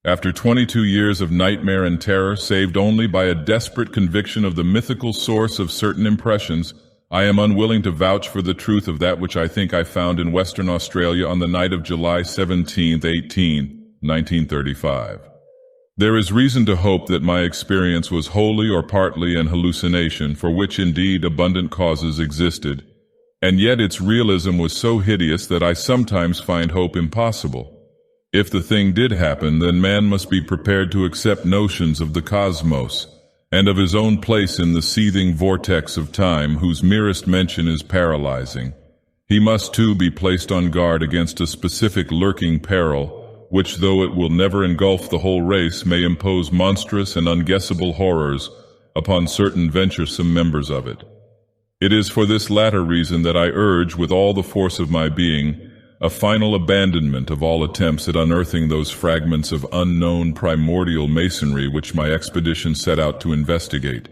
After 22 years of nightmare and terror, saved only by a desperate conviction of the mythical source of certain impressions, I am unwilling to vouch for the truth of that which I think I found in Western Australia on the night of July 17, 1935. There is reason to hope that my experience was wholly or partly an hallucination, for which indeed abundant causes existed, and yet its realism was so hideous that I sometimes find hope impossible. If the thing did happen, then man must be prepared to accept notions of the cosmos, and of his own place in the seething vortex of time whose merest mention is paralyzing. He must too be placed on guard against a specific lurking peril, which, though it will never engulf the whole race, may impose monstrous and unguessable horrors upon certain venturesome members of it. It is for this latter reason that I urge with all the force of my being a final abandonment of all attempts at unearthing those fragments of unknown primordial masonry which my expedition set out to investigate.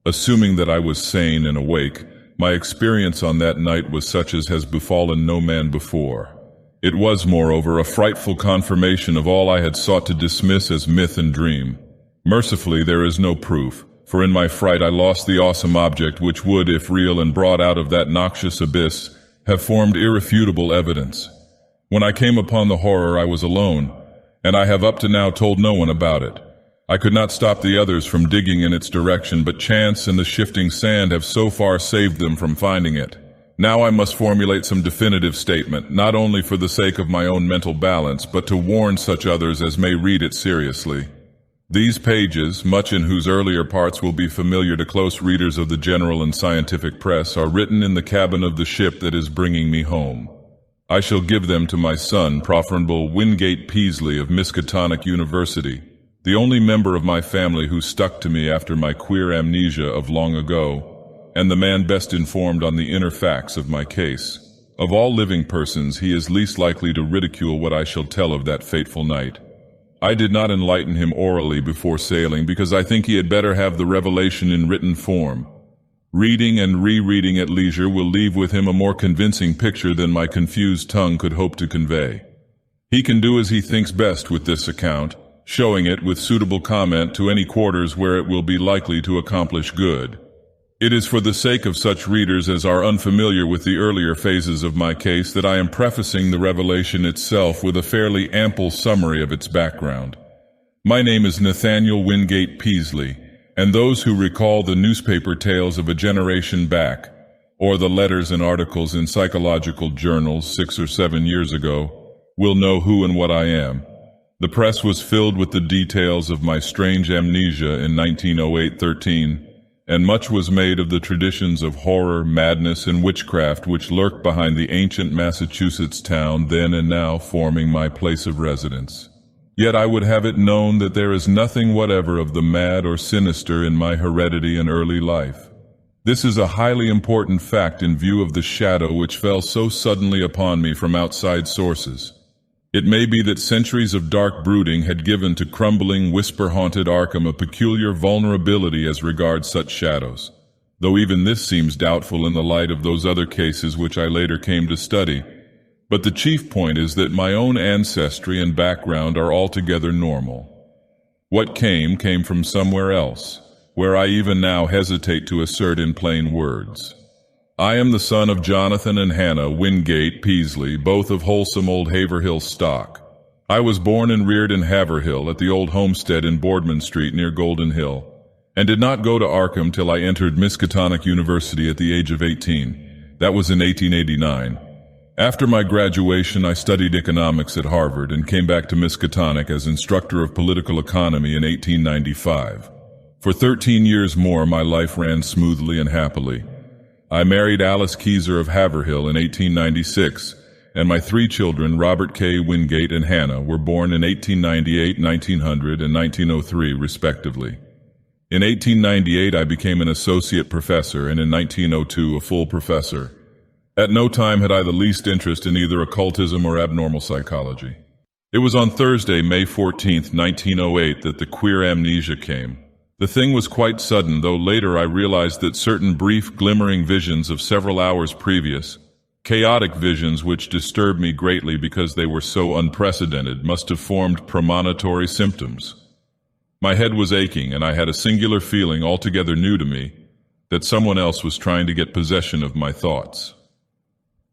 Assuming that I was sane and awake, my experience on that night was such as has befallen no man before. It was, moreover, a frightful confirmation of all I had sought to dismiss as myth and dream. Mercifully, there is no proof, for in my fright I lost the awesome object which would, if real and brought out of that noxious abyss, have formed irrefutable evidence. When I came upon the horror, I was alone, and I have up to now told no one about it. I could not stop the others from digging in its direction, but chance and the shifting sand have so far saved them from finding it. Now I must formulate some definitive statement, not only for the sake of my own mental balance, but to warn such others as may read it seriously. These pages, much in whose earlier parts will be familiar to close readers of the general and scientific press, are written in the cabin of the ship that is bringing me home. I shall give them to my son, Profitable Wingate Peaslee of Miskatonic University, the only member of my family who stuck to me after my queer amnesia of long ago, and the man best informed on the inner facts of my case. Of all living persons, he is least likely to ridicule what I shall tell of that fateful night. I did not enlighten him orally before sailing, because I think he had better have the revelation in written form. Reading and rereading at leisure will leave with him a more convincing picture than my confused tongue could hope to convey. He can do as he thinks best with this account, showing it with suitable comment to any quarters where it will be likely to accomplish good. It is for the sake of such readers as are unfamiliar with the earlier phases of my case that I am prefacing the revelation itself with a fairly ample summary of its background. My name is Nathaniel Wingate Peaslee, and those who recall the newspaper tales of a generation back, or the letters and articles in psychological journals 6 or 7 years ago, will know who and what I am. The press was filled with the details of my strange amnesia in 1908-13, and much was made of the traditions of horror, madness, and witchcraft which lurk behind the ancient Massachusetts town then and now forming my place of residence. Yet I would have it known that there is nothing whatever of the mad or sinister in my heredity and early life. This is a highly important fact in view of the shadow which fell so suddenly upon me from outside sources. It may be that centuries of dark brooding had given to crumbling, whisper-haunted Arkham a peculiar vulnerability as regards such shadows, though even this seems doubtful in the light of those other cases which I later came to study. But the chief point is that my own ancestry and background are altogether normal. What came from somewhere else, where I even now hesitate to assert in plain words. I am the son of Jonathan and Hannah Wingate Peaslee, both of wholesome old Haverhill stock. I was born and reared in Haverhill at the old homestead in Boardman Street near Golden Hill, and did not go to Arkham till I entered Miskatonic University at the age of 18. That was in 1889. After my graduation, I studied economics at Harvard and came back to Miskatonic as instructor of political economy in 1895. For 13 years more, my life ran smoothly and happily. I married Alice Keyser of Haverhill in 1896, and my 3 children, Robert K. Wingate and Hannah, were born in 1898, 1900, and 1903, respectively. In 1898, I became an associate professor, and in 1902, a full professor. At no time had I the least interest in either occultism or abnormal psychology. It was on Thursday, May 14, 1908, that the queer amnesia came. The thing was quite sudden, though later I realized that certain brief, glimmering visions of several hours previous Chaotic visions which disturbed me greatly because they were so unprecedented must have formed premonitory symptoms. My head was aching, and I had a singular feeling altogether new to me, that someone else was trying to get possession of my thoughts.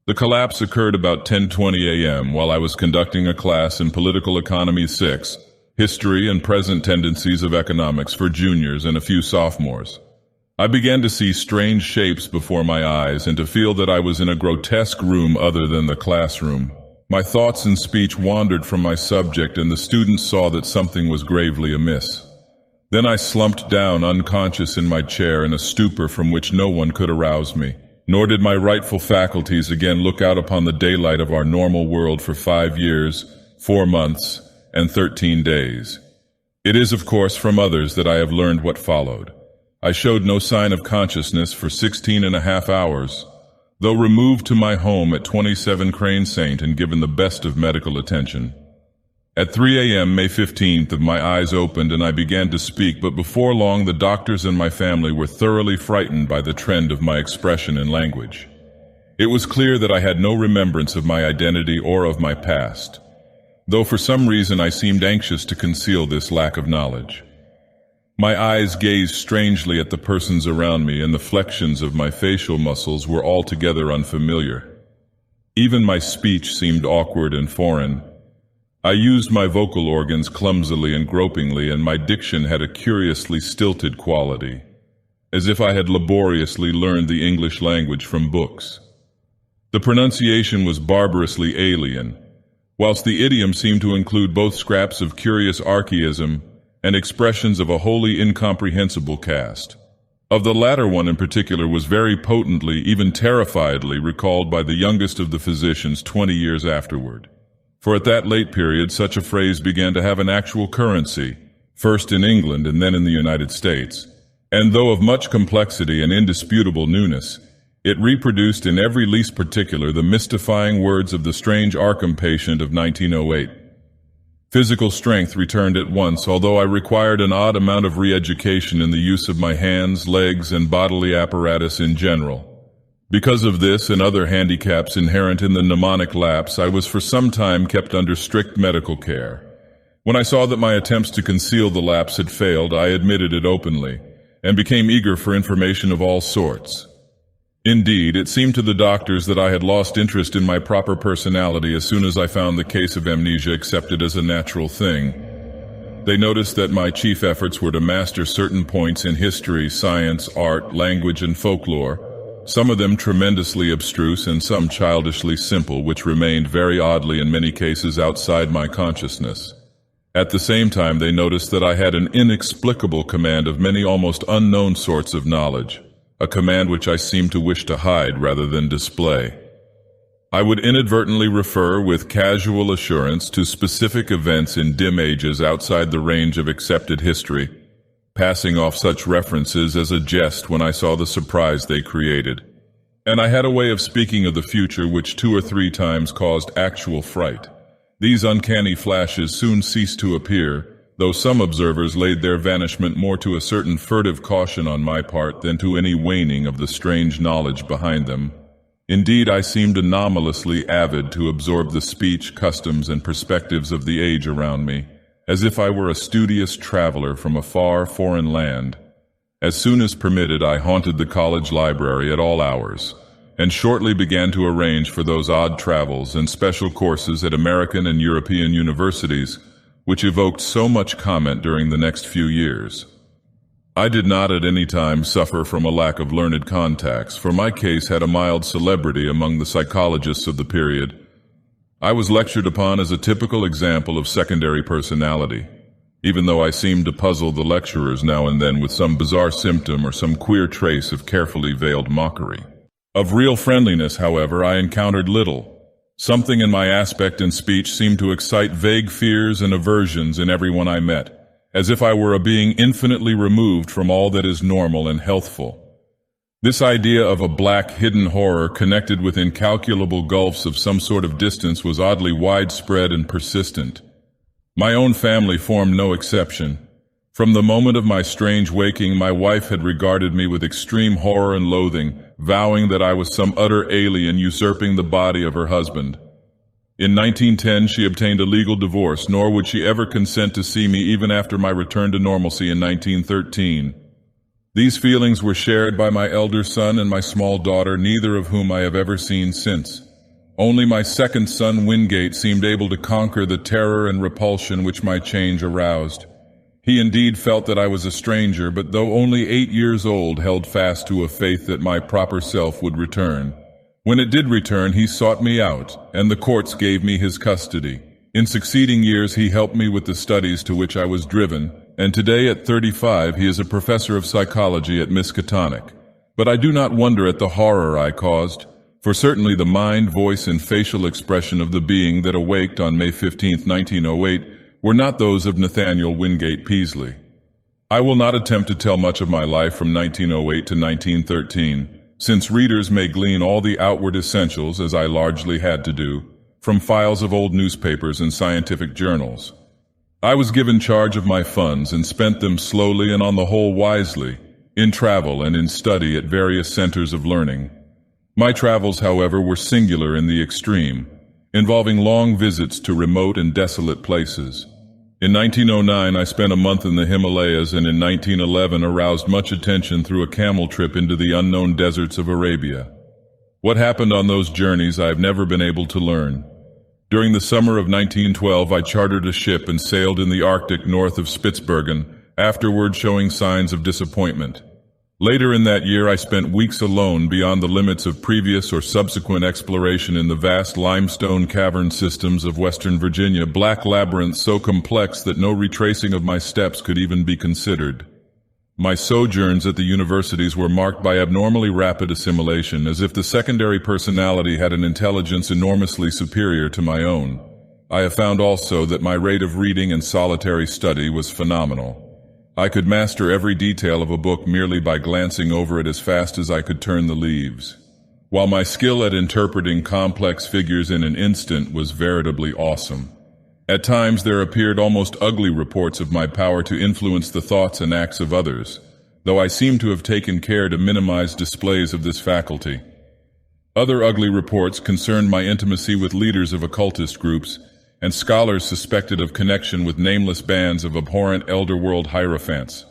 The collapse occurred about 10:20 a.m. while I was conducting a class in Political Economy 6, History and Present Tendencies of Economics for juniors and a few sophomores. I began to see strange shapes before my eyes and to feel that I was in a grotesque room other than the classroom. My thoughts and speech wandered from my subject, and the students saw that something was gravely amiss. Then I slumped down unconscious in my chair in a stupor from which no one could arouse me, nor did my rightful faculties again look out upon the daylight of our normal world for 5 years, 4 months, and 13 days. It is, of course, from others that I have learned what followed. I showed no sign of consciousness for 16.5 hours, though removed to my home at 27 Crane Saint and given the best of medical attention. At 3 a.m. May 15th, my eyes opened and I began to speak, but before long the doctors and my family were thoroughly frightened by the trend of my expression and language. It was clear that I had no remembrance of my identity or of my past, though for some reason I seemed anxious to conceal this lack of knowledge. My eyes gazed strangely at the persons around me, and the flexions of my facial muscles were altogether unfamiliar. Even my speech seemed awkward and foreign. I used my vocal organs clumsily and gropingly, and my diction had a curiously stilted quality, as if I had laboriously learned the English language from books. The pronunciation was barbarously alien, whilst the idiom seemed to include both scraps of curious archaism and expressions of a wholly incomprehensible cast. Of the latter one in particular was very potently, even terrifiedly, recalled by the youngest of the physicians 20 years afterward. For at that late period such a phrase began to have an actual currency, first in England and then in the United States, and though of much complexity and indisputable newness, it reproduced in every least particular the mystifying words of the strange Arkham patient of 1908. Physical strength returned at once, although I required an odd amount of re-education in the use of my hands, legs, and bodily apparatus in general. Because of this and other handicaps inherent in the mnemonic lapse, I was for some time kept under strict medical care. When I saw that my attempts to conceal the lapse had failed, I admitted it openly, and became eager for information of all sorts. Indeed, it seemed to the doctors that I had lost interest in my proper personality as soon as I found the case of amnesia accepted as a natural thing. They noticed that my chief efforts were to master certain points in history, science, art, language, and folklore, some of them tremendously abstruse and some childishly simple, which remained very oddly in many cases outside my consciousness. At the same time, they noticed that I had an inexplicable command of many almost unknown sorts of knowledge, a command which I seemed to wish to hide rather than display. I would inadvertently refer with casual assurance to specific events in dim ages outside the range of accepted history, passing off such references as a jest when I saw the surprise they created. And I had a way of speaking of the future which 2 or 3 times caused actual fright. These uncanny flashes soon ceased to appear, though some observers laid their vanishment more to a certain furtive caution on my part than to any waning of the strange knowledge behind them. Indeed, I seemed anomalously avid to absorb the speech, customs, and perspectives of the age around me, as if I were a studious traveler from a far foreign land. As soon as permitted, I haunted the college library at all hours, and shortly began to arrange for those odd travels and special courses at American and European universities, which evoked so much comment during the next few years. I did not at any time suffer from a lack of learned contacts, for my case had a mild celebrity among the psychologists of the period. I was lectured upon as a typical example of secondary personality, even though I seemed to puzzle the lecturers now and then with some bizarre symptom or some queer trace of carefully veiled mockery. Of real friendliness, however, I encountered little. Something in my aspect and speech seemed to excite vague fears and aversions in everyone I met, as if I were a being infinitely removed from all that is normal and healthful. This idea of a black hidden horror connected with incalculable gulfs of some sort of distance was oddly widespread and persistent. My own family formed no exception. From the moment of my strange waking, my wife had regarded me with extreme horror and loathing, vowing that I was some utter alien usurping the body of her husband. In 1910, she obtained a legal divorce, nor would she ever consent to see me even after my return to normalcy in 1913. These feelings were shared by my elder son and my small daughter, neither of whom I have ever seen since. Only my second son, Wingate, seemed able to conquer the terror and repulsion which my change aroused. He indeed felt that I was a stranger, but though only 8 years old, held fast to a faith that my proper self would return. When it did return, he sought me out, and the courts gave me his custody. In succeeding years, he helped me with the studies to which I was driven, and today at 35, he is a professor of psychology at Miskatonic. But I do not wonder at the horror I caused, for certainly the mind, voice, and facial expression of the being that awaked on May 15, 1908, were not those of Nathaniel Wingate Peaslee. I will not attempt to tell much of my life from 1908 to 1913, since readers may glean all the outward essentials, as I largely had to do, from files of old newspapers and scientific journals. I was given charge of my funds and spent them slowly and on the whole wisely, in travel and in study at various centers of learning. My travels, however, were singular in the extreme, involving long visits to remote and desolate places. In 1909, I spent a month in the Himalayas, and in 1911 aroused much attention through a camel trip into the unknown deserts of Arabia. What happened on those journeys I have never been able to learn. During the summer of 1912, I chartered a ship and sailed in the Arctic north of Spitsbergen, afterward showing signs of disappointment. Later in that year, I spent weeks alone beyond the limits of previous or subsequent exploration in the vast limestone cavern systems of Western Virginia, black labyrinths so complex that no retracing of my steps could even be considered. My sojourns at the universities were marked by abnormally rapid assimilation, as if the secondary personality had an intelligence enormously superior to my own. I have found also that my rate of reading and solitary study was phenomenal. I could master every detail of a book merely by glancing over it as fast as I could turn the leaves, while my skill at interpreting complex figures in an instant was veritably awesome. At times there appeared almost ugly reports of my power to influence the thoughts and acts of others, though I seem to have taken care to minimize displays of this faculty. Other ugly reports concerned my intimacy with leaders of occultist groups, and scholars suspected of connection with nameless bands of abhorrent elder-world hierophants.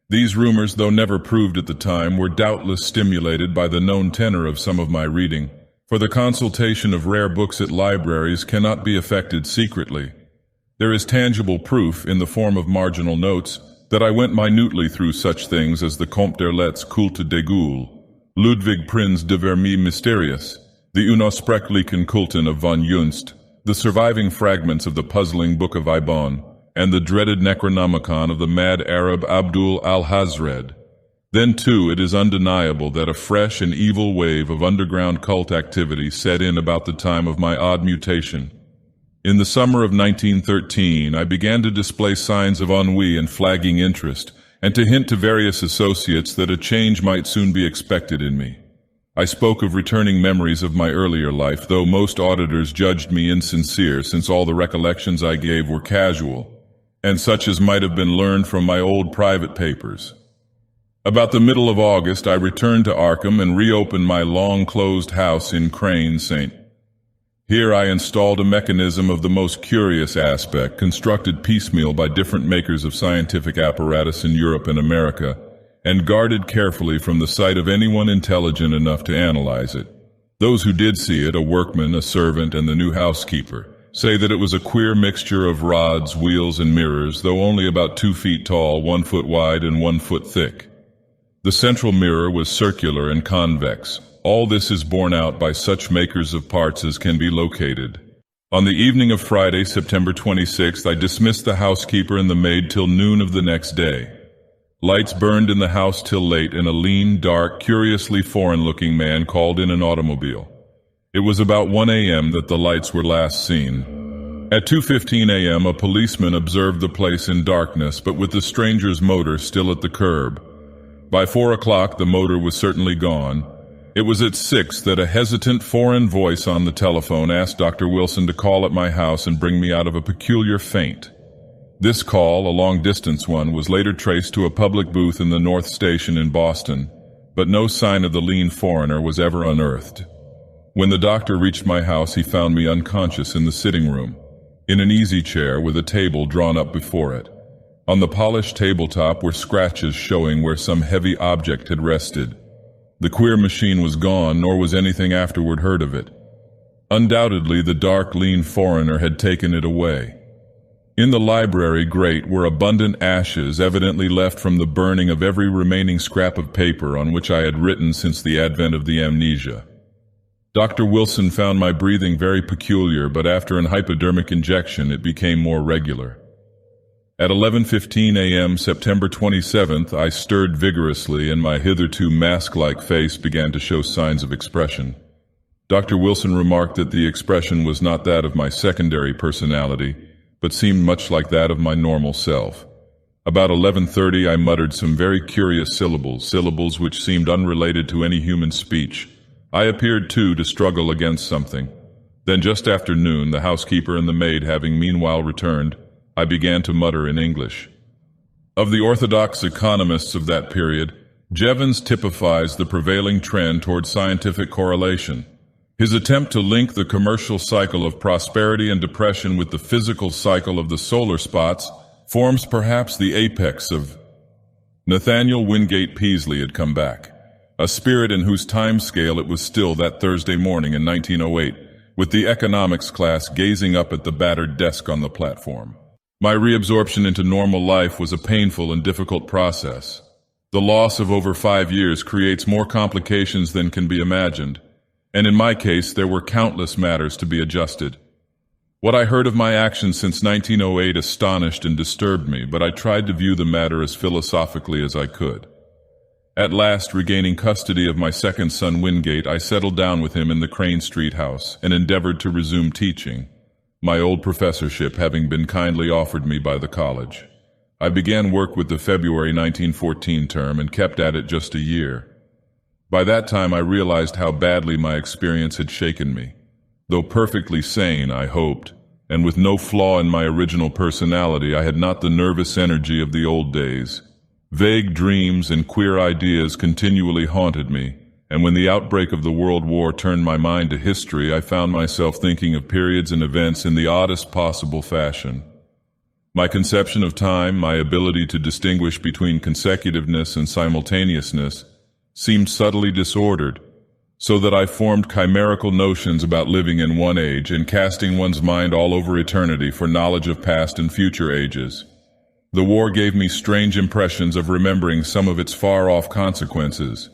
These rumors, though never proved at the time, were doubtless stimulated by the known tenor of some of my reading, for the consultation of rare books at libraries cannot be effected secretly. There is tangible proof, in the form of marginal notes, that I went minutely through such things as the Comte d'Erlet's Culte des Goules, Ludwig Prinz de Vermis Mysterious, the Unosprechlichen Kulten of von Junst, the surviving fragments of the puzzling Book of Ibon, and the dreaded Necronomicon of the mad Arab Abdul al-Hazred. Then, too, it is undeniable that a fresh and evil wave of underground cult activity set in about the time of my odd mutation. In the summer of 1913, I began to display signs of ennui and flagging interest, and to hint to various associates that a change might soon be expected in me. I spoke of returning memories of my earlier life, though most auditors judged me insincere, since all the recollections I gave were casual, and such as might have been learned from my old private papers. About the middle of August, I returned to Arkham and reopened my long-closed house in Crane St. Here I installed a mechanism of the most curious aspect, constructed piecemeal by different makers of scientific apparatus in Europe and America, and guarded carefully from the sight of anyone intelligent enough to analyze it. Those who did see it, a workman, a servant, and the new housekeeper, say that it was a queer mixture of rods, wheels, and mirrors, though only about 2 feet tall, 1 foot wide, and 1 foot thick. The central mirror was circular and convex. All this is borne out by such makers of parts as can be located. On the evening of Friday, September 26th, I dismissed the housekeeper and the maid till noon of the next day. Lights burned in the house till late, and a lean, dark, curiously foreign-looking man called in an automobile. It was about 1 a.m. that the lights were last seen. At 2:15 a.m., a policeman observed the place in darkness, but with the stranger's motor still at the curb. By 4 o'clock, the motor was certainly gone. It was at 6 that a hesitant foreign voice on the telephone asked Dr. Wilson to call at my house and bring me out of a peculiar faint. This call, a long-distance one, was later traced to a public booth in the North Station in Boston, but no sign of the lean foreigner was ever unearthed. When the doctor reached my house, he found me unconscious in the sitting room, in an easy chair with a table drawn up before it. On the polished tabletop were scratches showing where some heavy object had rested. The queer machine was gone, nor was anything afterward heard of it. Undoubtedly, the dark, lean foreigner had taken it away. In the library grate were abundant ashes, evidently left from the burning of every remaining scrap of paper on which I had written since the advent of the amnesia. Dr. Wilson found my breathing very peculiar, but after an hypodermic injection it became more regular. At 11:15 a.m. September 27th, I stirred vigorously and my hitherto mask-like face began to show signs of expression. Dr. Wilson remarked that the expression was not that of my secondary personality, but seemed much like that of my normal self. About 11:30 I muttered some very curious syllables which seemed unrelated to any human speech. I appeared, too, to struggle against something. Then just after noon, the housekeeper and the maid having meanwhile returned, I began to mutter in English. Of the orthodox economists of that period, Jevons typifies the prevailing trend toward scientific correlation. His attempt to link the commercial cycle of prosperity and depression with the physical cycle of the solar spots forms perhaps the apex of... Nathaniel Wingate Peaslee had come back, a spirit in whose time scale it was still that Thursday morning in 1908, with the economics class gazing up at the battered desk on the platform. My reabsorption into normal life was a painful and difficult process. The loss of over 5 years creates more complications than can be imagined, and in my case there were countless matters to be adjusted. What I heard of my actions since 1908 astonished and disturbed me, but I tried to view the matter as philosophically as I could. At last, regaining custody of my second son Wingate, I settled down with him in the Crane Street house and endeavored to resume teaching, my old professorship having been kindly offered me by the college. I began work with the February 1914 term and kept at it just a year. By that time I realized how badly my experience had shaken me. Though perfectly sane, I hoped, and with no flaw in my original personality, I had not the nervous energy of the old days. Vague dreams and queer ideas continually haunted me, and when the outbreak of the World War turned my mind to history, I found myself thinking of periods and events in the oddest possible fashion. My conception of time, my ability to distinguish between consecutiveness and simultaneousness, seemed subtly disordered, so that I formed chimerical notions about living in one age and casting one's mind all over eternity for knowledge of past and future ages. The war gave me strange impressions of remembering some of its far-off consequences,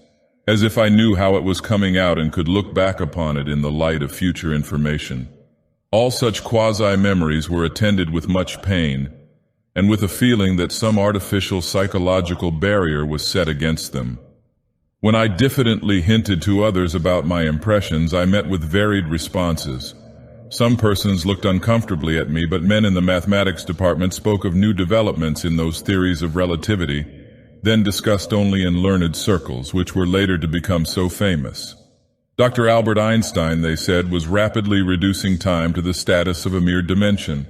as if I knew how it was coming out and could look back upon it in the light of future information. All such quasi-memories were attended with much pain, and with a feeling that some artificial psychological barrier was set against them. When I diffidently hinted to others about my impressions, I met with varied responses. Some persons looked uncomfortably at me, but men in the mathematics department spoke of new developments in those theories of relativity, then discussed only in learned circles, which were later to become so famous. Dr. Albert Einstein, they said, was rapidly reducing time to the status of a mere dimension.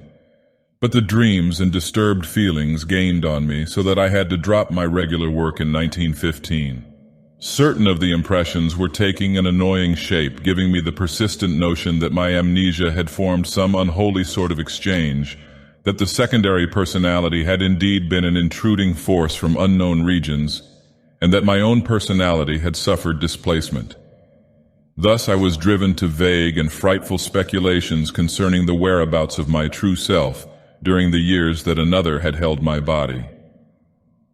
But the dreams and disturbed feelings gained on me, so that I had to drop my regular work in 1915. Certain of the impressions were taking an annoying shape, giving me the persistent notion that my amnesia had formed some unholy sort of exchange, that the secondary personality had indeed been an intruding force from unknown regions, and that my own personality had suffered displacement. Thus I was driven to vague and frightful speculations concerning the whereabouts of my true self during the years that another had held my body.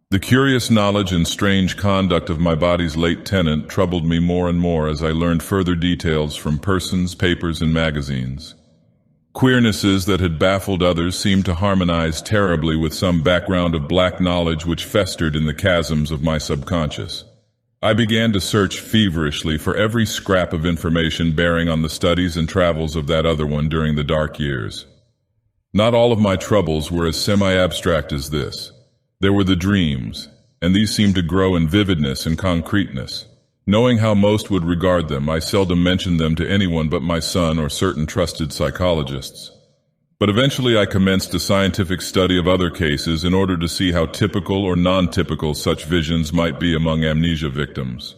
The curious knowledge and strange conduct of my body's late tenant troubled me more and more as I learned further details from persons, papers, and magazines. Queernesses that had baffled others seemed to harmonize terribly with some background of black knowledge which festered in the chasms of my subconscious. I began to search feverishly for every scrap of information bearing on the studies and travels of that other one during the dark years. Not all of my troubles were as semi-abstract as this. There were the dreams, and these seemed to grow in vividness and concreteness. Knowing how most would regard them, I seldom mentioned them to anyone but my son or certain trusted psychologists. But eventually I commenced a scientific study of other cases in order to see how typical or non-typical such visions might be among amnesia victims.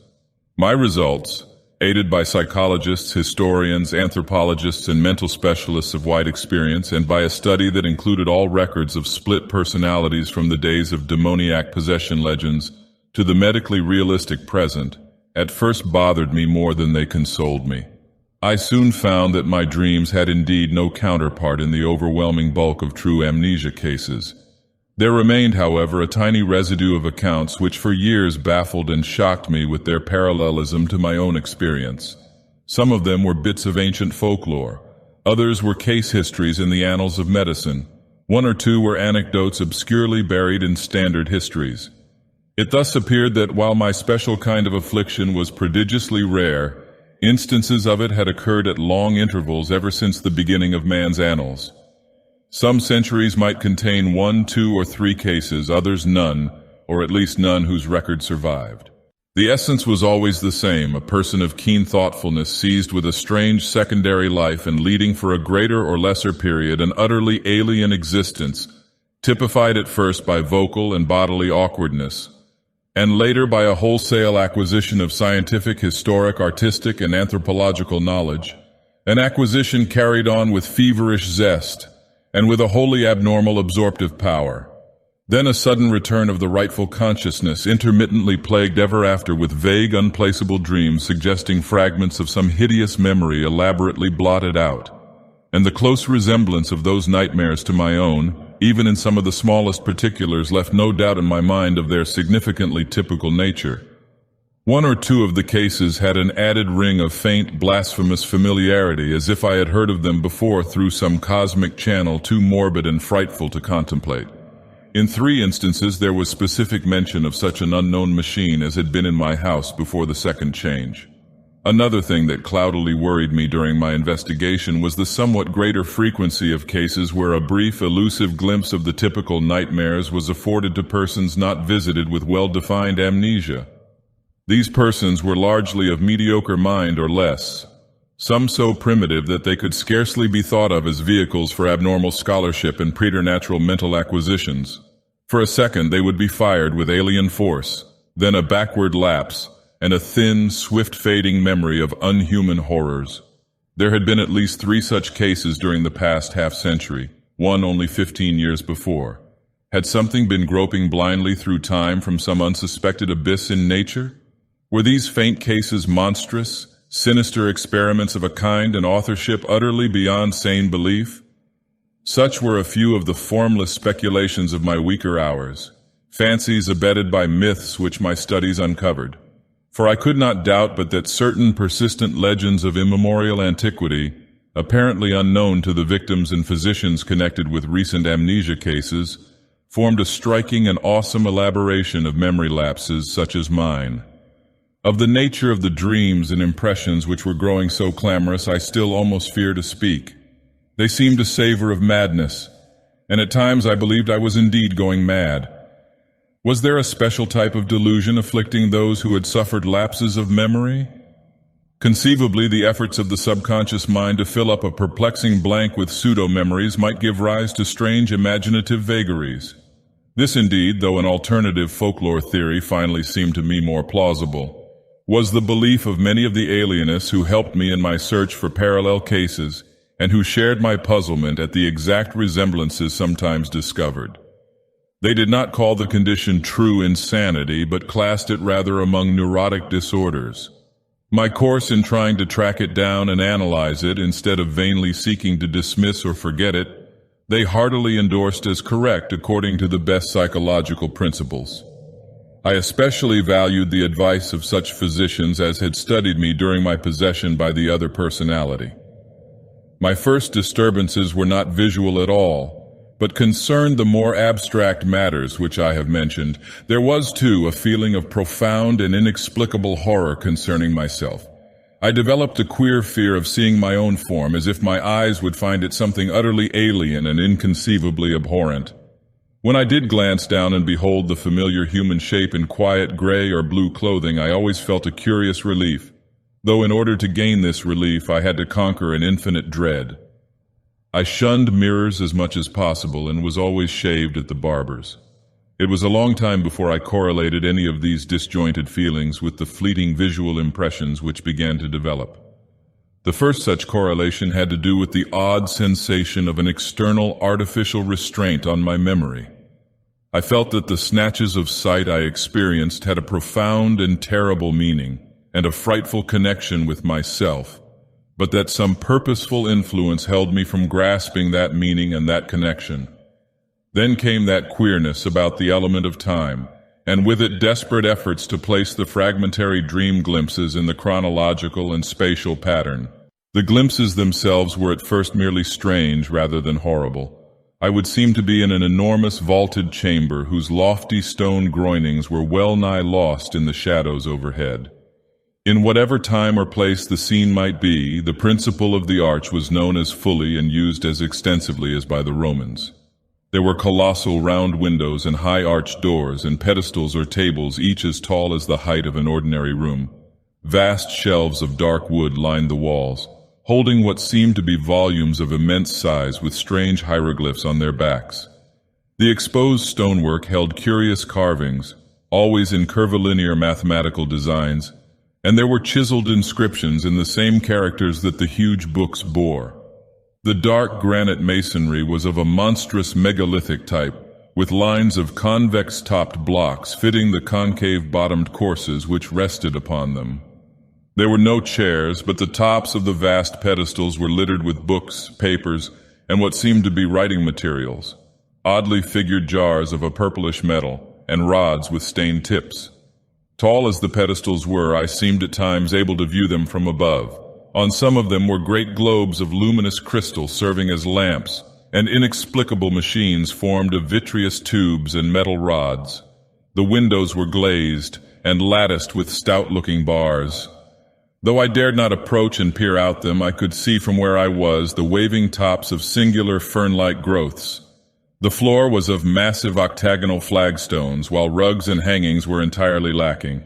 My results, aided by psychologists, historians, anthropologists, and mental specialists of wide experience, and by a study that included all records of split personalities from the days of demoniac possession legends to the medically realistic present, at first bothered me more than they consoled me. I soon found that my dreams had indeed no counterpart in the overwhelming bulk of true amnesia cases. There remained, however, a tiny residue of accounts which for years baffled and shocked me with their parallelism to my own experience. Some of them were bits of ancient folklore. Others were case histories in the annals of medicine. One or two were anecdotes obscurely buried in standard histories. It thus appeared that while my special kind of affliction was prodigiously rare, instances of it had occurred at long intervals ever since the beginning of man's annals. Some centuries might contain 1, 2, or 3 cases, others none, or at least none whose record survived. The essence was always the same, a person of keen thoughtfulness seized with a strange secondary life and leading for a greater or lesser period an utterly alien existence, typified at first by vocal and bodily awkwardness, and later by a wholesale acquisition of scientific, historic, artistic, and anthropological knowledge, an acquisition carried on with feverish zest, and with a wholly abnormal absorptive power. Then a sudden return of the rightful consciousness, intermittently plagued ever after with vague, unplaceable dreams suggesting fragments of some hideous memory elaborately blotted out, and the close resemblance of those nightmares to my own, even in some of the smallest particulars, left no doubt in my mind of their significantly typical nature. One or two of the cases had an added ring of faint, blasphemous familiarity, as if I had heard of them before through some cosmic channel too morbid and frightful to contemplate. In 3 instances there was specific mention of such an unknown machine as had been in my house before the second change. Another thing that cloudily worried me during my investigation was the somewhat greater frequency of cases where a brief, elusive glimpse of the typical nightmares was afforded to persons not visited with well-defined amnesia. These persons were largely of mediocre mind or less, some so primitive that they could scarcely be thought of as vehicles for abnormal scholarship and preternatural mental acquisitions. For a second they would be fired with alien force, then a backward lapse, and a thin, swift-fading memory of unhuman horrors. There had been at least 3 such cases during the past half-century, one only 15 years before. Had something been groping blindly through time from some unsuspected abyss in nature? Were these faint cases monstrous, sinister experiments of a kind and authorship utterly beyond sane belief? Such were a few of the formless speculations of my weaker hours, fancies abetted by myths which my studies uncovered. For I could not doubt but that certain persistent legends of immemorial antiquity, apparently unknown to the victims and physicians connected with recent amnesia cases, formed a striking and awesome elaboration of memory lapses such as mine. Of the nature of the dreams and impressions which were growing so clamorous, I still almost fear to speak. They seemed to savor of madness, and at times I believed I was indeed going mad. Was there a special type of delusion afflicting those who had suffered lapses of memory? Conceivably, the efforts of the subconscious mind to fill up a perplexing blank with pseudo-memories might give rise to strange imaginative vagaries. This indeed, though an alternative folklore theory finally seemed to me more plausible, was the belief of many of the alienists who helped me in my search for parallel cases and who shared my puzzlement at the exact resemblances sometimes discovered. They did not call the condition true insanity, but classed it rather among neurotic disorders. My course in trying to track it down and analyze it, instead of vainly seeking to dismiss or forget it, they heartily endorsed as correct according to the best psychological principles. I especially valued the advice of such physicians as had studied me during my possession by the other personality. My first disturbances were not visual at all, but concerned the more abstract matters which I have mentioned. There was, too, a feeling of profound and inexplicable horror concerning myself. I developed a queer fear of seeing my own form, as if my eyes would find it something utterly alien and inconceivably abhorrent. When I did glance down and behold the familiar human shape in quiet gray or blue clothing, I always felt a curious relief, though in order to gain this relief I had to conquer an infinite dread. I shunned mirrors as much as possible and was always shaved at the barber's. It was a long time before I correlated any of these disjointed feelings with the fleeting visual impressions which began to develop. The first such correlation had to do with the odd sensation of an external artificial restraint on my memory. I felt that the snatches of sight I experienced had a profound and terrible meaning and a frightful connection with myself, but that some purposeful influence held me from grasping that meaning and that connection. Then came that queerness about the element of time, and with it desperate efforts to place the fragmentary dream glimpses in the chronological and spatial pattern. The glimpses themselves were at first merely strange rather than horrible. I would seem to be in an enormous vaulted chamber whose lofty stone groinings were well nigh lost in the shadows overhead. In whatever time or place the scene might be, the principle of the arch was known as fully and used as extensively as by the Romans. There were colossal round windows and high arched doors and pedestals or tables each as tall as the height of an ordinary room. Vast shelves of dark wood lined the walls, holding what seemed to be volumes of immense size with strange hieroglyphs on their backs. The exposed stonework held curious carvings, always in curvilinear mathematical designs, and there were chiseled inscriptions in the same characters that the huge books bore. The dark granite masonry was of a monstrous megalithic type, with lines of convex-topped blocks fitting the concave-bottomed courses which rested upon them. There were no chairs, but the tops of the vast pedestals were littered with books, papers, and what seemed to be writing materials, oddly figured jars of a purplish metal, and rods with stained tips. Tall as the pedestals were, I seemed at times able to view them from above. On some of them were great globes of luminous crystal serving as lamps, and inexplicable machines formed of vitreous tubes and metal rods. The windows were glazed and latticed with stout-looking bars. Though I dared not approach and peer out them, I could see from where I was the waving tops of singular fern-like growths. The floor was of massive octagonal flagstones, while rugs and hangings were entirely lacking.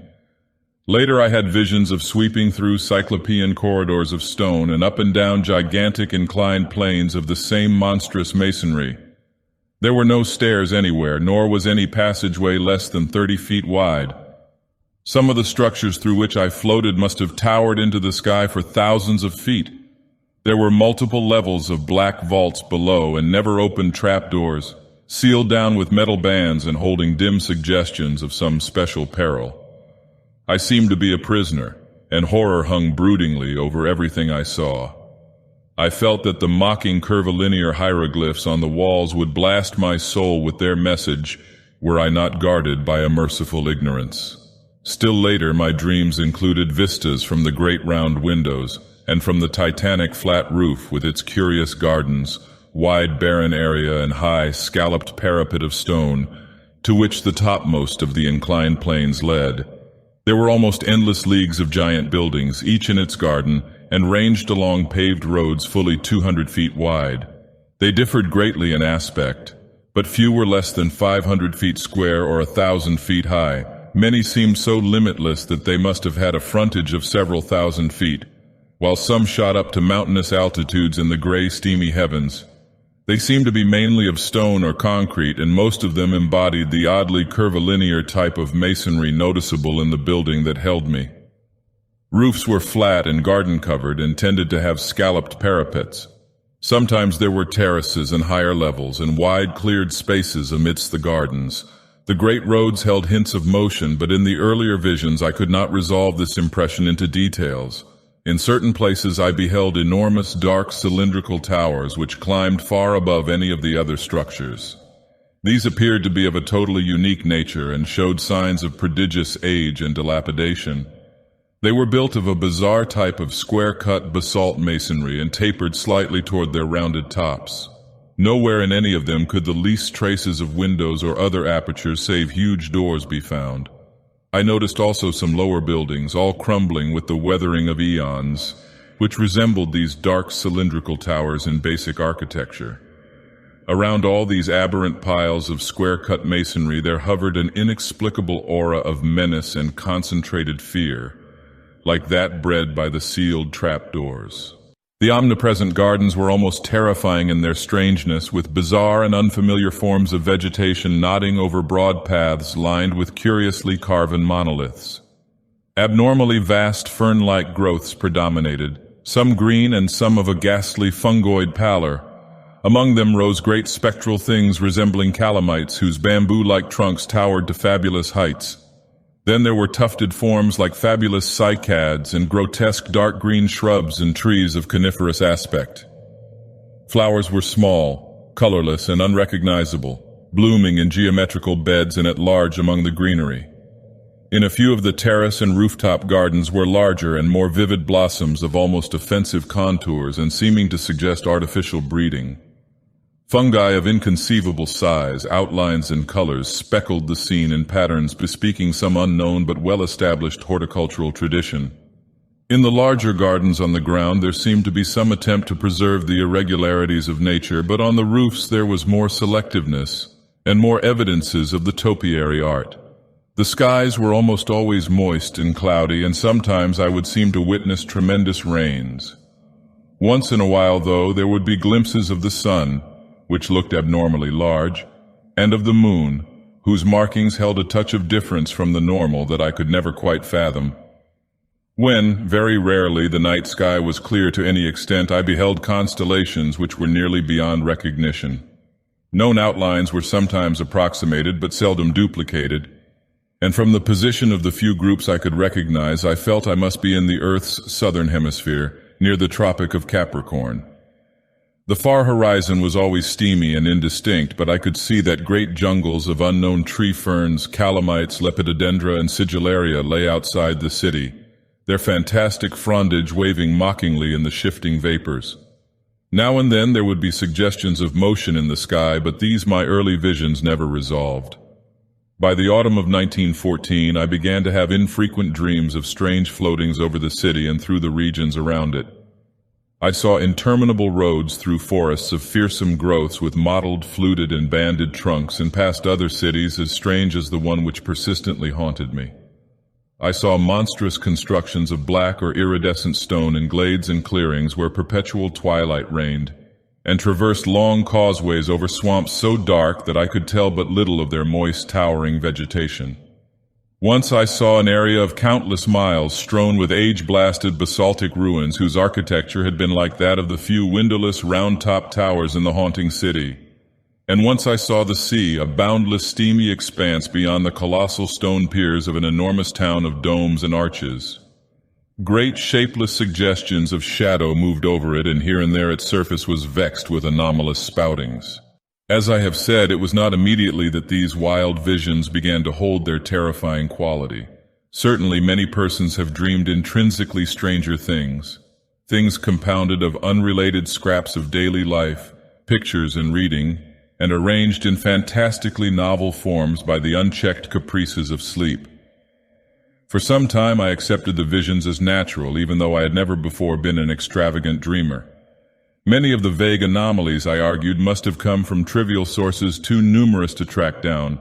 Later I had visions of sweeping through cyclopean corridors of stone and up and down gigantic inclined planes of the same monstrous masonry. There were no stairs anywhere, nor was any passageway less than 30 feet wide. Some of the structures through which I floated must have towered into the sky for thousands of feet. There were multiple levels of black vaults below and never-opened trapdoors, sealed down with metal bands and holding dim suggestions of some special peril. I seemed to be a prisoner, and horror hung broodingly over everything I saw. I felt that the mocking curvilinear hieroglyphs on the walls would blast my soul with their message were I not guarded by a merciful ignorance. Still later, my dreams included vistas from the great round windows and from the titanic flat roof with its curious gardens, wide barren area and high scalloped parapet of stone, to which the topmost of the inclined planes led. There were almost endless leagues of giant buildings, each in its garden, and ranged along paved roads fully 200 feet wide. They differed greatly in aspect, but few were less than 500 feet square or 1,000 feet high. Many seemed so limitless that they must have had a frontage of several thousand feet, while some shot up to mountainous altitudes in the gray, steamy heavens. They seemed to be mainly of stone or concrete, and most of them embodied the oddly curvilinear type of masonry noticeable in the building that held me. Roofs were flat and garden-covered and tended to have scalloped parapets. Sometimes there were terraces and higher levels and wide cleared spaces amidst the gardens. The great roads held hints of motion, but in the earlier visions I could not resolve this impression into details. In certain places I beheld enormous dark cylindrical towers which climbed far above any of the other structures. These appeared to be of a totally unique nature and showed signs of prodigious age and dilapidation. They were built of a bizarre type of square-cut basalt masonry and tapered slightly toward their rounded tops. Nowhere in any of them could the least traces of windows or other apertures save huge doors be found. I noticed also some lower buildings, all crumbling with the weathering of eons, which resembled these dark cylindrical towers in basic architecture. Around all these aberrant piles of square-cut masonry there hovered an inexplicable aura of menace and concentrated fear, like that bred by the sealed trapdoors. The omnipresent gardens were almost terrifying in their strangeness, with bizarre and unfamiliar forms of vegetation nodding over broad paths lined with curiously carven monoliths. Abnormally vast fern-like growths predominated, some green and some of a ghastly fungoid pallor. Among them rose great spectral things resembling calamites whose bamboo-like trunks towered to fabulous heights. Then there were tufted forms like fabulous cycads and grotesque dark green shrubs and trees of coniferous aspect. Flowers were small, colorless and unrecognizable, blooming in geometrical beds and at large among the greenery. In a few of the terrace and rooftop gardens were larger and more vivid blossoms of almost offensive contours and seeming to suggest artificial breeding. Fungi of inconceivable size, outlines and colors speckled the scene in patterns bespeaking some unknown but well-established horticultural tradition. In the larger gardens on the ground there seemed to be some attempt to preserve the irregularities of nature, but on the roofs there was more selectiveness and more evidences of the topiary art. The skies were almost always moist and cloudy, and sometimes I would seem to witness tremendous rains. Once in a while, though, there would be glimpses of the sun, which looked abnormally large, and of the moon, whose markings held a touch of difference from the normal that I could never quite fathom. When, very rarely, the night sky was clear to any extent, I beheld constellations which were nearly beyond recognition. Known outlines were sometimes approximated but seldom duplicated, and from the position of the few groups I could recognize, I felt I must be in the Earth's southern hemisphere, near the Tropic of Capricorn. The far horizon was always steamy and indistinct, but I could see that great jungles of unknown tree ferns, calamites, lepidodendra, and sigillaria lay outside the city, their fantastic frondage waving mockingly in the shifting vapors. Now and then there would be suggestions of motion in the sky, but these my early visions never resolved. By the autumn of 1914, I began to have infrequent dreams of strange floatings over the city and through the regions around it. I saw interminable roads through forests of fearsome growths with mottled, fluted, and banded trunks, and past other cities as strange as the one which persistently haunted me. I saw monstrous constructions of black or iridescent stone in glades and clearings where perpetual twilight reigned, and traversed long causeways over swamps so dark that I could tell but little of their moist, towering vegetation. Once I saw an area of countless miles strewn with age-blasted basaltic ruins whose architecture had been like that of the few windowless, round-topped towers in the haunting city. And once I saw the sea, a boundless, steamy expanse beyond the colossal stone piers of an enormous town of domes and arches. Great, shapeless suggestions of shadow moved over it, and here and there its surface was vexed with anomalous spoutings. As I have said, it was not immediately that these wild visions began to hold their terrifying quality. Certainly many persons have dreamed intrinsically stranger things, things compounded of unrelated scraps of daily life, pictures and reading, and arranged in fantastically novel forms by the unchecked caprices of sleep. For some time I accepted the visions as natural, even though I had never before been an extravagant dreamer. Many of the vague anomalies, I argued, must have come from trivial sources too numerous to track down,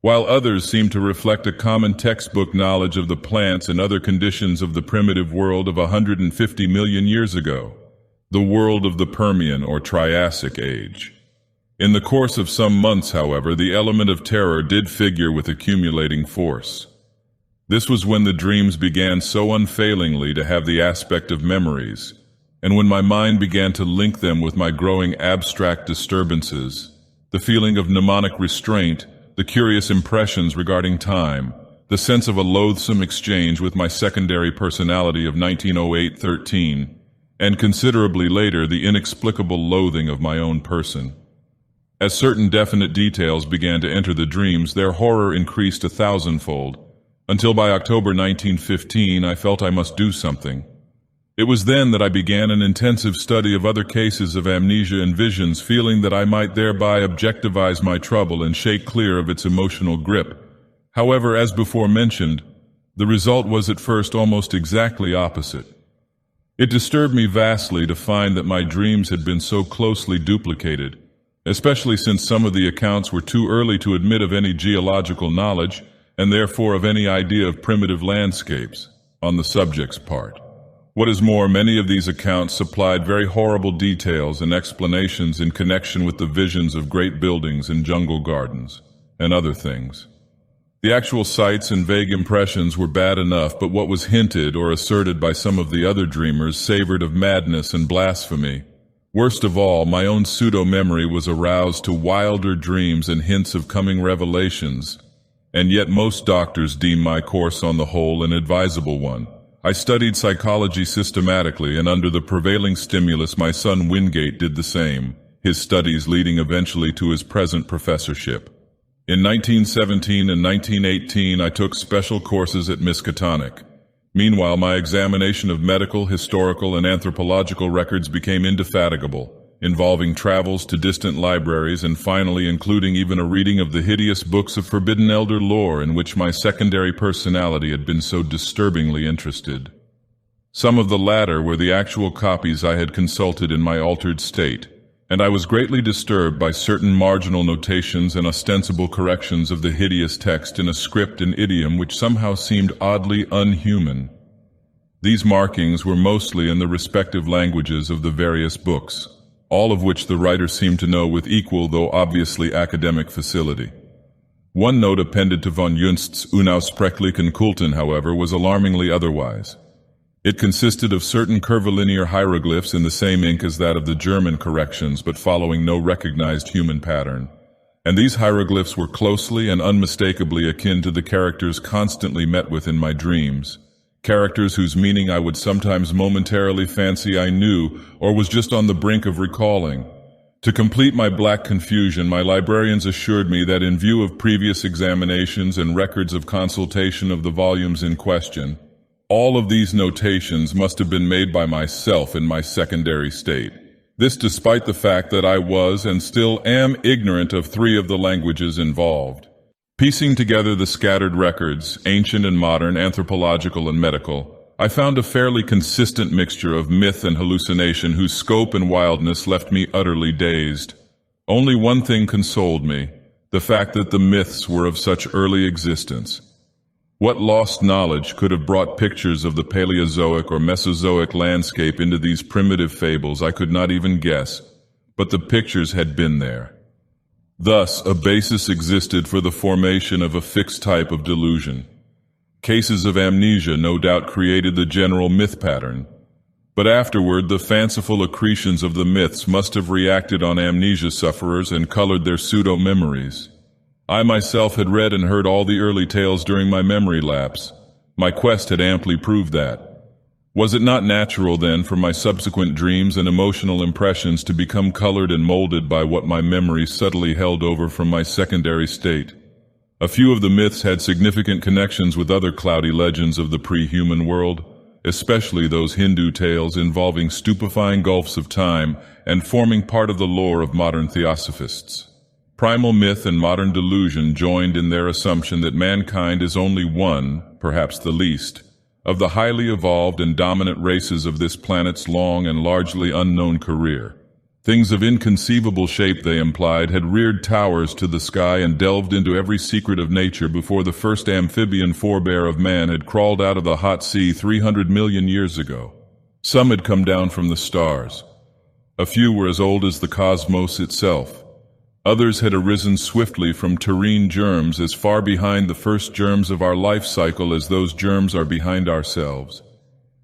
while others seemed to reflect a common textbook knowledge of the plants and other conditions of the primitive world of 150 million years ago, the world of the Permian or Triassic age. In the course of some months, however, the element of terror did figure with accumulating force. This was when the dreams began so unfailingly to have the aspect of memories, and when my mind began to link them with my growing abstract disturbances, the feeling of mnemonic restraint, the curious impressions regarding time, the sense of a loathsome exchange with my secondary personality of 1908-13, and considerably later the inexplicable loathing of my own person. As certain definite details began to enter the dreams, their horror increased 1,000-fold, until by October 1915 I felt I must do something. It was then that I began an intensive study of other cases of amnesia and visions, feeling that I might thereby objectivize my trouble and shake clear of its emotional grip. However, as before mentioned, the result was at first almost exactly opposite. It disturbed me vastly to find that my dreams had been so closely duplicated, especially since some of the accounts were too early to admit of any geological knowledge, and therefore of any idea of primitive landscapes, on the subject's part. What is more, many of these accounts supplied very horrible details and explanations in connection with the visions of great buildings and jungle gardens, and other things. The actual sights and vague impressions were bad enough, but what was hinted or asserted by some of the other dreamers savored of madness and blasphemy. Worst of all, my own pseudo-memory was aroused to wilder dreams and hints of coming revelations, and yet most doctors deem my course on the whole an advisable one. I studied psychology systematically, and under the prevailing stimulus my son Wingate did the same, his studies leading eventually to his present professorship. In 1917 and 1918 I took special courses at Miskatonic. Meanwhile, my examination of medical, historical, and anthropological records became indefatigable, involving travels to distant libraries and finally including even a reading of the hideous books of forbidden elder lore in which my secondary personality had been so disturbingly interested. Some of the latter were the actual copies I had consulted in my altered state, and I was greatly disturbed by certain marginal notations and ostensible corrections of the hideous text in a script and idiom which somehow seemed oddly unhuman. These markings were mostly in the respective languages of the various books, all of which the writer seemed to know with equal though obviously academic facility. One note appended to von Junst's Unausprechlichen Kulten, however, was alarmingly otherwise. It consisted of certain curvilinear hieroglyphs in the same ink as that of the German corrections, but following no recognized human pattern. And these hieroglyphs were closely and unmistakably akin to the characters constantly met with in my dreams, characters whose meaning I would sometimes momentarily fancy I knew or was just on the brink of recalling. To complete my black confusion, my librarians assured me that in view of previous examinations and records of consultation of the volumes in question, all of these notations must have been made by myself in my secondary state. This despite the fact that I was and still am ignorant of 3 of the languages involved. Piecing together the scattered records, ancient and modern, anthropological and medical, I found a fairly consistent mixture of myth and hallucination whose scope and wildness left me utterly dazed. Only one thing consoled me, the fact that the myths were of such early existence. What lost knowledge could have brought pictures of the Paleozoic or Mesozoic landscape into these primitive fables I could not even guess, but the pictures had been there. Thus, a basis existed for the formation of a fixed type of delusion. Cases of amnesia no doubt created the general myth pattern, but afterward the fanciful accretions of the myths must have reacted on amnesia sufferers and colored their pseudo-memories. I myself had read and heard all the early tales during my memory lapse. My quest had amply proved that. Was it not natural, then, for my subsequent dreams and emotional impressions to become colored and molded by what my memory subtly held over from my secondary state? A few of the myths had significant connections with other cloudy legends of the pre-human world, especially those Hindu tales involving stupefying gulfs of time and forming part of the lore of modern theosophists. Primal myth and modern delusion joined in their assumption that mankind is only one, perhaps the least, of the highly evolved and dominant races of this planet's long and largely unknown career. Things of inconceivable shape, they implied, had reared towers to the sky and delved into every secret of nature before the first amphibian forebear of man had crawled out of the hot sea 300 million years ago. Some had come down from the stars. A few were as old as the cosmos itself. Others had arisen swiftly from terrene germs as far behind the first germs of our life cycle as those germs are behind ourselves.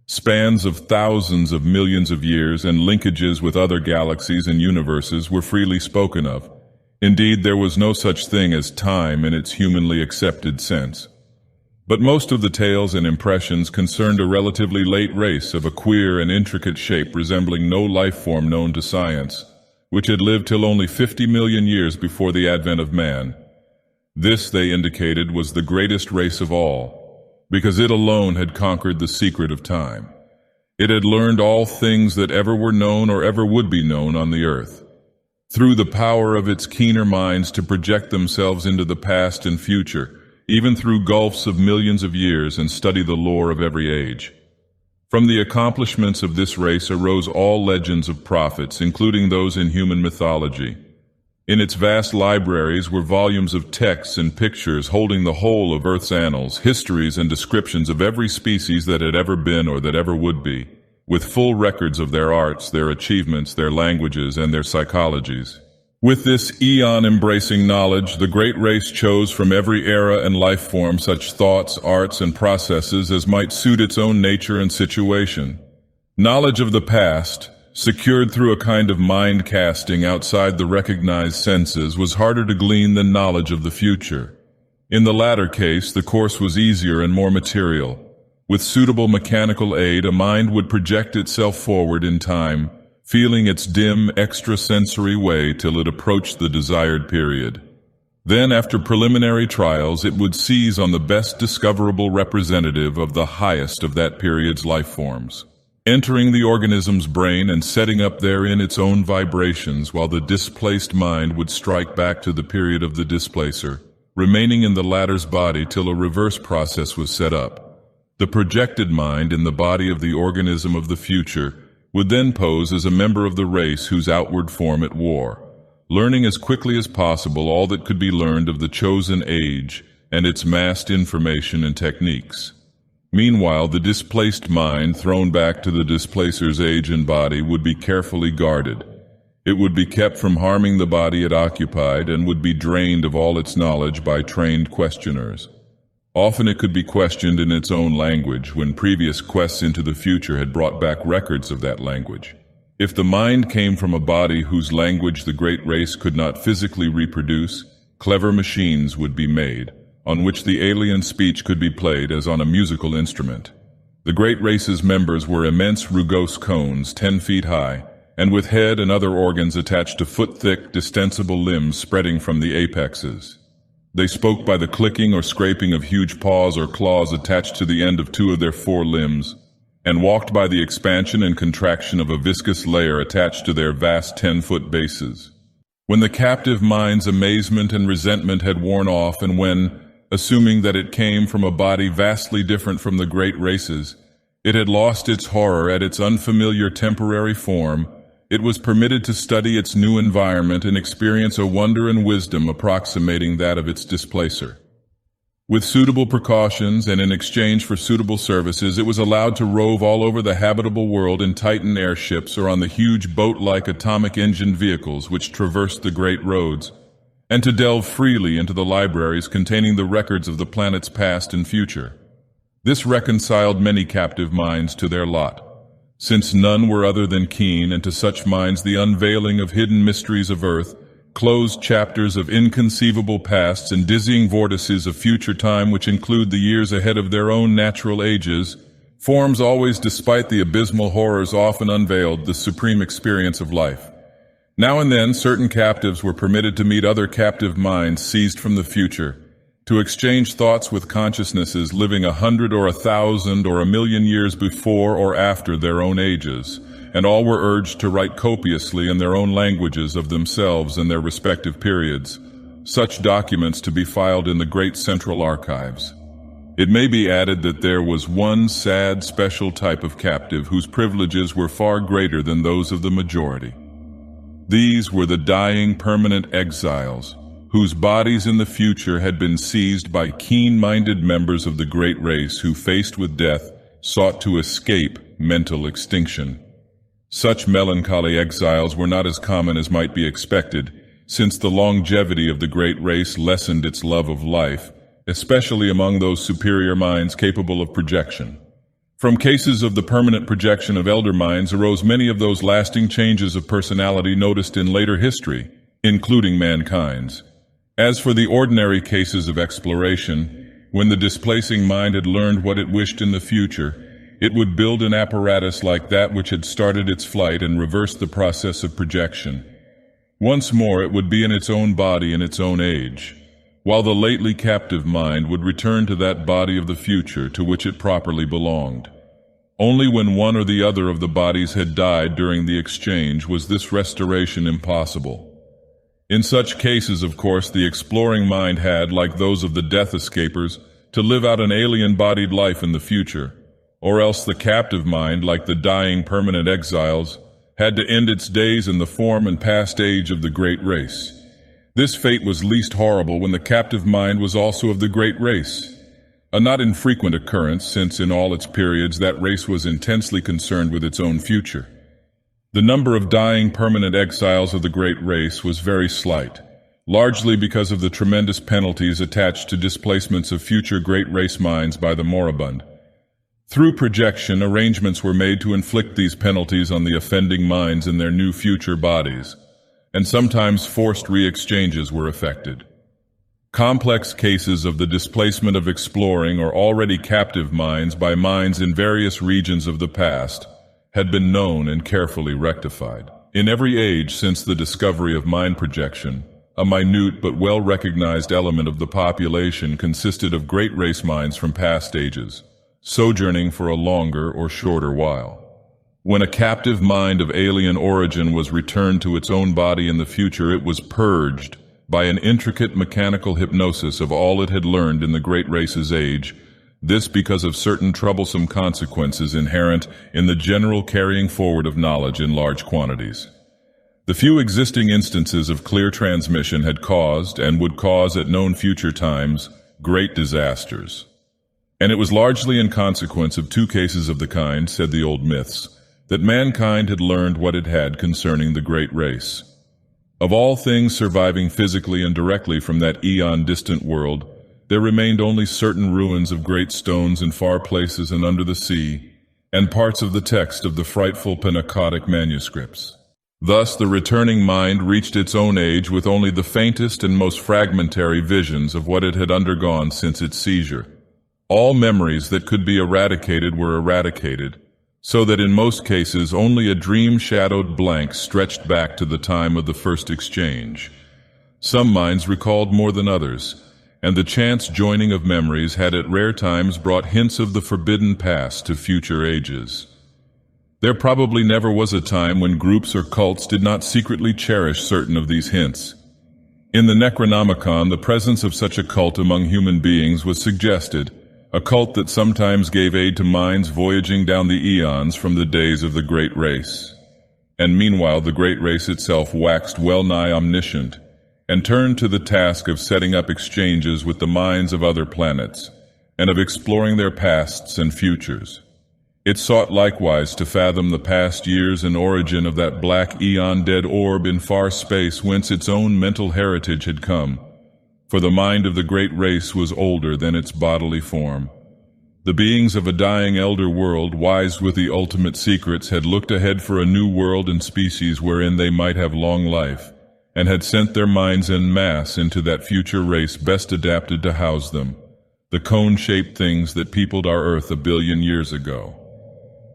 Spans of thousands of millions of years and linkages with other galaxies and universes were freely spoken of. Indeed, there was no such thing as time in its humanly accepted sense. But most of the tales and impressions concerned a relatively late race of a queer and intricate shape resembling no life form known to science, which had lived till only 50 million years before the advent of man. This, they indicated, was the greatest race of all, because it alone had conquered the secret of time. It had learned all things that ever were known or ever would be known on the earth, through the power of its keener minds to project themselves into the past and future, even through gulfs of millions of years, and study the lore of every age. From the accomplishments of this race arose all legends of prophets, including those in human mythology. In its vast libraries were volumes of texts and pictures holding the whole of Earth's annals, histories and descriptions of every species that had ever been or that ever would be. with full records of their arts, their achievements, their languages, and their psychologies. With this eon-embracing knowledge, the great race chose from every era and life form such thoughts, arts, and processes as might suit its own nature and situation. Knowledge of the past, secured through a kind of mind casting outside the recognized senses, was harder to glean than knowledge of the future. In the latter case, the course was easier and more material. With suitable mechanical aid, a mind would project itself forward in time, feeling its dim, extrasensory way till it approached the desired period. Then, after preliminary trials, it would seize on the best discoverable representative of the highest of that period's life forms, entering the organism's brain and setting up therein its own vibrations, while the displaced mind would strike back to the period of the displacer, remaining in the latter's body till a reverse process was set up. The projected mind in the body of the organism of the future would then pose as a member of the race whose outward form it wore, learning as quickly as possible all that could be learned of the chosen age and its massed information and techniques. Meanwhile, the displaced mind, thrown back to the displacer's age and body, would be carefully guarded. It would be kept from harming the body it occupied and would be drained of all its knowledge by trained questioners. Often it could be questioned in its own language when previous quests into the future had brought back records of that language. If the mind came from a body whose language the great race could not physically reproduce, clever machines would be made, on which the alien speech could be played as on a musical instrument. The great race's members were immense rugose cones 10 feet high, and with head and other organs attached to foot-thick, distensible limbs spreading from the apexes. They spoke by the clicking or scraping of huge paws or claws attached to the end of 2 of their 4 limbs, and walked by the expansion and contraction of a viscous layer attached to their vast 10-foot bases. When the captive mind's amazement and resentment had worn off, and when, assuming that it came from a body vastly different from the great race's, it had lost its horror at its unfamiliar temporary form, it was permitted to study its new environment and experience a wonder and wisdom approximating that of its displacer. With suitable precautions and in exchange for suitable services, it was allowed to rove all over the habitable world in Titan airships or on the huge boat-like atomic-engined vehicles which traversed the great roads, and to delve freely into the libraries containing the records of the planet's past and future. This reconciled many captive minds to their lot, since none were other than keen, and to such minds the unveiling of hidden mysteries of earth, closed chapters of inconceivable pasts and dizzying vortices of future time which include the years ahead of their own natural ages, forms always, despite the abysmal horrors often unveiled, the supreme experience of life. Now and then certain captives were permitted to meet other captive minds seized from the future, to exchange thoughts with consciousnesses living 100 or 1,000 or 1,000,000 years before or after their own ages, and all were urged to write copiously in their own languages of themselves and their respective periods, such documents to be filed in the great central archives. It may be added that there was one sad, special type of captive whose privileges were far greater than those of the majority. These were the dying permanent exiles, whose bodies in the future had been seized by keen-minded members of the great race who, faced with death, sought to escape mental extinction. Such melancholy exiles were not as common as might be expected, since the longevity of the great race lessened its love of life, especially among those superior minds capable of projection. From cases of the permanent projection of elder minds arose many of those lasting changes of personality noticed in later history, including mankind's. As for the ordinary cases of exploration, when the displacing mind had learned what it wished in the future, it would build an apparatus like that which had started its flight and reverse the process of projection. Once more it would be in its own body in its own age, while the lately captive mind would return to that body of the future to which it properly belonged. Only when one or the other of the bodies had died during the exchange was this restoration impossible. In such cases, of course, the exploring mind had, like those of the death escapers, to live out an alien-bodied life in the future, or else the captive mind, like the dying permanent exiles, had to end its days in the form and past age of the great race. This fate was least horrible when the captive mind was also of the great race. a not infrequent occurrence since in all its periods that race was intensely concerned with its own future. The number of dying permanent exiles of the great race was very slight, largely because of the tremendous penalties attached to displacements of future great race minds by the moribund. Through projection, arrangements were made to inflict these penalties on the offending minds in their new future bodies, and sometimes forced re-exchanges were effected. Complex cases of the displacement of exploring or already captive minds by minds in various regions of the past had been known and carefully rectified. In every age since the discovery of mind projection, a minute but well-recognized element of the population consisted of great race minds from past ages, sojourning for a longer or shorter while. When a captive mind of alien origin was returned to its own body in the future, it was purged by an intricate mechanical hypnosis of all it had learned in the great race's age, this because of certain troublesome consequences inherent in the general carrying forward of knowledge in large quantities. The few existing instances of clear transmission had caused, and would cause at known future times, great disasters. And it was largely in consequence of two cases of the kind, said the old myths, that mankind had learned what it had concerning the great race. Of all things surviving physically and directly from that eon-distant world, there remained only certain ruins of great stones in far places and under the sea, and parts of the text of the frightful Pentateuch manuscripts. Thus the returning mind reached its own age with only the faintest and most fragmentary visions of what it had undergone since its seizure. All memories that could be eradicated were eradicated, so that in most cases only a dream-shadowed blank stretched back to the time of the first exchange. Some minds recalled more than others, and the chance joining of memories had at rare times brought hints of the forbidden past to future ages. There probably never was a time when groups or cults did not secretly cherish certain of these hints. In the Necronomicon, the presence of such a cult among human beings was suggested, a cult that sometimes gave aid to minds voyaging down the eons from the days of the great race. And meanwhile the great race itself waxed well-nigh omniscient, and turned to the task of setting up exchanges with the minds of other planets, and of exploring their pasts and futures. It sought likewise to fathom the past years and origin of that black eon-dead orb in far space whence its own mental heritage had come, for the mind of the great race was older than its bodily form. The beings of a dying elder world, wise with the ultimate secrets, had looked ahead for a new world and species wherein they might have long life, and had sent their minds en masse into that future race best adapted to house them, the cone-shaped things that peopled our earth 1 billion years ago.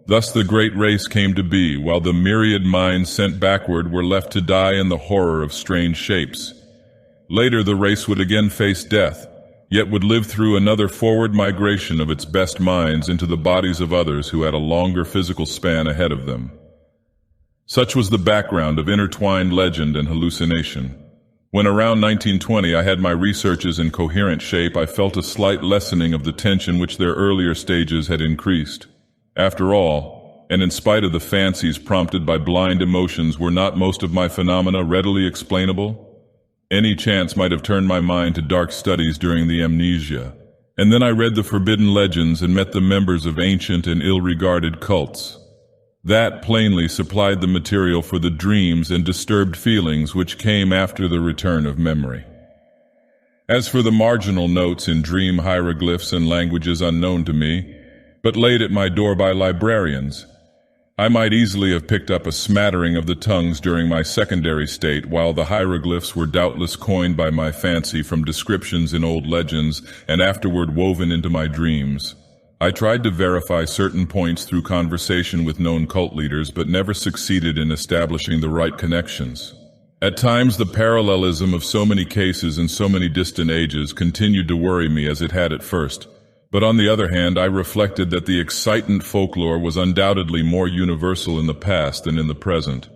Thus the great race came to be, while the myriad minds sent backward were left to die in the horror of strange shapes. Later the race would again face death, yet would live through another forward migration of its best minds into the bodies of others who had a longer physical span ahead of them. Such was the background of intertwined legend and hallucination. When around 1920 I had my researches in coherent shape, I felt a slight lessening of the tension which their earlier stages had increased. After all, and in spite of the fancies prompted by blind emotions, were not most of my phenomena readily explainable? Any chance might have turned my mind to dark studies during the amnesia, and then I read the forbidden legends and met the members of ancient and ill-regarded cults. That plainly supplied the material for the dreams and disturbed feelings which came after the return of memory. As for the marginal notes in dream hieroglyphs and languages unknown to me, but laid at my door by librarians, I might easily have picked up a smattering of the tongues during my secondary state, while the hieroglyphs were doubtless coined by my fancy from descriptions in old legends and afterward woven into my dreams. I tried to verify certain points through conversation with known cult leaders, but never succeeded in establishing the right connections. At times the parallelism of so many cases in so many distant ages continued to worry me as it had at first. But on the other hand, I reflected that the excitant folklore was undoubtedly more universal in the past than in the present.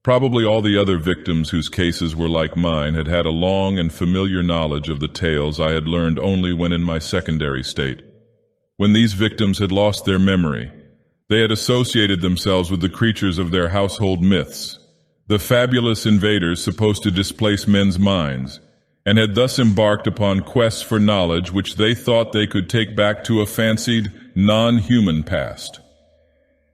Probably all the other victims whose cases were like mine had had a long and familiar knowledge of the tales I had learned only when in my secondary state. When these victims had lost their memory, they had associated themselves with the creatures of their household myths, the fabulous invaders supposed to displace men's minds, and had thus embarked upon quests for knowledge which they thought they could take back to a fancied, non-human past.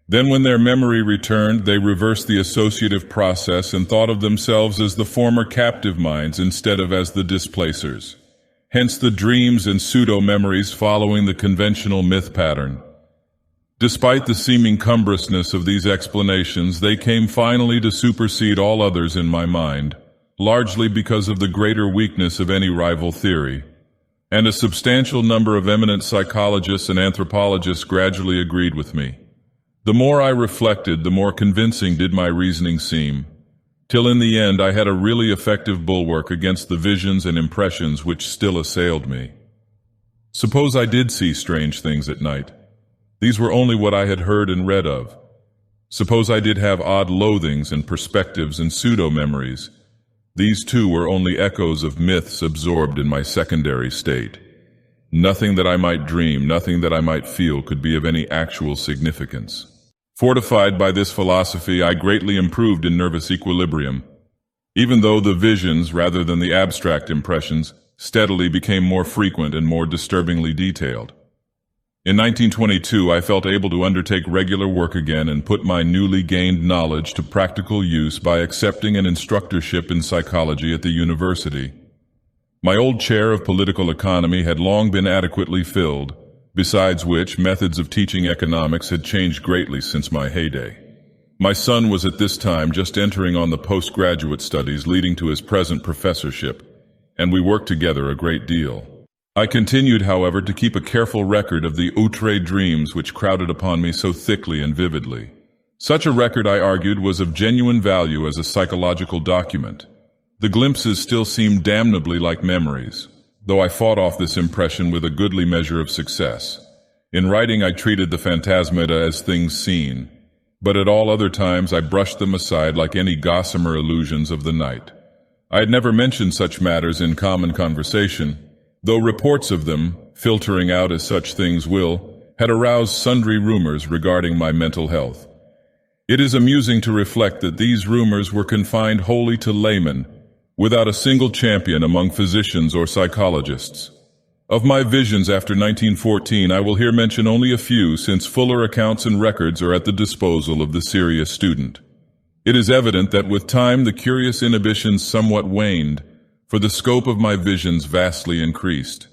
Then when their memory returned, they reversed the associative process and thought of themselves as the former captive minds instead of as the displacers. Hence the dreams and pseudo-memories following the conventional myth pattern. Despite the seeming cumbrousness of these explanations, they came finally to supersede all others in my mind, largely because of the greater weakness of any rival theory. And a substantial number of eminent psychologists and anthropologists gradually agreed with me. The more I reflected, the more convincing did my reasoning seem, till in the end I had a really effective bulwark against the visions and impressions which still assailed me. Suppose I did see strange things at night. These were only what I had heard and read of. Suppose I did have odd loathings and perspectives and pseudo-memories. These too were only echoes of myths absorbed in my secondary state. Nothing that I might dream, nothing that I might feel could be of any actual significance. Fortified by this philosophy, I greatly improved in nervous equilibrium, even though the visions, rather than the abstract impressions, steadily became more frequent and more disturbingly detailed. In 1922, I felt able to undertake regular work again and put my newly gained knowledge to practical use by accepting an instructorship in psychology at the university. My old chair of political economy had long been adequately filled, besides which methods of teaching economics had changed greatly since my heyday. My son was at this time just entering on the postgraduate studies leading to his present professorship, and we worked together a great deal. I continued, however, to keep a careful record of the outre dreams which crowded upon me so thickly and vividly. Such a record, I argued, was of genuine value as a psychological document. The glimpses still seemed damnably like memories, though I fought off this impression with a goodly measure of success. In writing, I treated the phantasmata as things seen, but at all other times I brushed them aside like any gossamer illusions of the night. I had never mentioned such matters in common conversation, though reports of them, filtering out as such things will, had aroused sundry rumors regarding my mental health. It is amusing to reflect that these rumors were confined wholly to laymen, without a single champion among physicians or psychologists. Of my visions after 1914, I will here mention only a few, since fuller accounts and records are at the disposal of the serious student. It is evident that with time the curious inhibitions somewhat waned, for the scope of my visions vastly increased.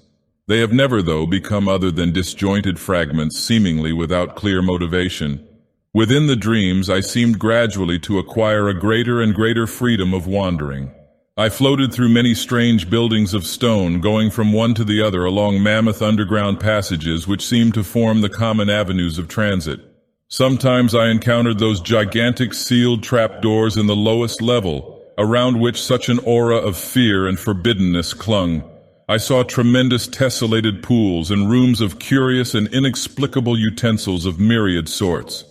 They have never, though, become other than disjointed fragments seemingly without clear motivation. Within the dreams I seemed gradually to acquire a greater and greater freedom of wandering. I floated through many strange buildings of stone, going from one to the other along mammoth underground passages which seemed to form the common avenues of transit. Sometimes I encountered those gigantic sealed trapdoors in the lowest level, around which such an aura of fear and forbiddenness clung. I saw tremendous tessellated pools and rooms of curious and inexplicable utensils of myriad sorts.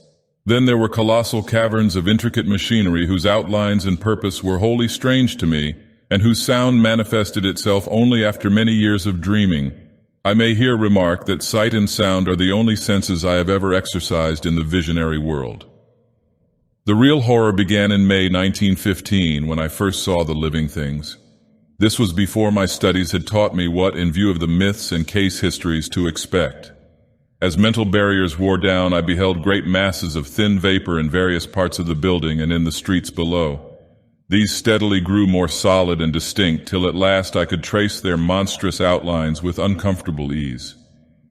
Then there were colossal caverns of intricate machinery whose outlines and purpose were wholly strange to me, and whose sound manifested itself only after many years of dreaming. I may here remark that sight and sound are the only senses I have ever exercised in the visionary world. The real horror began in May 1915, when I first saw the living things. This was before my studies had taught me what, in view of the myths and case histories, to expect. As mental barriers wore down, I beheld great masses of thin vapor in various parts of the building and in the streets below. These steadily grew more solid and distinct, till at last I could trace their monstrous outlines with uncomfortable ease.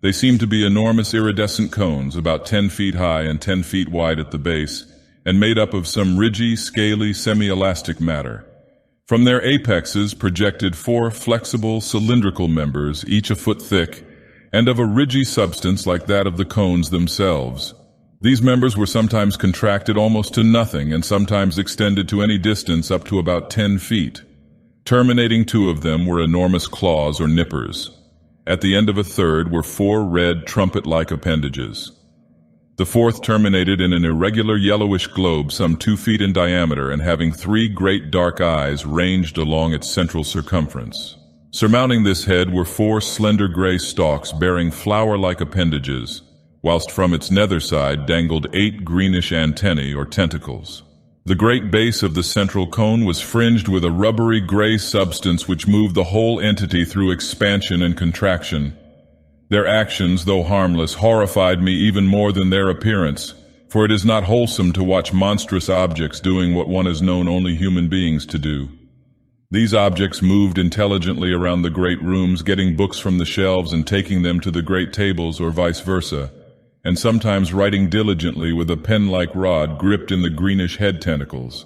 They seemed to be enormous iridescent cones, about 10 feet high and 10 feet wide at the base, and made up of some ridgy, scaly, semi-elastic matter. From their apexes projected 4 flexible, cylindrical members, each a foot thick, and of a ridgy substance like that of the cones themselves. These members were sometimes contracted almost to nothing and sometimes extended to any distance up to about 10 feet. Terminating 2 of them were enormous claws or nippers. At the end of a third were 4 red trumpet-like appendages. The fourth terminated in an irregular yellowish globe some 2 feet in diameter and having 3 great dark eyes ranged along its central circumference. Surmounting this head were 4 slender gray stalks bearing flower-like appendages, whilst from its nether side dangled 8 greenish antennae or tentacles. The great base of the central cone was fringed with a rubbery gray substance which moved the whole entity through expansion and contraction. Their actions, though harmless, horrified me even more than their appearance, for it is not wholesome to watch monstrous objects doing what one has known only human beings to do. These objects moved intelligently around the great rooms, getting books from the shelves and taking them to the great tables or vice versa, and sometimes writing diligently with a pen-like rod gripped in the greenish head tentacles.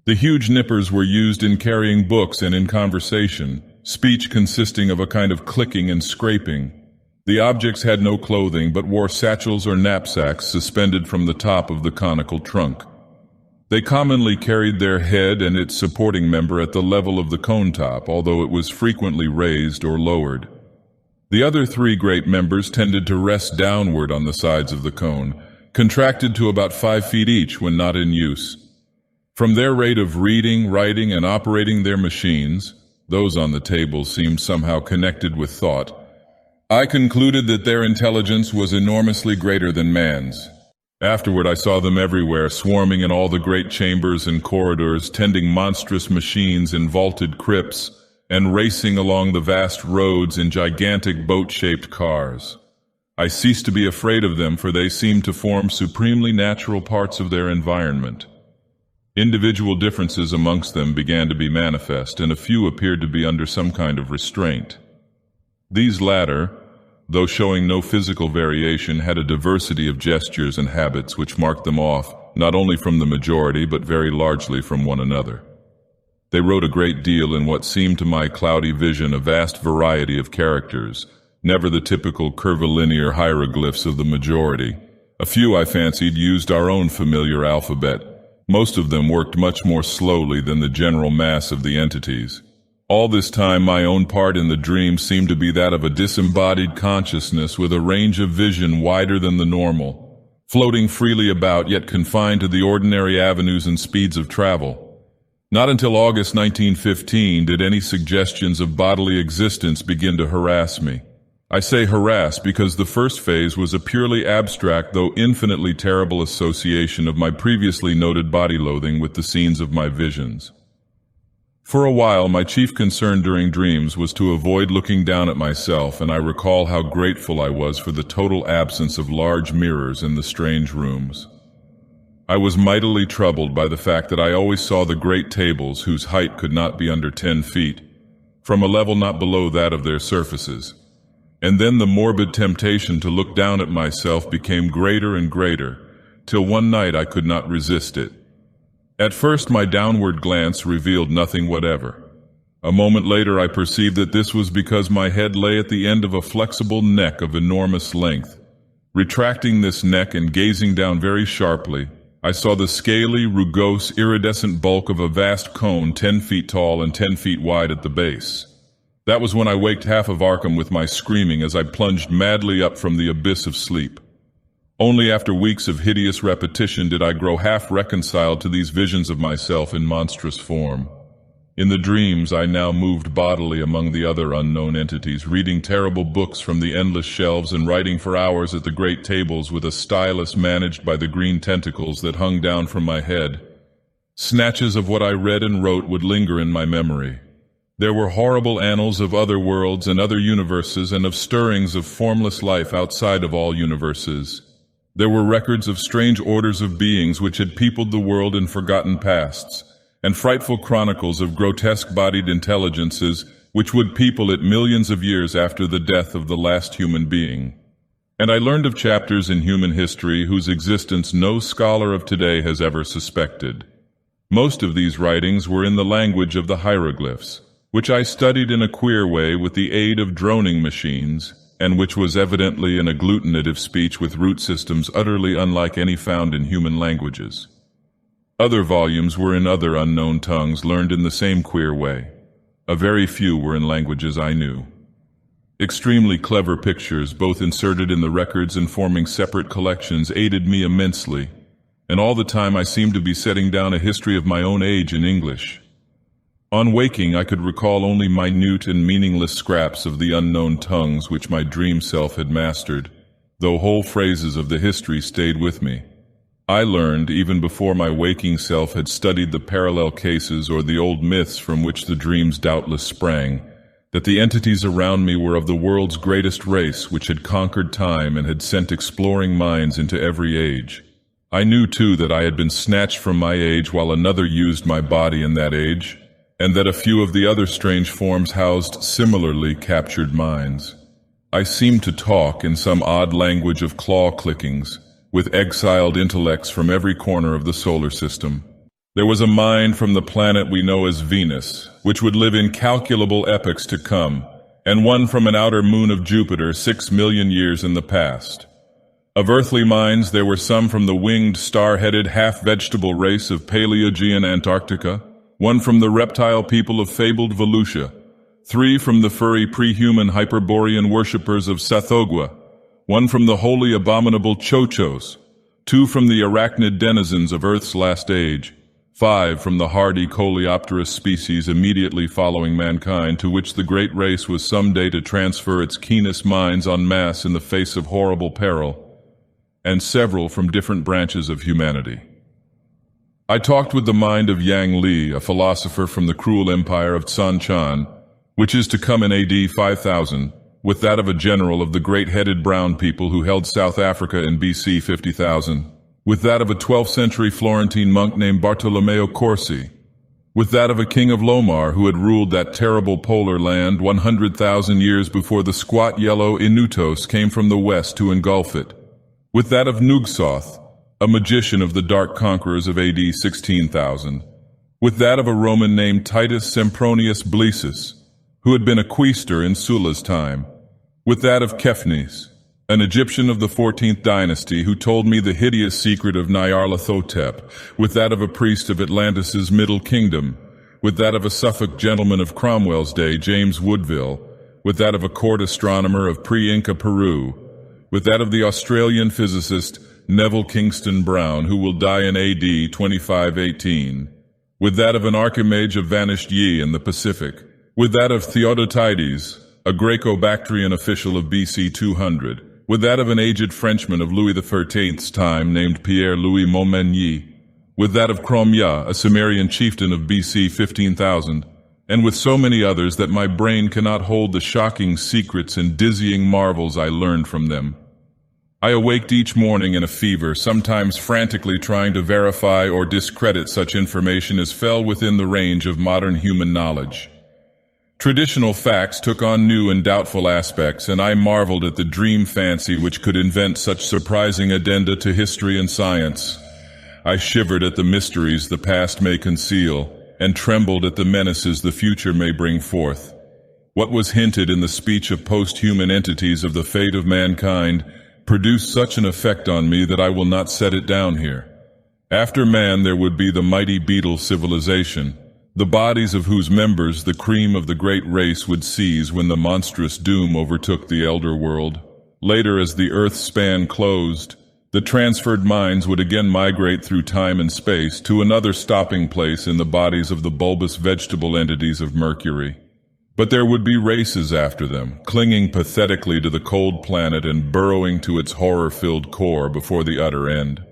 The huge nippers were used in carrying books and in conversation, speech consisting of a kind of clicking and scraping. The objects had no clothing but wore satchels or knapsacks suspended from the top of the conical trunk. They commonly carried their head and its supporting member at the level of the cone top, although it was frequently raised or lowered. The other three great members tended to rest downward on the sides of the cone, contracted to about 5 feet each when not in use. From their rate of reading, writing, and operating their machines, those on the table seemed somehow connected with thought, I concluded that their intelligence was enormously greater than man's. Afterward I saw them everywhere, swarming in all the great chambers and corridors, tending monstrous machines in vaulted crypts, and racing along the vast roads in gigantic boat-shaped cars. I ceased to be afraid of them, for they seemed to form supremely natural parts of their environment. Individual differences amongst them began to be manifest, and a few appeared to be under some kind of restraint. These latter, though showing no physical variation, had a diversity of gestures and habits which marked them off, not only from the majority, but very largely from one another. They wrote a great deal in what seemed to my cloudy vision a vast variety of characters, never the typical curvilinear hieroglyphs of the majority. A few, I fancied, used our own familiar alphabet. Most of them worked much more slowly than the general mass of the entities. All this time my own part in the dream seemed to be that of a disembodied consciousness with a range of vision wider than the normal, floating freely about yet confined to the ordinary avenues and speeds of travel. Not until August 1915 did any suggestions of bodily existence begin to harass me. I say harass because the first phase was a purely abstract though infinitely terrible association of my previously noted body loathing with the scenes of my visions. For a while my chief concern during dreams was to avoid looking down at myself, and I recall how grateful I was for the total absence of large mirrors in the strange rooms. I was mightily troubled by the fact that I always saw the great tables, whose height could not be under 10 feet, from a level not below that of their surfaces. And then the morbid temptation to look down at myself became greater and greater, till one night I could not resist it. At first my downward glance revealed nothing whatever. A moment later I perceived that this was because my head lay at the end of a flexible neck of enormous length. Retracting this neck and gazing down very sharply, I saw the scaly, rugose, iridescent bulk of a vast cone 10 feet tall and 10 feet wide at the base. That was when I waked half of Arkham with my screaming as I plunged madly up from the abyss of sleep. Only after weeks of hideous repetition did I grow half reconciled to these visions of myself in monstrous form. In the dreams I now moved bodily among the other unknown entities, reading terrible books from the endless shelves and writing for hours at the great tables with a stylus managed by the green tentacles that hung down from my head. Snatches of what I read and wrote would linger in my memory. There were horrible annals of other worlds and other universes, and of stirrings of formless life outside of all universes. There were records of strange orders of beings which had peopled the world in forgotten pasts, and frightful chronicles of grotesque-bodied intelligences which would people it millions of years after the death of the last human being. And I learned of chapters in human history whose existence no scholar of today has ever suspected. Most of these writings were in the language of the hieroglyphs, which I studied in a queer way with the aid of droning machines, and which was evidently an agglutinative speech with root systems utterly unlike any found in human languages. Other volumes were in other unknown tongues learned in the same queer way. A very few were in languages I knew. Extremely clever pictures, both inserted in the records and forming separate collections, aided me immensely, and all the time I seemed to be setting down a history of my own age in English. On waking, I could recall only minute and meaningless scraps of the unknown tongues which my dream self had mastered, though whole phrases of the history stayed with me. I learned, even before my waking self had studied the parallel cases or the old myths from which the dreams doubtless sprang, that the entities around me were of the world's greatest race which had conquered time and had sent exploring minds into every age. I knew too that I had been snatched from my age while another used my body in that age, and that a few of the other strange forms housed similarly captured minds. I seemed to talk in some odd language of claw clickings, with exiled intellects from every corner of the solar system. There was a mind from the planet we know as Venus, which would live incalculable epochs to come, and one from an outer moon of Jupiter 6 million years in the past. Of earthly minds there were some from the winged, star-headed, half-vegetable race of Paleogean Antarctica, one from the reptile people of fabled Volusia, 3 from the furry pre-human Hyperborean worshippers of Sathogwa, 1 from the wholly abominable Chochos, 2 from the arachnid denizens of Earth's last age, 5 from the hardy coleopterous species immediately following mankind, to which the great race was someday to transfer its keenest minds en masse in the face of horrible peril, and several from different branches of humanity. I talked with the mind of Yang Li, a philosopher from the cruel empire of Tsan Chan, which is to come in AD 5000, with that of a general of the great-headed brown people who held South Africa in BC 50,000, with that of a 12th century Florentine monk named Bartolomeo Corsi, with that of a king of Lomar who had ruled that terrible polar land 100,000 years before the squat yellow Inutos came from the west to engulf it, with that of Nugsoth, a magician of the dark conquerors of AD 16,000, with that of a Roman named Titus Sempronius Blesus, who had been a quaestor in Sulla's time, with that of Kephanes, an Egyptian of the 14th dynasty who told me the hideous secret of Nyarlathotep, with that of a priest of Atlantis's Middle Kingdom, with that of a Suffolk gentleman of Cromwell's day, James Woodville, with that of a court astronomer of pre-Inca Peru, with that of the Australian physicist Neville Kingston Brown, who will die in AD 2518, with that of an archimage of vanished Yi in the Pacific, with that of Theodotides, a Greco-Bactrian official of BC 200, with that of an aged Frenchman of Louis XIII's time named Pierre-Louis Montmagny, with that of Cromya, a Sumerian chieftain of BC 15,000, and with so many others that my brain cannot hold the shocking secrets and dizzying marvels I learned from them. I awaked each morning in a fever, sometimes frantically trying to verify or discredit such information as fell within the range of modern human knowledge. Traditional facts took on new and doubtful aspects, and I marveled at the dream fancy which could invent such surprising addenda to history and science. I shivered at the mysteries the past may conceal, and trembled at the menaces the future may bring forth. What was hinted in the speech of post-human entities of the fate of mankind produced such an effect on me that I will not set it down here. After man there would be the mighty beetle civilization, the bodies of whose members the cream of the great race would seize when the monstrous doom overtook the elder world. Later, as the earth span closed, the transferred minds would again migrate through time and space to another stopping place in the bodies of the bulbous vegetable entities of Mercury. But there would be races after them, clinging pathetically to the cold planet and burrowing to its horror-filled core before the utter end.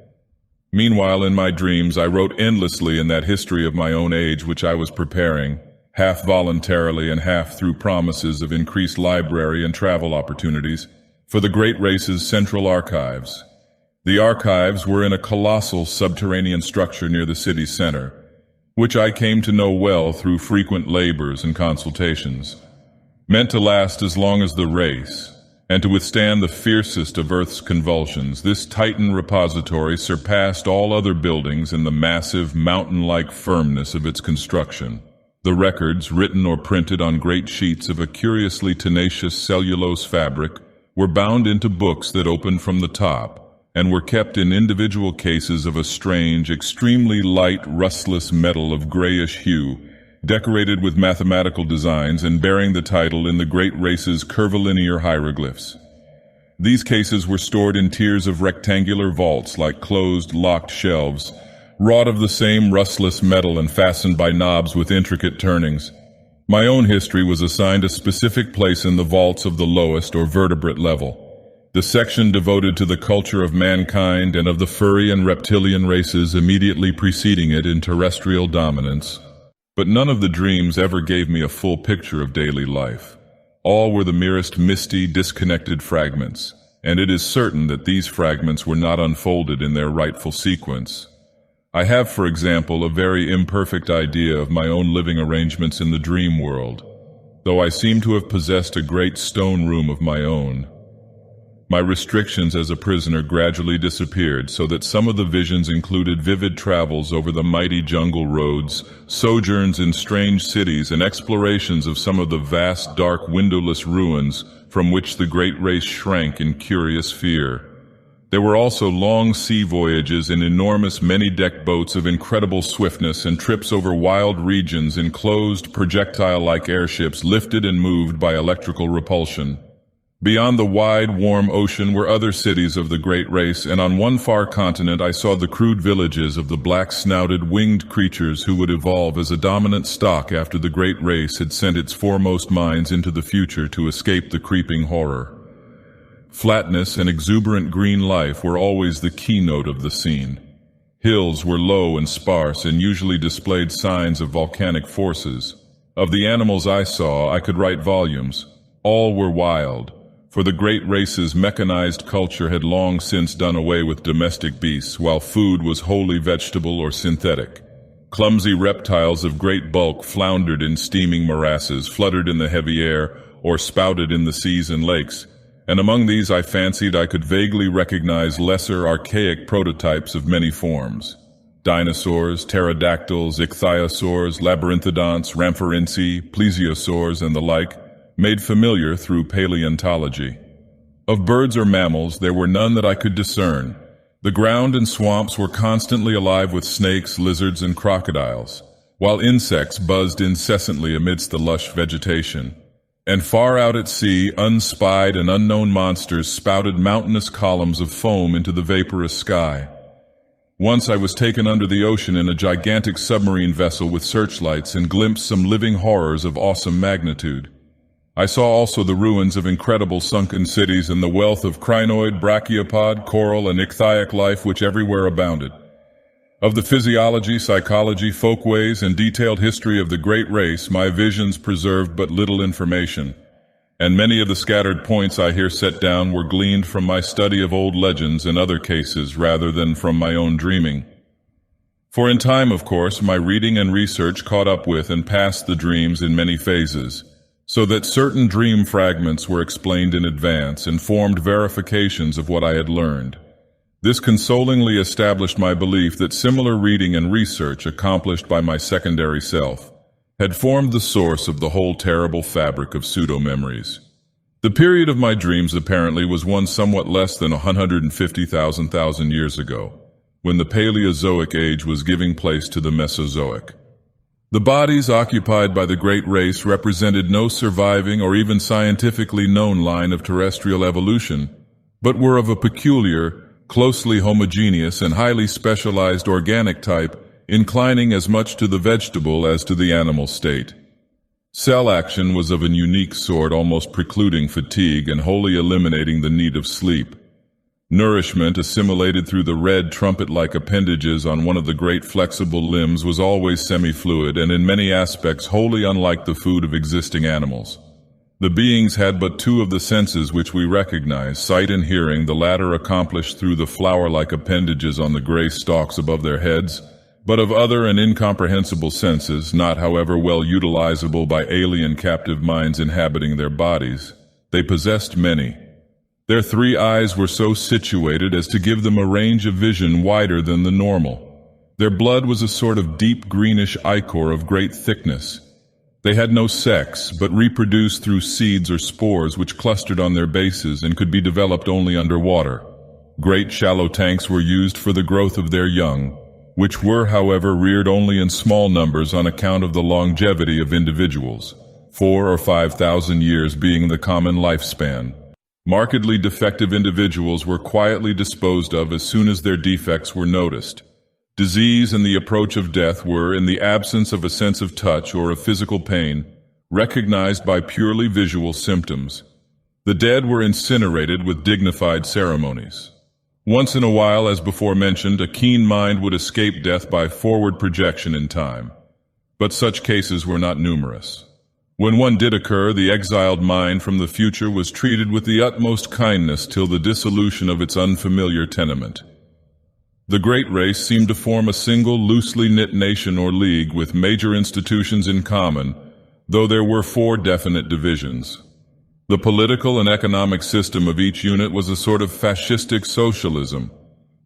Meanwhile, in my dreams, I wrote endlessly in that history of my own age which I was preparing, half voluntarily and half through promises of increased library and travel opportunities, for the great race's central archives. The archives were in a colossal subterranean structure near the city's center, which I came to know well through frequent labors and consultations. Meant to last as long as the race, and to withstand the fiercest of Earth's convulsions, this Titan repository surpassed all other buildings in the massive, mountain-like firmness of its construction. The records, written or printed on great sheets of a curiously tenacious cellulose fabric, were bound into books that opened from the top, and were kept in individual cases of a strange, extremely light, rustless metal of grayish hue, decorated with mathematical designs and bearing the title in the great race's curvilinear hieroglyphs. These cases were stored in tiers of rectangular vaults like closed, locked shelves, wrought of the same rustless metal and fastened by knobs with intricate turnings. My own history was assigned a specific place in the vaults of the lowest or vertebrate level. the section devoted to the culture of mankind and of the furry and reptilian races immediately preceding it in terrestrial dominance. But none of the dreams ever gave me a full picture of daily life. All were the merest misty, disconnected fragments, and it is certain that these fragments were not unfolded in their rightful sequence. I have, for example, a very imperfect idea of my own living arrangements in the dream world, though I seem to have possessed a great stone room of my own. My restrictions as a prisoner gradually disappeared, so that some of the visions included vivid travels over the mighty jungle roads, sojourns in strange cities, and explorations of some of the vast, dark, windowless ruins from which the great race shrank in curious fear. There were also long sea voyages in enormous many-decked boats of incredible swiftness and trips over wild regions in closed, projectile-like airships lifted and moved by electrical repulsion. Beyond the wide, warm ocean were other cities of the great race, and on one far continent I saw the crude villages of the black-snouted, winged creatures who would evolve as a dominant stock after the great race had sent its foremost minds into the future to escape the creeping horror. Flatness and exuberant green life were always the keynote of the scene. Hills were low and sparse and usually displayed signs of volcanic forces. Of the animals I saw, I could write volumes. All were wild, for the great race's mechanized culture had long since done away with domestic beasts, while food was wholly vegetable or synthetic. Clumsy reptiles of great bulk floundered in steaming morasses, fluttered in the heavy air, or spouted in the seas and lakes, and among these I fancied I could vaguely recognize lesser, archaic prototypes of many forms. Dinosaurs, pterodactyls, ichthyosaurs, labyrinthodonts, rhamphorhynchi, plesiosaurs, and the like, made familiar through paleontology. Of birds or mammals, there were none that I could discern. The ground and swamps were constantly alive with snakes, lizards, and crocodiles, while insects buzzed incessantly amidst the lush vegetation. And far out at sea, unspied and unknown monsters spouted mountainous columns of foam into the vaporous sky. Once I was taken under the ocean in a gigantic submarine vessel with searchlights and glimpsed some living horrors of awesome magnitude. I saw also the ruins of incredible sunken cities and the wealth of crinoid, brachiopod, coral, and ichthytic life which everywhere abounded. Of the physiology, psychology, folkways, and detailed history of the great race, my visions preserved but little information, and many of the scattered points I here set down were gleaned from my study of old legends in other cases rather than from my own dreaming. For in time, of course, my reading and research caught up with and passed the dreams in many phases, so that certain dream fragments were explained in advance and formed verifications of what I had learned. This consolingly established my belief that similar reading and research accomplished by my secondary self had formed the source of the whole terrible fabric of pseudo-memories. The period of my dreams apparently was one somewhat less than 150,000 years ago, when the Paleozoic age was giving place to the Mesozoic. The bodies occupied by the great race represented no surviving or even scientifically known line of terrestrial evolution, but were of a peculiar, closely homogeneous and highly specialized organic type, inclining as much to the vegetable as to the animal state. Cell action was of an unique sort, almost precluding fatigue and wholly eliminating the need of sleep. Nourishment assimilated through the red trumpet-like appendages on one of the great flexible limbs was always semi-fluid and in many aspects wholly unlike the food of existing animals. The beings had but two of the senses which we recognize, sight and hearing, the latter accomplished through the flower-like appendages on the gray stalks above their heads, but of other and incomprehensible senses, not however well utilizable by alien captive minds inhabiting their bodies. They possessed many. Their 3 eyes were so situated as to give them a range of vision wider than the normal. Their blood was a sort of deep greenish ichor of great thickness. They had no sex, but reproduced through seeds or spores which clustered on their bases and could be developed only underwater. Great shallow tanks were used for the growth of their young, which were, however, reared only in small numbers on account of the longevity of individuals, 4,000 or 5,000 years being the common lifespan. Markedly defective individuals were quietly disposed of as soon as their defects were noticed. Disease and the approach of death were, in the absence of a sense of touch or of physical pain, recognized by purely visual symptoms. The dead were incinerated with dignified ceremonies. Once in a while, as before mentioned, a keen mind would escape death by forward projection in time. But such cases were not numerous. When one did occur, the exiled mind from the future was treated with the utmost kindness till the dissolution of its unfamiliar tenement. The great race seemed to form a single loosely knit nation or league with major institutions in common, though there were 4 definite divisions. The political and economic system of each unit was a sort of fascistic socialism,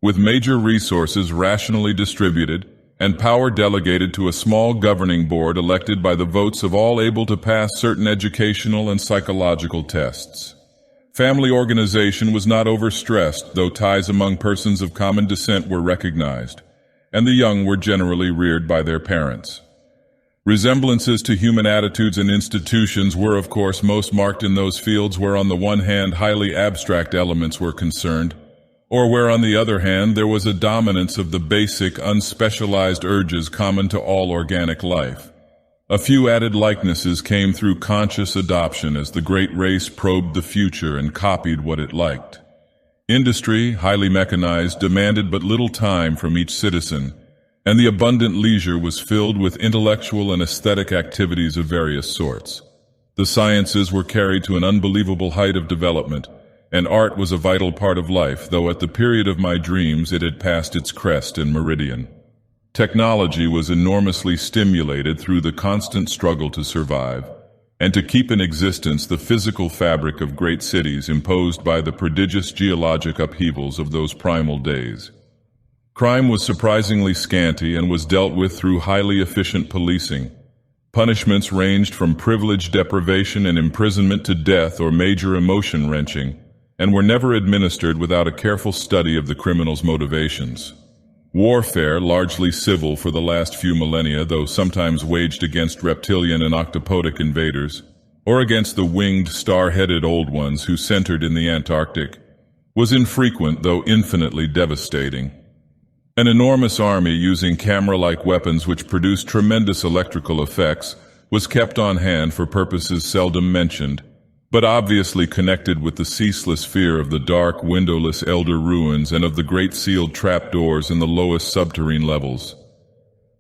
with major resources rationally distributed and power delegated to a small governing board elected by the votes of all able to pass certain educational and psychological tests. Family organization was not overstressed, though ties among persons of common descent were recognized, and the young were generally reared by their parents. Resemblances to human attitudes and institutions were, of course, most marked in those fields where on the one hand highly abstract elements were concerned, or where on the other hand there was a dominance of the basic, unspecialized urges common to all organic life. A few added likenesses came through conscious adoption as the great race probed the future and copied what it liked. Industry, highly mechanized, demanded but little time from each citizen, and the abundant leisure was filled with intellectual and aesthetic activities of various sorts. The sciences were carried to an unbelievable height of development, and art was a vital part of life, though at the period of my dreams it had passed its crest and meridian. Technology was enormously stimulated through the constant struggle to survive, and to keep in existence the physical fabric of great cities imposed by the prodigious geologic upheavals of those primal days. Crime was surprisingly scanty and was dealt with through highly efficient policing. Punishments ranged from privilege deprivation and imprisonment to death or major emotion wrenching, and were never administered without a careful study of the criminal's motivations. Warfare, largely civil for the last few millennia, though sometimes waged against reptilian and octopodic invaders, or against the winged, star-headed old ones who centered in the Antarctic, was infrequent though infinitely devastating. An enormous army using camera-like weapons which produced tremendous electrical effects was kept on hand for purposes seldom mentioned, but obviously connected with the ceaseless fear of the dark, windowless elder ruins and of the great sealed trapdoors in the lowest subterrane levels.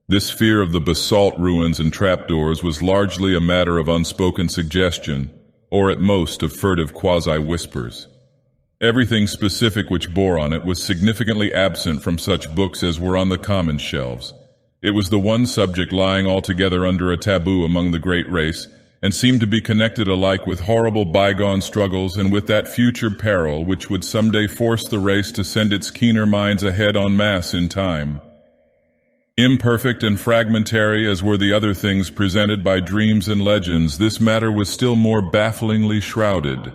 This fear of the basalt ruins and trapdoors was largely a matter of unspoken suggestion, or at most of furtive quasi-whispers. Everything specific which bore on it was significantly absent from such books as were on the common shelves. It was the one subject lying altogether under a taboo among the great race, and seemed to be connected alike with horrible bygone struggles and with that future peril which would someday force the race to send its keener minds ahead en masse in time. Imperfect and fragmentary as were the other things presented by dreams and legends, this matter was still more bafflingly shrouded.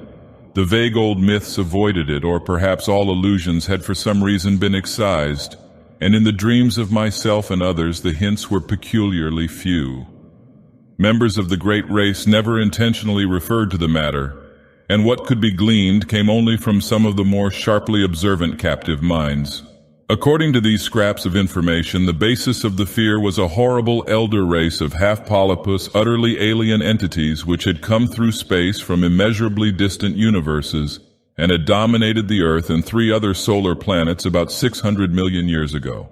The vague old myths avoided it, or perhaps all allusions had for some reason been excised, and in the dreams of myself and others the hints were peculiarly few. Members of the great race never intentionally referred to the matter, and what could be gleaned came only from some of the more sharply observant captive minds. According to these scraps of information, the basis of the fear was a horrible elder race of half-polypus, utterly alien entities which had come through space from immeasurably distant universes and had dominated the Earth and 3 other solar planets about 600 million years ago.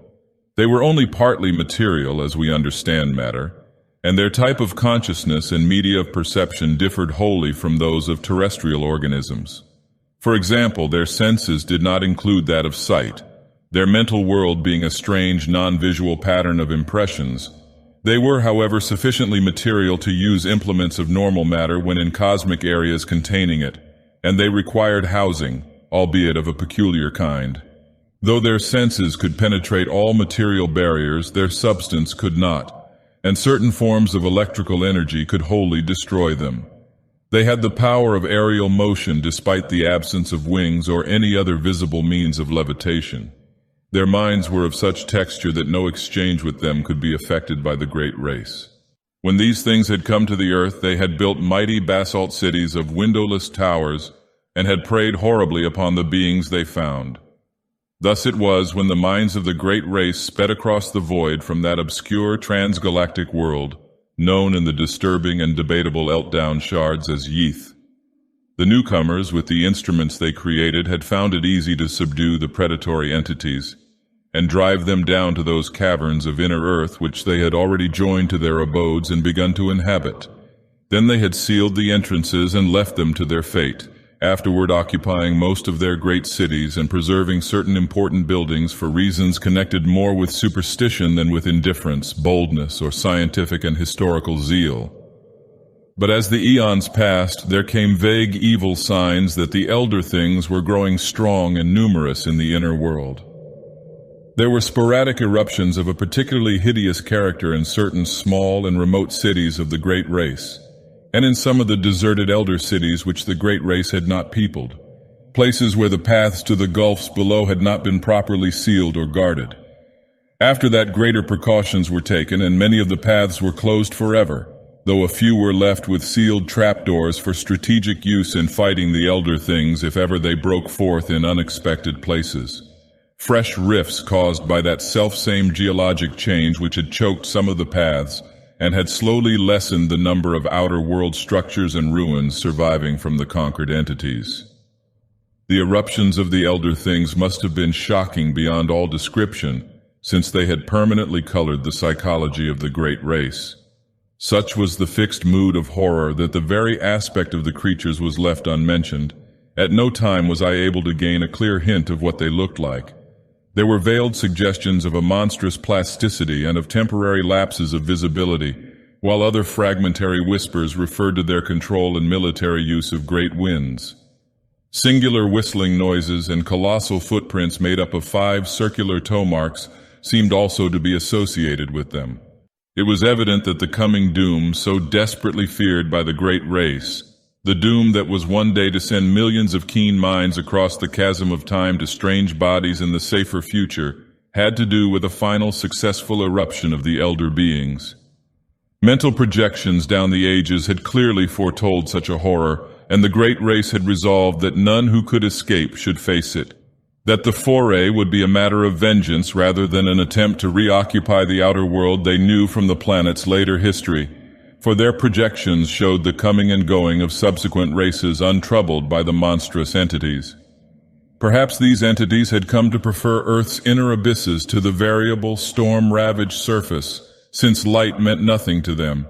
They were only partly material as we understand matter, and their type of consciousness and media of perception differed wholly from those of terrestrial organisms. For example, their senses did not include that of sight, their mental world being a strange non-visual pattern of impressions. They were, however, sufficiently material to use implements of normal matter when in cosmic areas containing it, and they required housing, albeit of a peculiar kind. Though their senses could penetrate all material barriers, their substance could not, and certain forms of electrical energy could wholly destroy them. They had the power of aerial motion despite the absence of wings or any other visible means of levitation. Their minds were of such texture that no exchange with them could be affected by the great race. When these things had come to the earth, they had built mighty basalt cities of windowless towers and had preyed horribly upon the beings they found. Thus it was when the minds of the great race sped across the void from that obscure transgalactic world, known in the disturbing and debatable Eltdown shards as Yeath. The newcomers, with the instruments they created, had found it easy to subdue the predatory entities and drive them down to those caverns of inner earth which they had already joined to their abodes and begun to inhabit. Then they had sealed the entrances and left them to their fate, afterward occupying most of their great cities and preserving certain important buildings for reasons connected more with superstition than with indifference, boldness, or scientific and historical zeal. But as the eons passed, there came vague evil signs that the elder things were growing strong and numerous in the inner world. There were sporadic eruptions of a particularly hideous character in certain small and remote cities of the Great Race, and in some of the deserted elder cities which the Great Race had not peopled, places where the paths to the gulfs below had not been properly sealed or guarded. After that, greater precautions were taken, and many of the paths were closed forever, though a few were left with sealed trapdoors for strategic use in fighting the elder things if ever they broke forth in unexpected places. Fresh rifts caused by that selfsame geologic change which had choked some of the paths and had slowly lessened the number of outer world structures and ruins surviving from the conquered entities. The eruptions of the elder things must have been shocking beyond all description, since they had permanently colored the psychology of the Great Race. Such was the fixed mood of horror that the very aspect of the creatures was left unmentioned. At no time was I able to gain a clear hint of what they looked like. There were veiled suggestions of a monstrous plasticity and of temporary lapses of visibility, while other fragmentary whispers referred to their control and military use of great winds. Singular whistling noises and colossal footprints made up of 5 circular toe marks seemed also to be associated with them. It was evident that the coming doom, so desperately feared by the Great Race, the doom that was one day to send millions of keen minds across the chasm of time to strange bodies in the safer future, had to do with a final successful eruption of the elder beings. Mental projections down the ages had clearly foretold such a horror, and the Great Race had resolved that none who could escape should face it, that the foray would be a matter of vengeance rather than an attempt to reoccupy the outer world they knew from the planet's later history, for their projections showed the coming and going of subsequent races untroubled by the monstrous entities. Perhaps these entities had come to prefer Earth's inner abysses to the variable, storm-ravaged surface, since light meant nothing to them.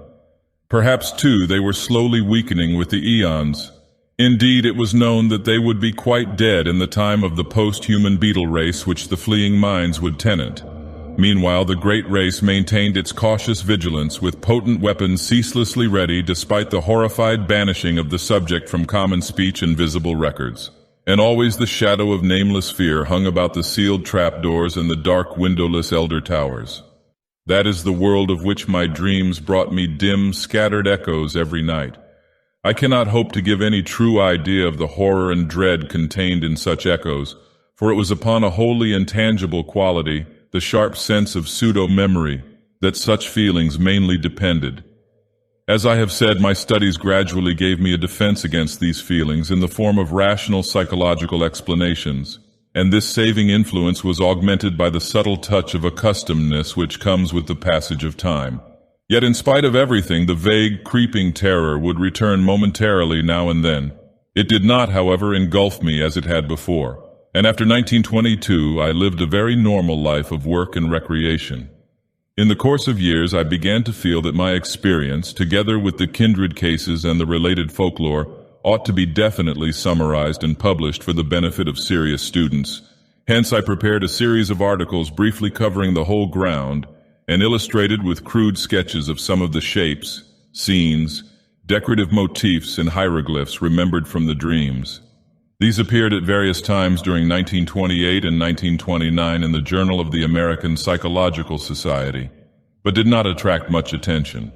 Perhaps, too, they were slowly weakening with the eons. Indeed, it was known that they would be quite dead in the time of the post-human beetle race which the fleeing minds would tenant. Meanwhile, the Great Race maintained its cautious vigilance, with potent weapons ceaselessly ready despite the horrified banishing of the subject from common speech and visible records. And always the shadow of nameless fear hung about the sealed trapdoors and the dark windowless elder towers. That is the world of which my dreams brought me dim, scattered echoes every night. I cannot hope to give any true idea of the horror and dread contained in such echoes, for it was upon a wholly intangible quality, the sharp sense of pseudo-memory, that such feelings mainly depended. As I have said, my studies gradually gave me a defense against these feelings in the form of rational psychological explanations, and this saving influence was augmented by the subtle touch of accustomedness which comes with the passage of time. Yet in spite of everything, the vague, creeping terror would return momentarily now and then. It did not, however, engulf me as it had before, and after 1922 I lived a very normal life of work and recreation. In the course of years I began to feel that my experience, together with the kindred cases and the related folklore, ought to be definitely summarized and published for the benefit of serious students. Hence I prepared a series of articles briefly covering the whole ground and illustrated with crude sketches of some of the shapes, scenes, decorative motifs, and hieroglyphs remembered from the dreams. These appeared at various times during 1928 and 1929 in the Journal of the American Psychological Society, but did not attract much attention.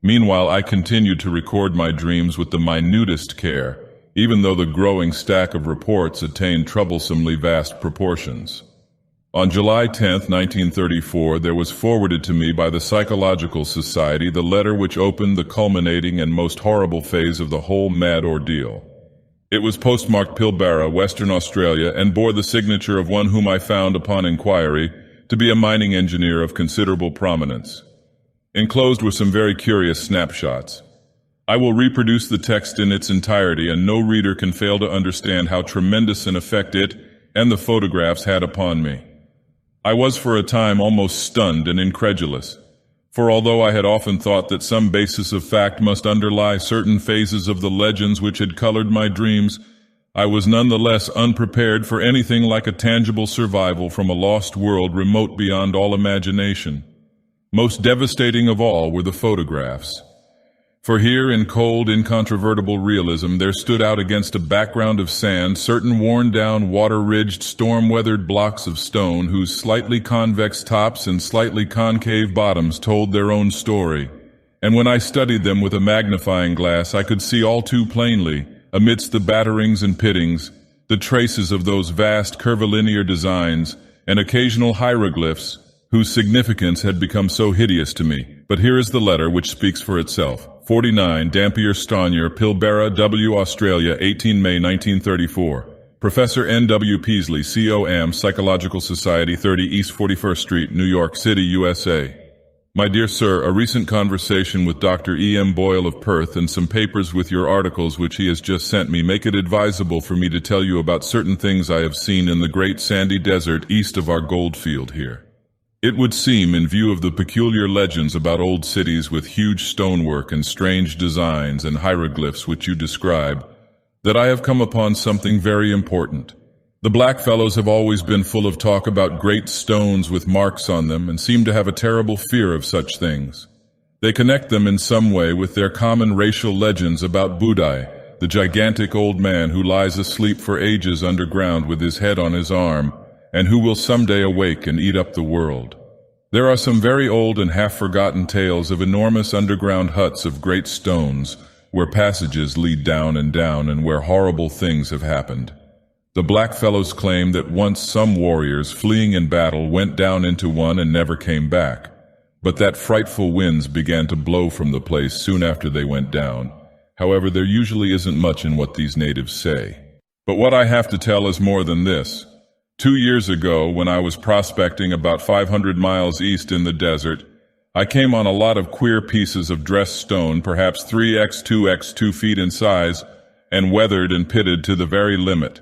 Meanwhile, I continued to record my dreams with the minutest care, even though the growing stack of reports attained troublesomely vast proportions. On July 10, 1934, there was forwarded to me by the Psychological Society the letter which opened the culminating and most horrible phase of the whole mad ordeal. It was postmarked Pilbara, Western Australia, and bore the signature of one whom I found upon inquiry to be a mining engineer of considerable prominence. Enclosed were some very curious snapshots. I will reproduce the text in its entirety, and no reader can fail to understand how tremendous an effect it and the photographs had upon me. I was for a time almost stunned and incredulous, for although I had often thought that some basis of fact must underlie certain phases of the legends which had colored my dreams, I was nonetheless unprepared for anything like a tangible survival from a lost world remote beyond all imagination. Most devastating of all were the photographs. For here, in cold, incontrovertible realism, there stood out against a background of sand certain worn-down, water-ridged, storm-weathered blocks of stone whose slightly convex tops and slightly concave bottoms told their own story. And when I studied them with a magnifying glass, I could see all too plainly, amidst the batterings and pittings, the traces of those vast curvilinear designs and occasional hieroglyphs whose significance had become so hideous to me. But here is the letter which speaks for itself. 49 Dampier Stonier, Pilbara, W. Australia, 18 May 1934. Professor N. W. Peasley, COAM, Psychological Society, 30 East 41st Street, New York City, USA. My dear sir, a recent conversation with Dr. E. M. Boyle of Perth and some papers with your articles which he has just sent me make it advisable for me to tell you about certain things I have seen in the great sandy desert east of our gold field here. It would seem, in view of the peculiar legends about old cities with huge stonework and strange designs and hieroglyphs which you describe, that I have come upon something very important. The blackfellows have always been full of talk about great stones with marks on them and seem to have a terrible fear of such things. They connect them in some way with their common racial legends about Budai, the gigantic old man who lies asleep for ages underground with his head on his arm, and who will someday awake and eat up the world. There are some very old and half-forgotten tales of enormous underground huts of great stones, where passages lead down and where horrible things have happened. The blackfellows claim that once some warriors fleeing in battle went down into one and never came back, but that frightful winds began to blow from the place soon after they went down. However, there usually isn't much in what these natives say. But what I have to tell is more than this. 2 years ago, when I was prospecting about 500 miles east in the desert, I came on a lot of queer pieces of dressed stone, perhaps 3x2 feet in size, and weathered and pitted to the very limit.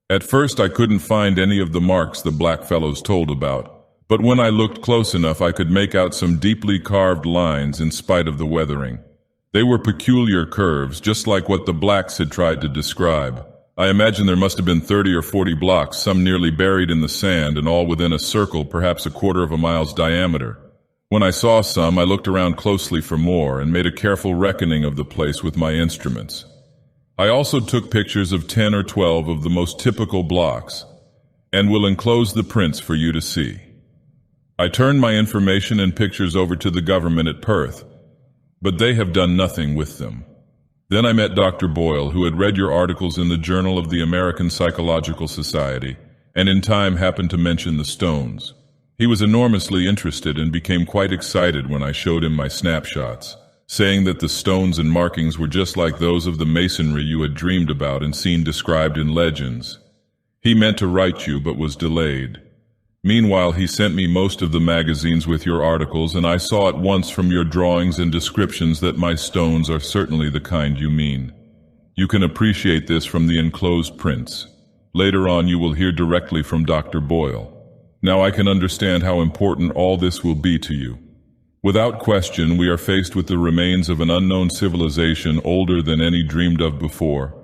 At first I couldn't find any of the marks the blackfellows told about, but when I looked close enough I could make out some deeply carved lines in spite of the weathering. They were peculiar curves, just like what the blacks had tried to describe. I imagine there must have been 30 or 40 blocks, some nearly buried in the sand, and all within a circle perhaps a quarter of a mile's diameter. When I saw some, I looked around closely for more and made a careful reckoning of the place with my instruments. I also took pictures of 10 or 12 of the most typical blocks, and will enclose the prints for you to see. I turned my information and pictures over to the government at Perth, but they have done nothing with them. Then I met Dr. Boyle, who had read your articles in the Journal of the American Psychological Society, and in time happened to mention the stones. He was enormously interested and became quite excited when I showed him my snapshots, saying that the stones and markings were just like those of the masonry you had dreamed about and seen described in legends. He meant to write you, but was delayed. Meanwhile, he sent me most of the magazines with your articles, and I saw at once from your drawings and descriptions that my stones are certainly the kind you mean. You can appreciate this from the enclosed prints. Later on you will hear directly from Dr. Boyle. Now I can understand how important all this will be to you. Without question, we are faced with the remains of an unknown civilization older than any dreamed of before,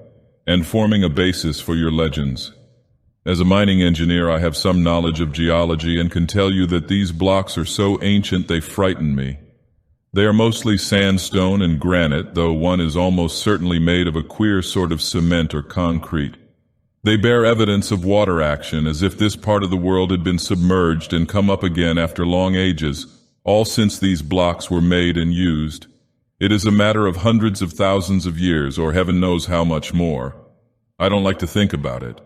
and forming a basis for your legends. As a mining engineer, I have some knowledge of geology and can tell you that these blocks are so ancient they frighten me. They are mostly sandstone and granite, though one is almost certainly made of a queer sort of cement or concrete. They bear evidence of water action, as if this part of the world had been submerged and come up again after long ages, all since these blocks were made and used. It is a matter of hundreds of thousands of years, or heaven knows how much more. I don't like to think about it.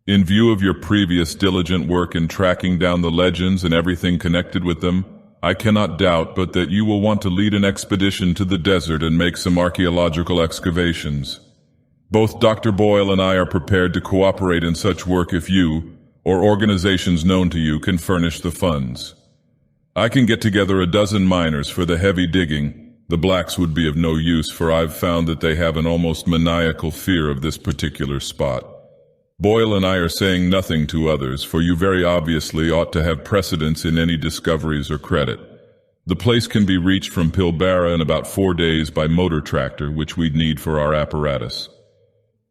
In view of your previous diligent work in tracking down the legends and everything connected with them, I cannot doubt but that you will want to lead an expedition to the desert and make some archaeological excavations. Both Dr. Boyle and I are prepared to cooperate in such work if you, or organizations known to you, can furnish the funds. I can get together a dozen miners for the heavy digging, The blacks would be of no use, for I've found that they have an almost maniacal fear of this particular spot. Boyle and I are saying nothing to others, for you very obviously ought to have precedence in any discoveries or credit. The place can be reached from Pilbara in about 4 days by motor tractor, which we'd need for our apparatus.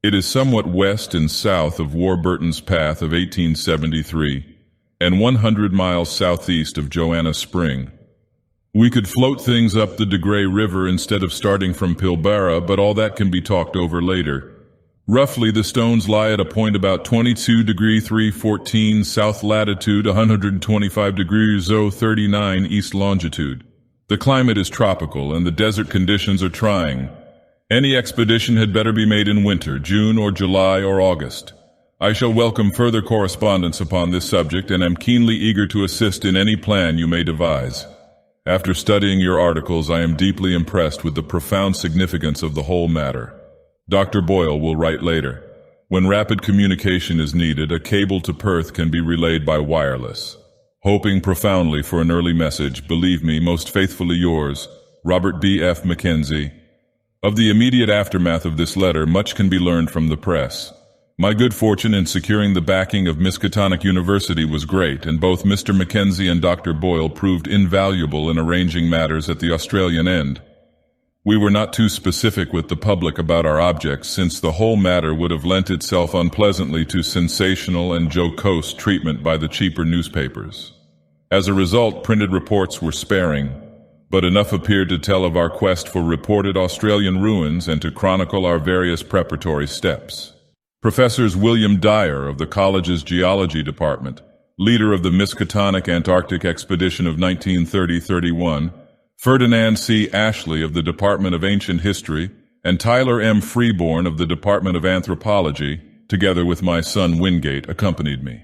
It is somewhat west and south of Warburton's Path of 1873, and 100 miles southeast of Joanna Spring. We could float things up the De Grey River instead of starting from Pilbara, but all that can be talked over later. Roughly, the stones lie at a point about 22 degrees 314 south latitude, 125 degrees 039 east longitude. The climate is tropical, and the desert conditions are trying. Any expedition had better be made in winter, June or July or August. I shall welcome further correspondence upon this subject, and am keenly eager to assist in any plan you may devise. After studying your articles, I am deeply impressed with the profound significance of the whole matter. Dr. Boyle will write later. When rapid communication is needed, a cable to Perth can be relayed by wireless. Hoping profoundly for an early message, believe me, most faithfully yours, Robert B. F. Mackenzie. Of the immediate aftermath of this letter, much can be learned from the press. My good fortune in securing the backing of Miskatonic University was great, and both Mr. Mackenzie and Dr. Boyle proved invaluable in arranging matters at the Australian end. We were not too specific with the public about our objects, since the whole matter would have lent itself unpleasantly to sensational and jocose treatment by the cheaper newspapers. As a result, printed reports were sparing, but enough appeared to tell of our quest for reported Australian ruins and to chronicle our various preparatory steps. Professors William Dyer of the college's geology department, leader of the Miskatonic Antarctic expedition of 1930-31, Ferdinand C. Ashley of the Department of Ancient History, and Tyler M. Freeborn of the Department of Anthropology, together with my son Wingate, accompanied me.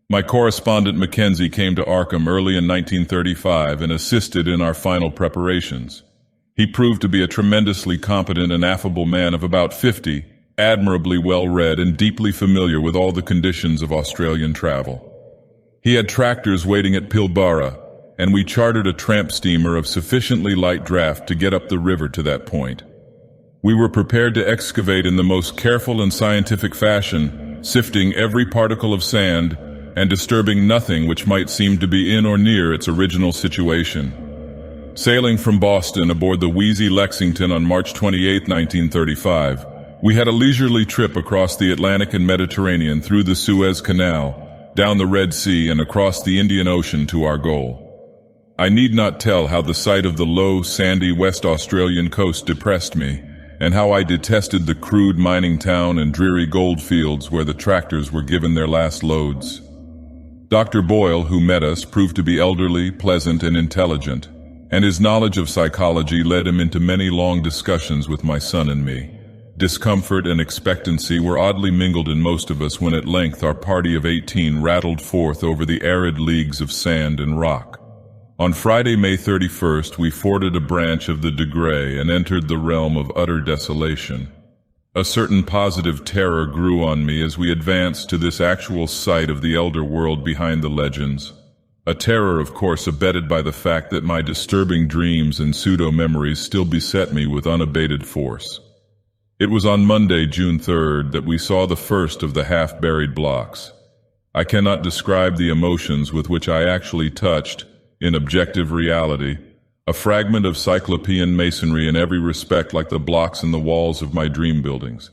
My correspondent Mackenzie came to Arkham early in 1935 and assisted in our final preparations. He proved to be a tremendously competent and affable man of about 50, admirably well-read and deeply familiar with all the conditions of Australian travel. He had tractors waiting at Pilbara, and we chartered a tramp steamer of sufficiently light draft to get up the river to that point. We were prepared to excavate in the most careful and scientific fashion, sifting every particle of sand and disturbing nothing which might seem to be in or near its original situation. Sailing from Boston aboard the Wheezy Lexington on March 28, 1935, we had a leisurely trip across the Atlantic and Mediterranean through the Suez Canal, down the Red Sea and across the Indian Ocean to our goal. I need not tell how the sight of the low, sandy West Australian coast depressed me, and how I detested the crude mining town and dreary gold fields where the tractors were given their last loads. Dr. Boyle, who met us, proved to be elderly, pleasant, and intelligent, and his knowledge of psychology led him into many long discussions with my son and me. Discomfort and expectancy were oddly mingled in most of us when at length our party of 18 rattled forth over the arid leagues of sand and rock. On Friday, May 31st, we forded a branch of the De Grey and entered the realm of utter desolation. A certain positive terror grew on me as we advanced to this actual sight of the elder world behind the legends. A terror, of course, abetted by the fact that my disturbing dreams and pseudo-memories still beset me with unabated force. It was on Monday, June 3rd, that we saw the first of the half-buried blocks. I cannot describe the emotions with which I actually touched, in objective reality, a fragment of cyclopean masonry in every respect like the blocks in the walls of my dream buildings.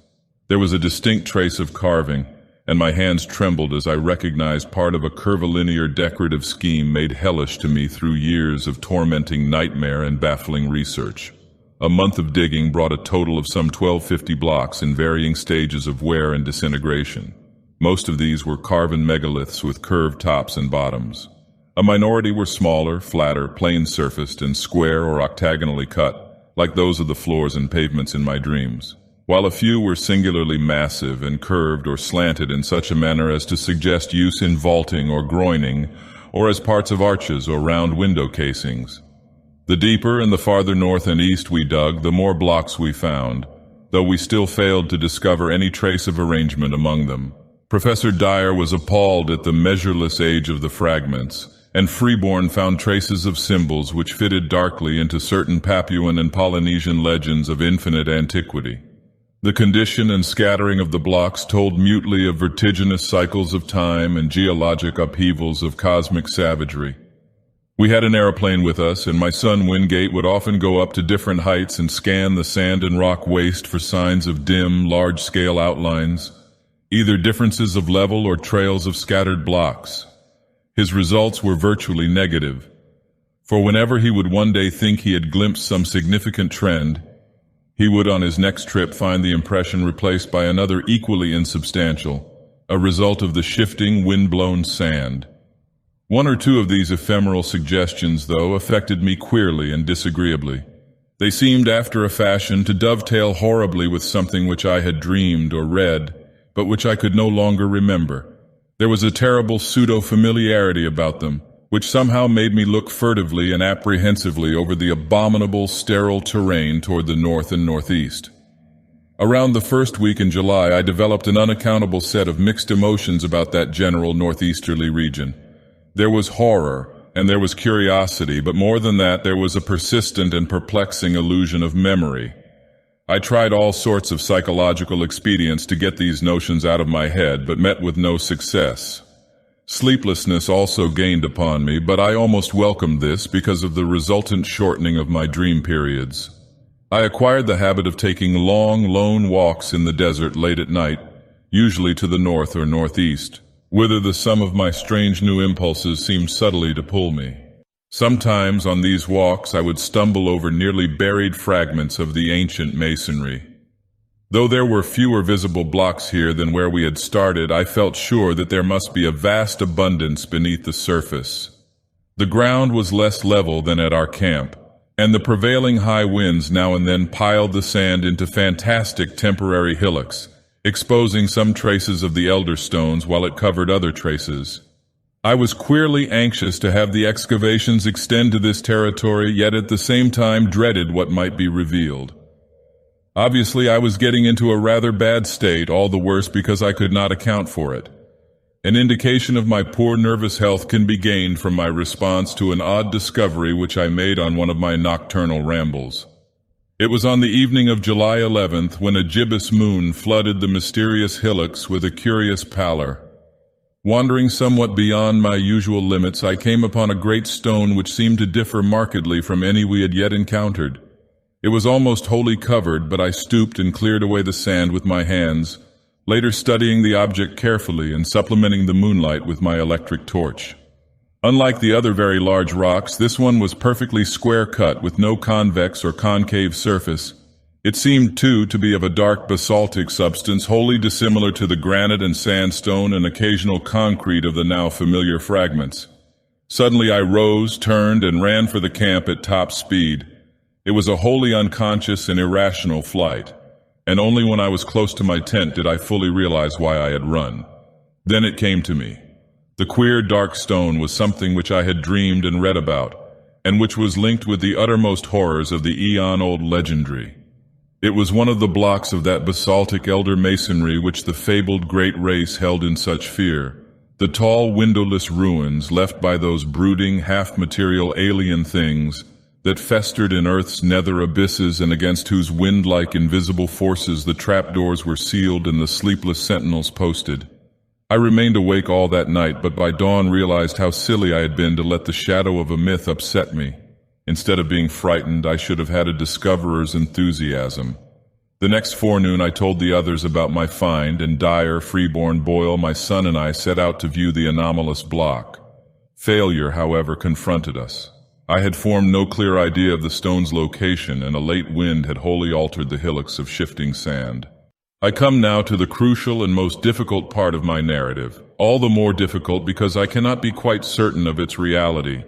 There was a distinct trace of carving, and my hands trembled as I recognized part of a curvilinear decorative scheme made hellish to me through years of tormenting nightmare and baffling research. A month of digging brought a total of some 1250 blocks in varying stages of wear and disintegration. Most of these were carven megaliths with curved tops and bottoms. A minority were smaller, flatter, plain-surfaced, and square or octagonally cut, like those of the floors and pavements in my dreams, while a few were singularly massive and curved or slanted in such a manner as to suggest use in vaulting or groining, or as parts of arches or round window casings. The deeper and the farther north and east we dug, the more blocks we found, though we still failed to discover any trace of arrangement among them. Professor Dyer was appalled at the measureless age of the fragments, and Freeborn found traces of symbols which fitted darkly into certain Papuan and Polynesian legends of infinite antiquity. The condition and scattering of the blocks told mutely of vertiginous cycles of time and geologic upheavals of cosmic savagery. We had an airplane with us, and my son Wingate would often go up to different heights and scan the sand and rock waste for signs of dim, large-scale outlines, either differences of level or trails of scattered blocks. His results were virtually negative, for whenever he would one day think he had glimpsed some significant trend, he would on his next trip find the impression replaced by another equally insubstantial, a result of the shifting, wind-blown sand. One or two of these ephemeral suggestions, though, affected me queerly and disagreeably. They seemed, after a fashion, to dovetail horribly with something which I had dreamed or read, but which I could no longer remember. There was a terrible pseudo-familiarity about them, which somehow made me look furtively and apprehensively over the abominable, sterile terrain toward the north and northeast. Around the first week in July, I developed an unaccountable set of mixed emotions about that general northeasterly region. There was horror, and there was curiosity, but more than that, there was a persistent and perplexing illusion of memory. I tried all sorts of psychological expedients to get these notions out of my head, but met with no success. Sleeplessness also gained upon me, but I almost welcomed this because of the resultant shortening of my dream periods. I acquired the habit of taking long, lone walks in the desert late at night, usually to the north or northeast, whither the sum of my strange new impulses seemed subtly to pull me. Sometimes on these walks I would stumble over nearly buried fragments of the ancient masonry. Though there were fewer visible blocks here than where we had started, I felt sure that there must be a vast abundance beneath the surface. The ground was less level than at our camp, and the prevailing high winds now and then piled the sand into fantastic temporary hillocks, exposing some traces of the elder stones while it covered other traces. I was queerly anxious to have the excavations extend to this territory, yet at the same time dreaded what might be revealed. Obviously, I was getting into a rather bad state, all the worse because I could not account for it. An indication of my poor nervous health can be gained from my response to an odd discovery which I made on one of my nocturnal rambles. It was on the evening of July 11th when a gibbous moon flooded the mysterious hillocks with a curious pallor. Wandering somewhat beyond my usual limits, I came upon a great stone which seemed to differ markedly from any we had yet encountered. It was almost wholly covered, but I stooped and cleared away the sand with my hands, later studying the object carefully and supplementing the moonlight with my electric torch. Unlike the other very large rocks, this one was perfectly square-cut with no convex or concave surface. It seemed, too, to be of a dark basaltic substance wholly dissimilar to the granite and sandstone and occasional concrete of the now familiar fragments. Suddenly I rose, turned, and ran for the camp at top speed. It was a wholly unconscious and irrational flight, and only when I was close to my tent did I fully realize why I had run. Then it came to me. The queer dark stone was something which I had dreamed and read about, and which was linked with the uttermost horrors of the eon-old legendary. It was one of the blocks of that basaltic elder masonry which the fabled great race held in such fear, the tall windowless ruins left by those brooding, half-material alien things that festered in Earth's nether abysses and against whose wind-like invisible forces the trapdoors were sealed and the sleepless sentinels posted. I remained awake all that night, but by dawn realized how silly I had been to let the shadow of a myth upset me. Instead of being frightened, I should have had a discoverer's enthusiasm. The next forenoon I told the others about my find, and Dyer, Freeborn, Boyle, my son, and I set out to view the anomalous block. Failure, however, confronted us. I had formed no clear idea of the stone's location, and a late wind had wholly altered the hillocks of shifting sand. I come now to the crucial and most difficult part of my narrative, all the more difficult because I cannot be quite certain of its reality.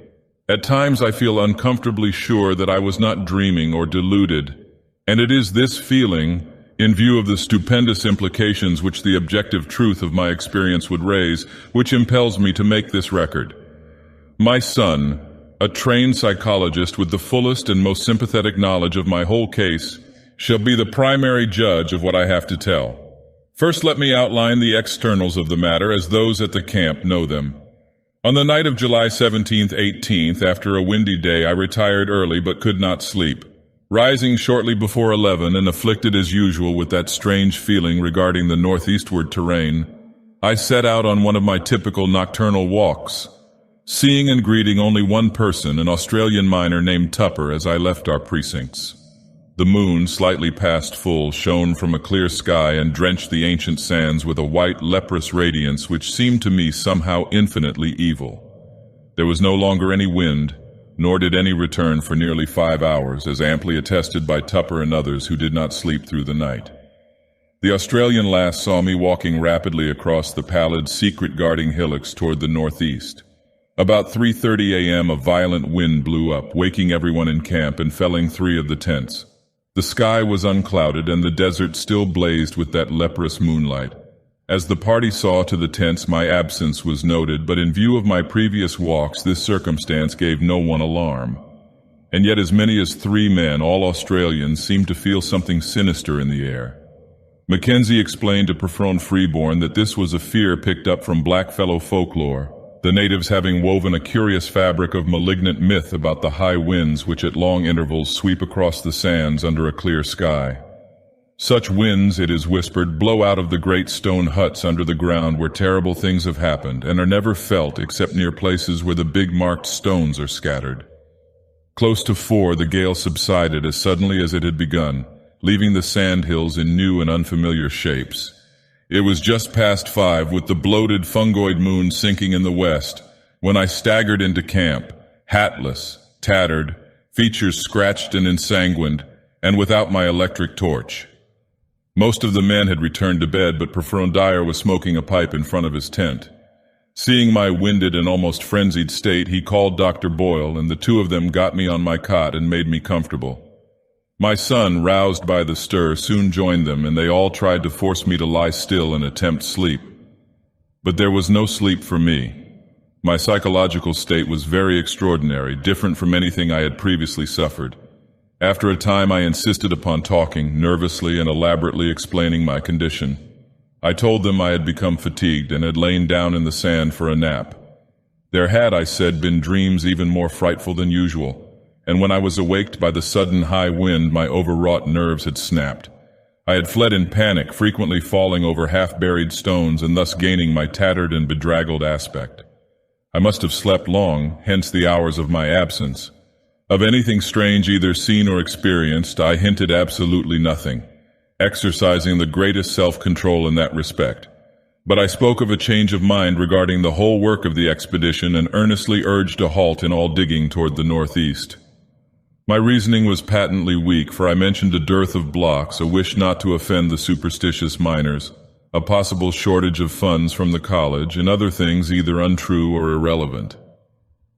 At times I feel uncomfortably sure that I was not dreaming or deluded, and it is this feeling, in view of the stupendous implications which the objective truth of my experience would raise, which impels me to make this record. My son, a trained psychologist with the fullest and most sympathetic knowledge of my whole case, shall be the primary judge of what I have to tell. First, let me outline the externals of the matter as those at the camp know them. On the night of July 17th, 18th, after a windy day, I retired early but could not sleep. Rising shortly before 11 and afflicted as usual with that strange feeling regarding the northeastward terrain, I set out on one of my typical nocturnal walks, seeing and greeting only one person, an Australian miner named Tupper, as I left our precincts. The moon, slightly past full, shone from a clear sky and drenched the ancient sands with a white, leprous radiance which seemed to me somehow infinitely evil. There was no longer any wind, nor did any return for nearly 5 hours, as amply attested by Tupper and others who did not sleep through the night. The Australian lass saw me walking rapidly across the pallid, secret-guarding hillocks toward the northeast. About 3:30 a.m. a violent wind blew up, waking everyone in camp and felling 3 of the tents. The sky was unclouded and the desert still blazed with that leprous moonlight. As the party saw to the tents, my absence was noted, but in view of my previous walks, this circumstance gave no one alarm. And yet as many as 3 men, all Australians, seemed to feel something sinister in the air. Mackenzie explained to Profron Freeborn that this was a fear picked up from blackfellow folklore, the natives having woven a curious fabric of malignant myth about the high winds which at long intervals sweep across the sands under a clear sky. Such winds, it is whispered, blow out of the great stone huts under the ground where terrible things have happened and are never felt except near places where the big marked stones are scattered. Close to 4, the gale subsided as suddenly as it had begun, leaving the sandhills in new and unfamiliar shapes. It was just past 5, with the bloated fungoid moon sinking in the west, when I staggered into camp, hatless, tattered, features scratched and ensanguined, and without my electric torch. Most of the men had returned to bed, but Profron Dyer was smoking a pipe in front of his tent. Seeing my winded and almost frenzied state, he called Dr. Boyle, and the 2 of them got me on my cot and made me comfortable. My son, roused by the stir, soon joined them, and they all tried to force me to lie still and attempt sleep. But there was no sleep for me. My psychological state was very extraordinary, different from anything I had previously suffered. After a time, I insisted upon talking, nervously and elaborately explaining my condition. I told them I had become fatigued and had lain down in the sand for a nap. There had, I said, been dreams even more frightful than usual, and when I was awaked by the sudden high wind, my overwrought nerves had snapped. I had fled in panic, frequently falling over half-buried stones and thus gaining my tattered and bedraggled aspect. I must have slept long, hence the hours of my absence. Of anything strange either seen or experienced, I hinted absolutely nothing, exercising the greatest self-control in that respect. But I spoke of a change of mind regarding the whole work of the expedition and earnestly urged a halt in all digging toward the northeast. My reasoning was patently weak, for I mentioned a dearth of blocks, a wish not to offend the superstitious miners, a possible shortage of funds from the college, and other things either untrue or irrelevant.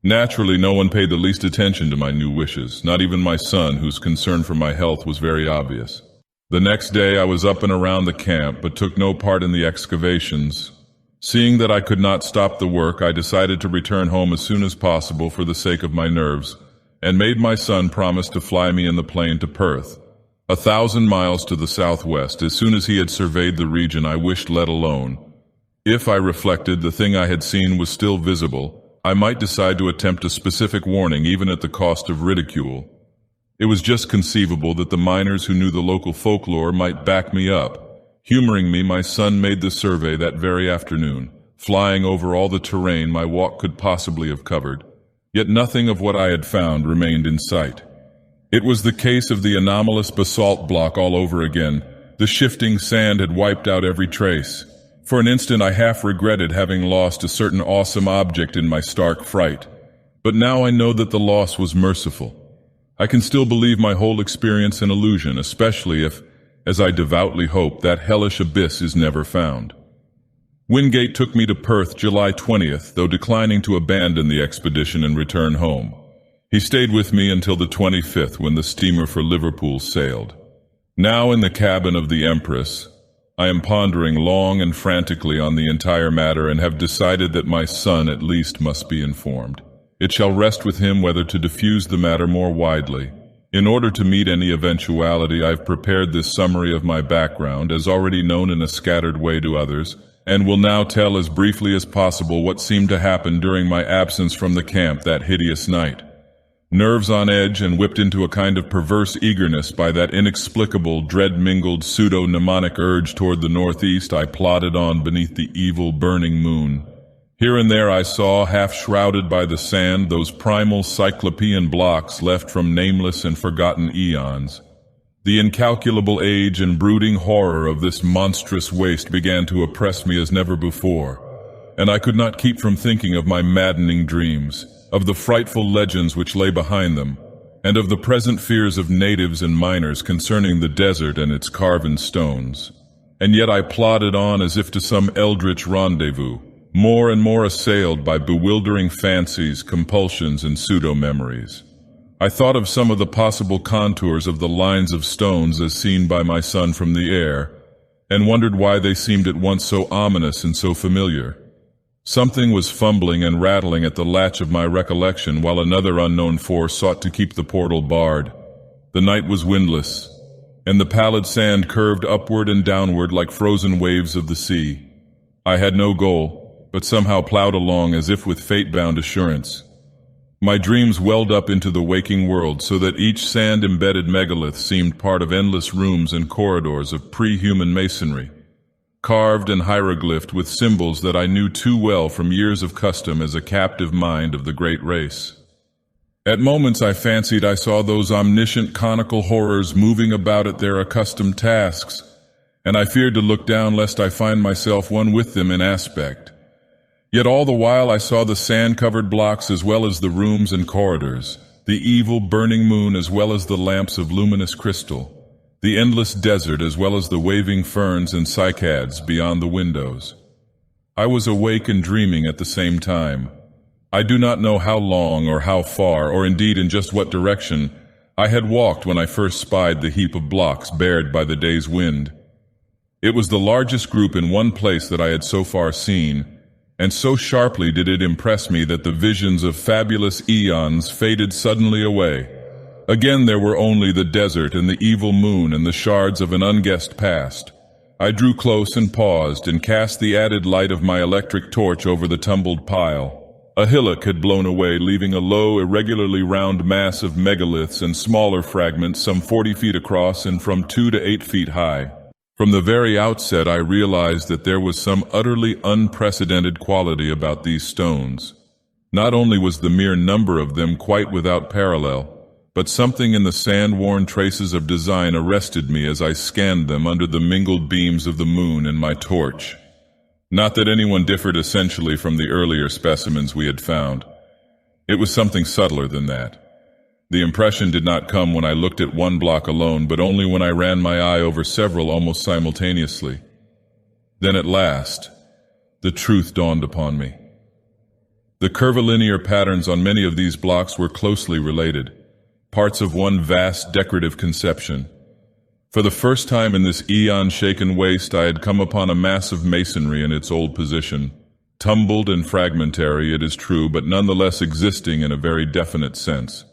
Naturally, no one paid the least attention to my new wishes, not even my son, whose concern for my health was very obvious. The next day I was up and around the camp, but took no part in the excavations. Seeing that I could not stop the work, I decided to return home as soon as possible for the sake of my nerves, and made my son promise to fly me in the plane to Perth, 1,000 miles to the southwest, as soon as he had surveyed the region I wished let alone. If, I reflected, the thing I had seen was still visible, I might decide to attempt a specific warning even at the cost of ridicule. It was just conceivable that the miners who knew the local folklore might back me up. Humoring me, my son made the survey that very afternoon, flying over all the terrain my walk could possibly have covered. Yet nothing of what I had found remained in sight. It was the case of the anomalous basalt block all over again. The shifting sand had wiped out every trace. For an instant I half regretted having lost a certain awesome object in my stark fright. But now I know that the loss was merciful. I can still believe my whole experience an illusion, especially if, as I devoutly hope, that hellish abyss is never found. Wingate took me to Perth July 20th, though declining to abandon the expedition and return home. He stayed with me until the 25th, when the steamer for Liverpool sailed. Now in the cabin of the Empress, I am pondering long and frantically on the entire matter and have decided that my son at least must be informed. It shall rest with him whether to diffuse the matter more widely. In order to meet any eventuality, I've prepared this summary of my background, as already known in a scattered way to others, and will now tell as briefly as possible what seemed to happen during my absence from the camp that hideous night. Nerves on edge and whipped into a kind of perverse eagerness by that inexplicable, dread-mingled pseudo-mnemonic urge toward the northeast, I plodded on beneath the evil, burning moon. Here and there I saw, half shrouded by the sand, those primal cyclopean blocks left from nameless and forgotten eons. The incalculable age and brooding horror of this monstrous waste began to oppress me as never before, and I could not keep from thinking of my maddening dreams, of the frightful legends which lay behind them, and of the present fears of natives and miners concerning the desert and its carven stones. And yet I plodded on as if to some eldritch rendezvous, more and more assailed by bewildering fancies, compulsions, and pseudo-memories. I thought of some of the possible contours of the lines of stones as seen by my son from the air, and wondered why they seemed at once so ominous and so familiar. Something was fumbling and rattling at the latch of my recollection while another unknown force sought to keep the portal barred. The night was windless, and the pallid sand curved upward and downward like frozen waves of the sea. I had no goal, but somehow plowed along as if with fate-bound assurance. My dreams welled up into the waking world so that each sand-embedded megalith seemed part of endless rooms and corridors of pre-human masonry, carved and hieroglyphed with symbols that I knew too well from years of custom as a captive mind of the great race. At moments I fancied I saw those omniscient conical horrors moving about at their accustomed tasks, and I feared to look down lest I find myself one with them in aspect. Yet all the while I saw the sand-covered blocks as well as the rooms and corridors, the evil burning moon as well as the lamps of luminous crystal, the endless desert as well as the waving ferns and cycads beyond the windows. I was awake and dreaming at the same time. I do not know how long or how far, or indeed in just what direction, I had walked when I first spied the heap of blocks bared by the day's wind. It was the largest group in one place that I had so far seen, and so sharply did it impress me that the visions of fabulous eons faded suddenly away. Again there were only the desert and the evil moon and the shards of an unguessed past. I drew close and paused and cast the added light of my electric torch over the tumbled pile. A hillock had blown away, leaving a low, irregularly round mass of megaliths and smaller fragments some 40 feet across and from 2 to 8 feet high. From the very outset I realized that there was some utterly unprecedented quality about these stones. Not only was the mere number of them quite without parallel, but something in the sand-worn traces of design arrested me as I scanned them under the mingled beams of the moon and my torch. Not that anyone differed essentially from the earlier specimens we had found. It was something subtler than that. The impression did not come when I looked at one block alone, but only when I ran my eye over several almost simultaneously. Then at last, the truth dawned upon me. The curvilinear patterns on many of these blocks were closely related, parts of one vast decorative conception. For the first time in this eon-shaken waste I had come upon a mass of masonry in its old position, tumbled and fragmentary, it is true, but nonetheless existing in a very definite sense.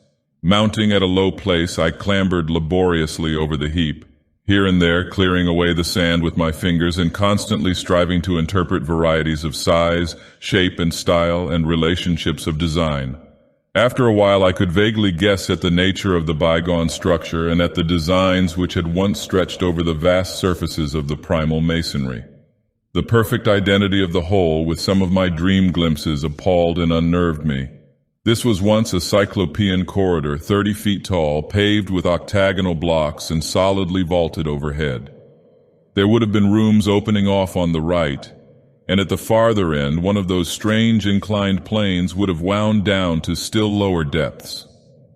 Mounting at a low place, I clambered laboriously over the heap, here and there clearing away the sand with my fingers and constantly striving to interpret varieties of size, shape and style and relationships of design. After a while I could vaguely guess at the nature of the bygone structure and at the designs which had once stretched over the vast surfaces of the primal masonry. The perfect identity of the whole, with some of my dream glimpses, appalled and unnerved me. This was once a cyclopean corridor, 30 feet tall, paved with octagonal blocks and solidly vaulted overhead. There would have been rooms opening off on the right, and at the farther end, one of those strange inclined planes would have wound down to still lower depths.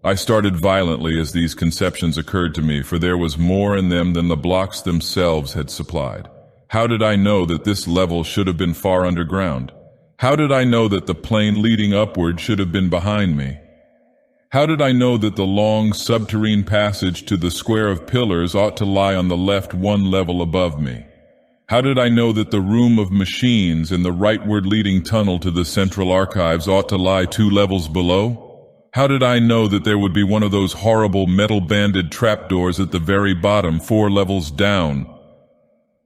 I started violently as these conceptions occurred to me, for there was more in them than the blocks themselves had supplied. How did I know that this level should have been far underground? How did I know that the plane leading upward should have been behind me? How did I know that the long subterranean passage to the square of pillars ought to lie on the left one level above me? How did I know that the room of machines and the rightward leading tunnel to the central archives ought to lie 2 levels below? How did I know that there would be one of those horrible metal-banded trapdoors at the very bottom 4 levels down?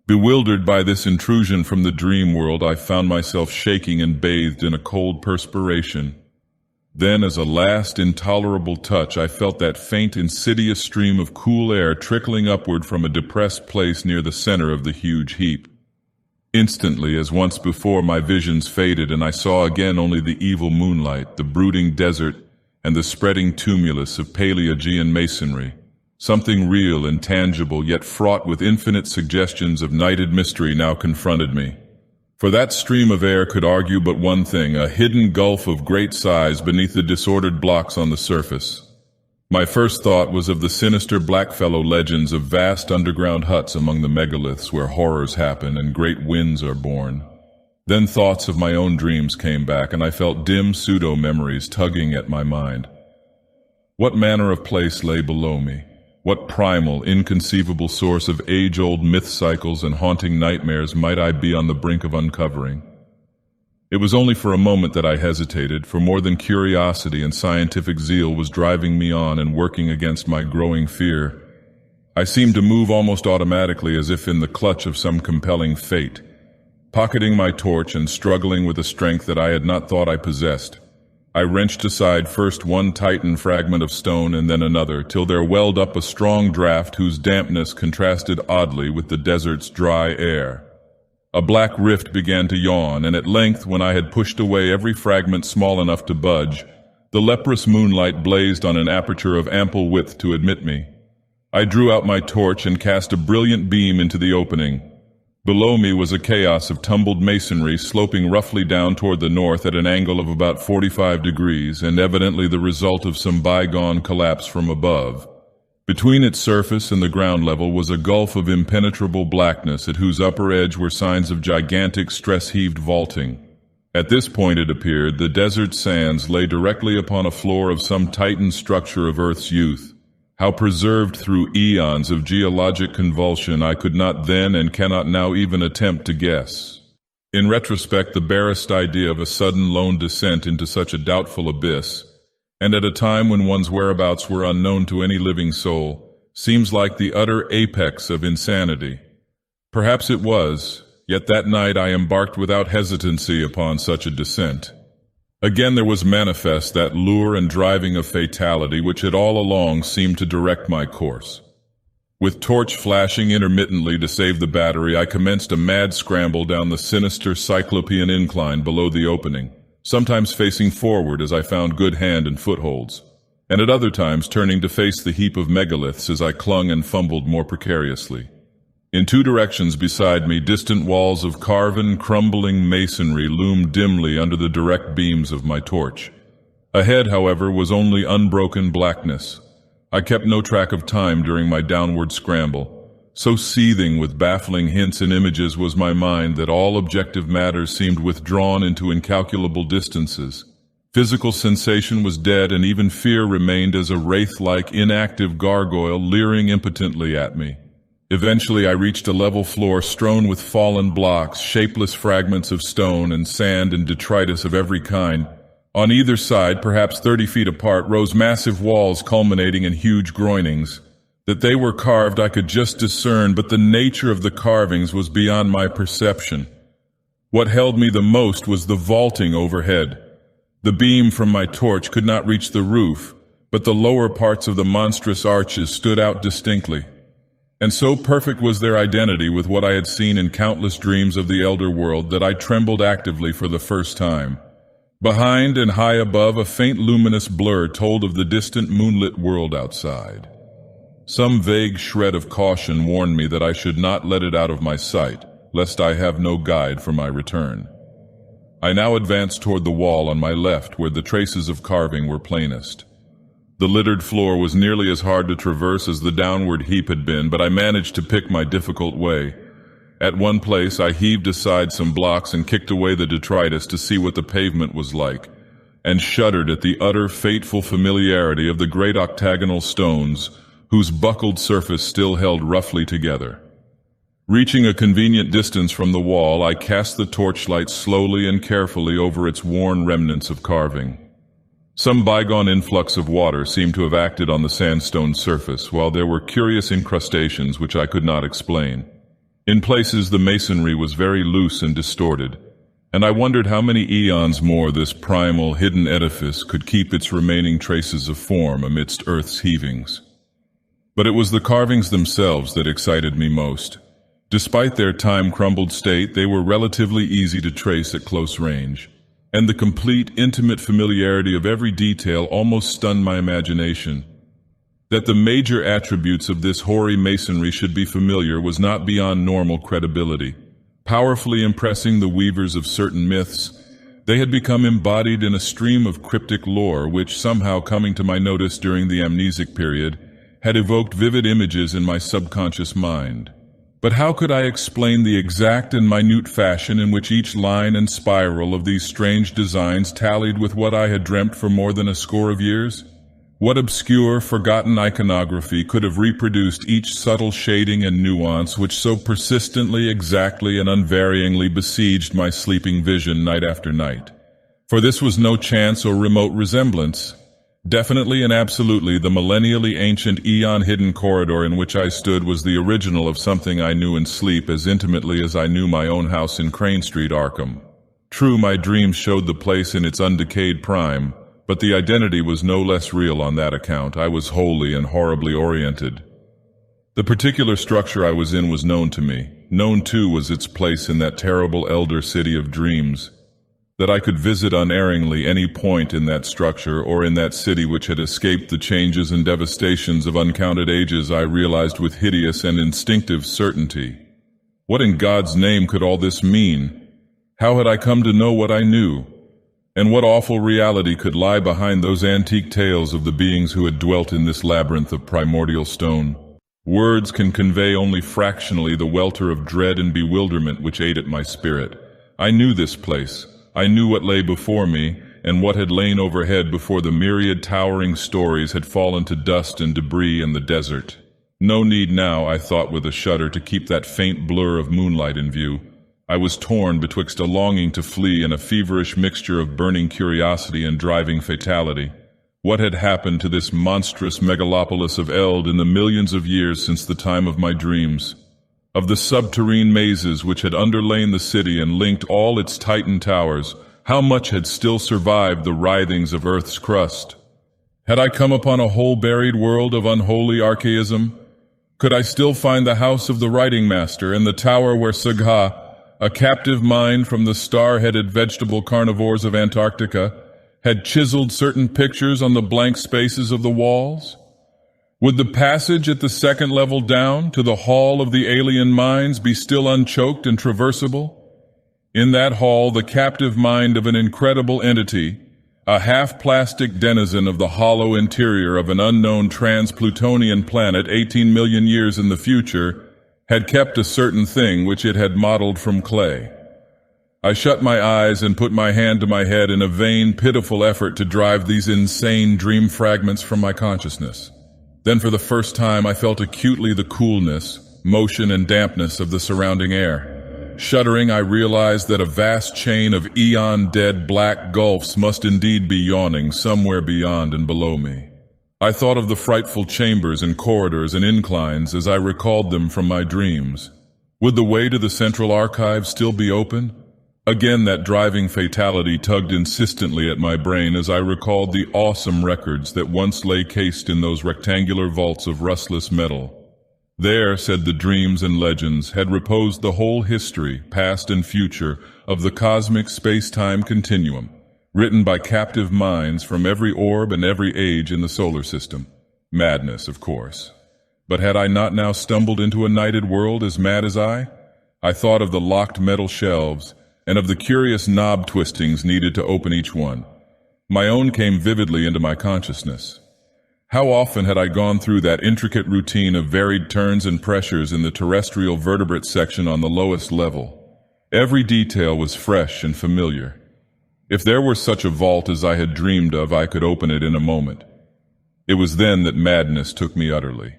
Bewildered by this intrusion from the dream world, I found myself shaking and bathed in a cold perspiration. Then, as a last intolerable touch, I felt that faint, insidious stream of cool air trickling upward from a depressed place near the center of the huge heap. Instantly, as once before, my visions faded, and I saw again only the evil moonlight, the brooding desert, and the spreading tumulus of Paleogean masonry. Something real and tangible, yet fraught with infinite suggestions of nighted mystery, now confronted me. For that stream of air could argue but one thing, a hidden gulf of great size beneath the disordered blocks on the surface. My first thought was of the sinister Blackfellow legends of vast underground huts among the megaliths where horrors happen and great winds are born. Then thoughts of my own dreams came back, and I felt dim pseudo-memories tugging at my mind. What manner of place lay below me? What primal, inconceivable source of age-old myth cycles and haunting nightmares might I be on the brink of uncovering? It was only for a moment that I hesitated, for more than curiosity and scientific zeal was driving me on and working against my growing fear. I seemed to move almost automatically, as if in the clutch of some compelling fate, pocketing my torch and struggling with a strength that I had not thought I possessed. I wrenched aside first one titan fragment of stone and then another, till there welled up a strong draught whose dampness contrasted oddly with the desert's dry air. A black rift began to yawn, and at length, when I had pushed away every fragment small enough to budge, the leprous moonlight blazed on an aperture of ample width to admit me. I drew out my torch and cast a brilliant beam into the opening. Below me was a chaos of tumbled masonry sloping roughly down toward the north at an angle of about 45 degrees, and evidently the result of some bygone collapse from above. Between its surface and the ground level was a gulf of impenetrable blackness, at whose upper edge were signs of gigantic stress-heaved vaulting. At this point, it appeared, the desert sands lay directly upon a floor of some titan structure of Earth's youth. How preserved through eons of geologic convulsion I could not then and cannot now even attempt to guess. In retrospect, the barest idea of a sudden lone descent into such a doubtful abyss, and at a time when one's whereabouts were unknown to any living soul, seems like the utter apex of insanity. Perhaps it was, yet that night I embarked without hesitancy upon such a descent. Again there was manifest that lure and driving of fatality which had all along seemed to direct my course. With torch flashing intermittently to save the battery, I commenced a mad scramble down the sinister cyclopean incline below the opening, sometimes facing forward as I found good hand and footholds, and at other times turning to face the heap of megaliths as I clung and fumbled more precariously. In two directions beside me, distant walls of carven, crumbling masonry loomed dimly under the direct beams of my torch. Ahead, however, was only unbroken blackness. I kept no track of time during my downward scramble. So seething with baffling hints and images was my mind that all objective matters seemed withdrawn into incalculable distances. Physical sensation was dead, and even fear remained as a wraith-like, inactive gargoyle leering impotently at me. Eventually I reached a level floor strewn with fallen blocks, shapeless fragments of stone and sand and detritus of every kind. On either side, perhaps 30 feet apart, rose massive walls culminating in huge groinings. That they were carved I could just discern, but the nature of the carvings was beyond my perception. What held me the most was the vaulting overhead. The beam from my torch could not reach the roof, but the lower parts of the monstrous arches stood out distinctly. And so perfect was their identity with what I had seen in countless dreams of the elder world that I trembled actively for the first time. Behind and high above, a faint luminous blur told of the distant moonlit world outside. Some vague shred of caution warned me that I should not let it out of my sight, lest I have no guide for my return. I now advanced toward the wall on my left, where the traces of carving were plainest. The littered floor was nearly as hard to traverse as the downward heap had been, but I managed to pick my difficult way. At one place I heaved aside some blocks and kicked away the detritus to see what the pavement was like, and shuddered at the utter fateful familiarity of the great octagonal stones, whose buckled surface still held roughly together. Reaching a convenient distance from the wall, I cast the torchlight slowly and carefully over its worn remnants of carving. Some bygone influx of water seemed to have acted on the sandstone surface, while there were curious incrustations which I could not explain. In places the masonry was very loose and distorted, and I wondered how many eons more this primal, hidden edifice could keep its remaining traces of form amidst Earth's heavings. But it was the carvings themselves that excited me most. Despite their time-crumbled state, they were relatively easy to trace at close range, and the complete, intimate familiarity of every detail almost stunned my imagination. That the major attributes of this hoary masonry should be familiar was not beyond normal credibility. Powerfully impressing the weavers of certain myths, they had become embodied in a stream of cryptic lore which, somehow coming to my notice during the amnesic period, had evoked vivid images in my subconscious mind. But how could I explain the exact and minute fashion in which each line and spiral of these strange designs tallied with what I had dreamt for more than a score of years? What obscure, forgotten iconography could have reproduced each subtle shading and nuance which so persistently, exactly, and unvaryingly besieged my sleeping vision night after night? For this was no chance or remote resemblance. Definitely and absolutely, the millennially ancient eon-hidden corridor in which I stood was the original of something I knew in sleep as intimately as I knew my own house in Crane Street, Arkham. True, my dreams showed the place in its undecayed prime, but the identity was no less real on that account. I was wholly and horribly oriented. The particular structure I was in was known to me. Known, too, was its place in that terrible elder city of dreams. That I could visit unerringly any point in that structure or in that city which had escaped the changes and devastations of uncounted ages I realized with hideous and instinctive certainty. What in God's name could all this mean? How had I come to know what I knew? And what awful reality could lie behind those antique tales of the beings who had dwelt in this labyrinth of primordial stone? Words can convey only fractionally the welter of dread and bewilderment which ate at my spirit. I knew this place. I knew what lay before me, and what had lain overhead before the myriad towering stories had fallen to dust and debris in the desert. No need now, I thought with a shudder, to keep that faint blur of moonlight in view. I was torn betwixt a longing to flee and a feverish mixture of burning curiosity and driving fatality. What had happened to this monstrous megalopolis of Eld in the millions of years since the time of my dreams? Of the subterrane mazes which had underlain the city and linked all its Titan towers, how much had still survived the writhings of Earth's crust? Had I come upon a whole buried world of unholy archaism? Could I still find the house of the writing master and the tower where Sagha, a captive mind from the star-headed vegetable carnivores of Antarctica, had chiseled certain pictures on the blank spaces of the walls? Would the passage at the second level down to the hall of the alien minds be still unchoked and traversable? In that hall, the captive mind of an incredible entity, a half-plastic denizen of the hollow interior of an unknown trans-Plutonian planet 18 million years in the future, had kept a certain thing which it had modeled from clay. I shut my eyes and put my hand to my head in a vain, pitiful effort to drive these insane dream fragments from my consciousness. Then for the first time I felt acutely the coolness, motion, and dampness of the surrounding air. Shuddering, I realized that a vast chain of eon-dead black gulfs must indeed be yawning somewhere beyond and below me. I thought of the frightful chambers and corridors and inclines as I recalled them from my dreams. Would the way to the central archive still be open? Again that driving fatality tugged insistently at my brain as I recalled the awesome records that once lay cased in those rectangular vaults of rustless metal. There, said the dreams and legends, had reposed the whole history, past and future, of the cosmic space-time continuum, written by captive minds from every orb and every age in the solar system. Madness, of course. But had I not now stumbled into a nighted world as mad as I? I thought of the locked metal shelves, and of the curious knob twistings needed to open each one. My own came vividly into my consciousness. How often had I gone through that intricate routine of varied turns and pressures in the terrestrial vertebrate section on the lowest level? Every detail was fresh and familiar. If there were such a vault as I had dreamed of, I could open it in a moment. It was then that madness took me utterly.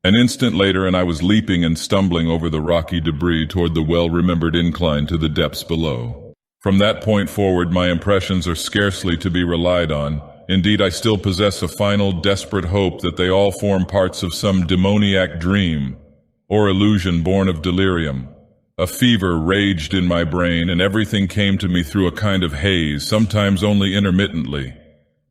An instant later, and I was leaping and stumbling over the rocky debris toward the well-remembered incline to the depths below. From that point forward, my impressions are scarcely to be relied on. Indeed, I still possess a final, desperate hope that they all form parts of some demoniac dream. or illusion born of delirium. A fever raged in my brain, and everything came to me through a kind of haze, sometimes only intermittently.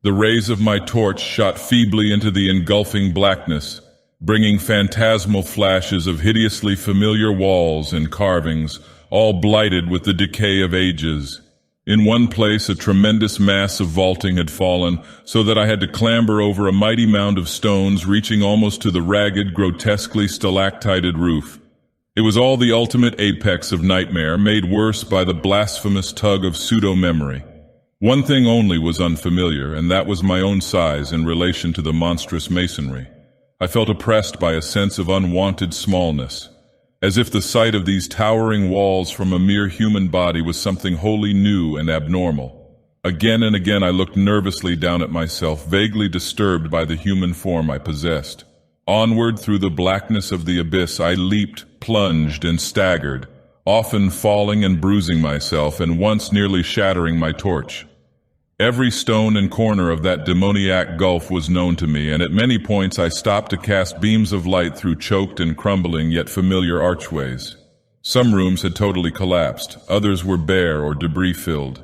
The rays of my torch shot feebly into the engulfing blackness, bringing phantasmal flashes of hideously familiar walls and carvings, all blighted with the decay of ages. In one place, a tremendous mass of vaulting had fallen, so that I had to clamber over a mighty mound of stones reaching almost to the ragged, grotesquely stalactited roof. It was all the ultimate apex of nightmare, made worse by the blasphemous tug of pseudo-memory. One thing only was unfamiliar, and that was my own size in relation to the monstrous masonry. I felt oppressed by a sense of unwanted smallness, as if the sight of these towering walls from a mere human body was something wholly new and abnormal. Again and again I looked nervously down at myself, vaguely disturbed by the human form I possessed. Onward through the blackness of the abyss I leaped, plunged, and staggered, often falling and bruising myself, and once nearly shattering my torch. Every stone and corner of that demoniac gulf was known to me, and at many points I stopped to cast beams of light through choked and crumbling yet familiar archways. Some rooms had totally collapsed, others were bare or debris-filled.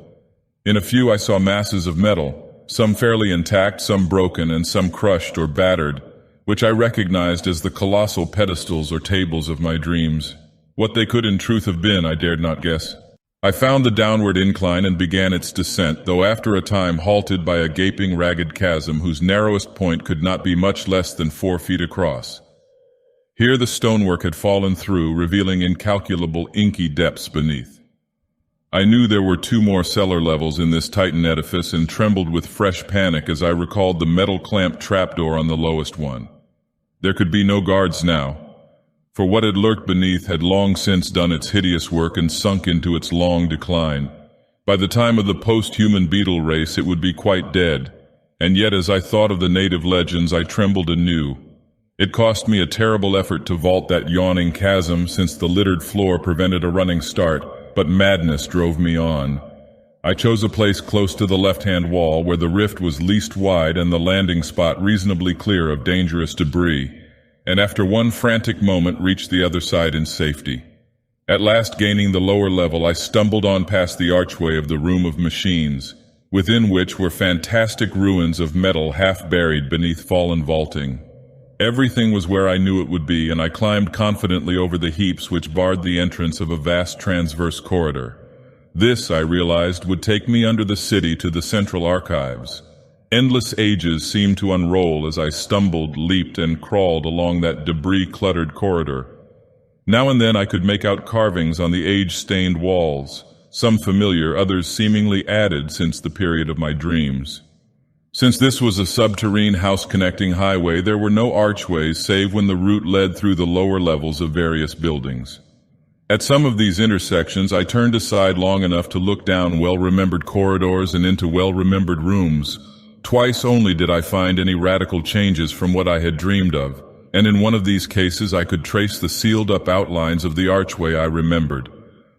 In a few I saw masses of metal, some fairly intact, some broken, and some crushed or battered, which I recognized as the colossal pedestals or tables of my dreams. What they could in truth have been, I dared not guess. I found the downward incline and began its descent, though after a time halted by a gaping, ragged chasm whose narrowest point could not be much less than 4 feet across. Here the stonework had fallen through, revealing incalculable, inky depths beneath. I knew there were 2 more cellar levels in this Titan edifice and trembled with fresh panic as I recalled the metal clamped trapdoor on the lowest one. There could be no guards now, for what had lurked beneath had long since done its hideous work and sunk into its long decline. By the time of the post-human beetle race it would be quite dead, and yet as I thought of the native legends I trembled anew. It cost me a terrible effort to vault that yawning chasm, since the littered floor prevented a running start, but madness drove me on. I chose a place close to the left-hand wall where the rift was least wide and the landing spot reasonably clear of dangerous debris, and after one frantic moment reached the other side in safety. At last gaining the lower level, I stumbled on past the archway of the room of machines, within which were fantastic ruins of metal half buried beneath fallen vaulting. Everything was where I knew it would be, and I climbed confidently over the heaps which barred the entrance of a vast transverse corridor. This, I realized, would take me under the city to the central archives. Endless ages seemed to unroll as I stumbled, leaped, and crawled along that debris-cluttered corridor. Now and then I could make out carvings on the age-stained walls, some familiar, others seemingly added since the period of my dreams. Since this was a subterranean house-connecting highway, there were no archways save when the route led through the lower levels of various buildings. At some of these intersections, I turned aside long enough to look down well-remembered corridors and into well-remembered rooms. Twice only did I find any radical changes from what I had dreamed of, and in one of these cases I could trace the sealed-up outlines of the archway I remembered.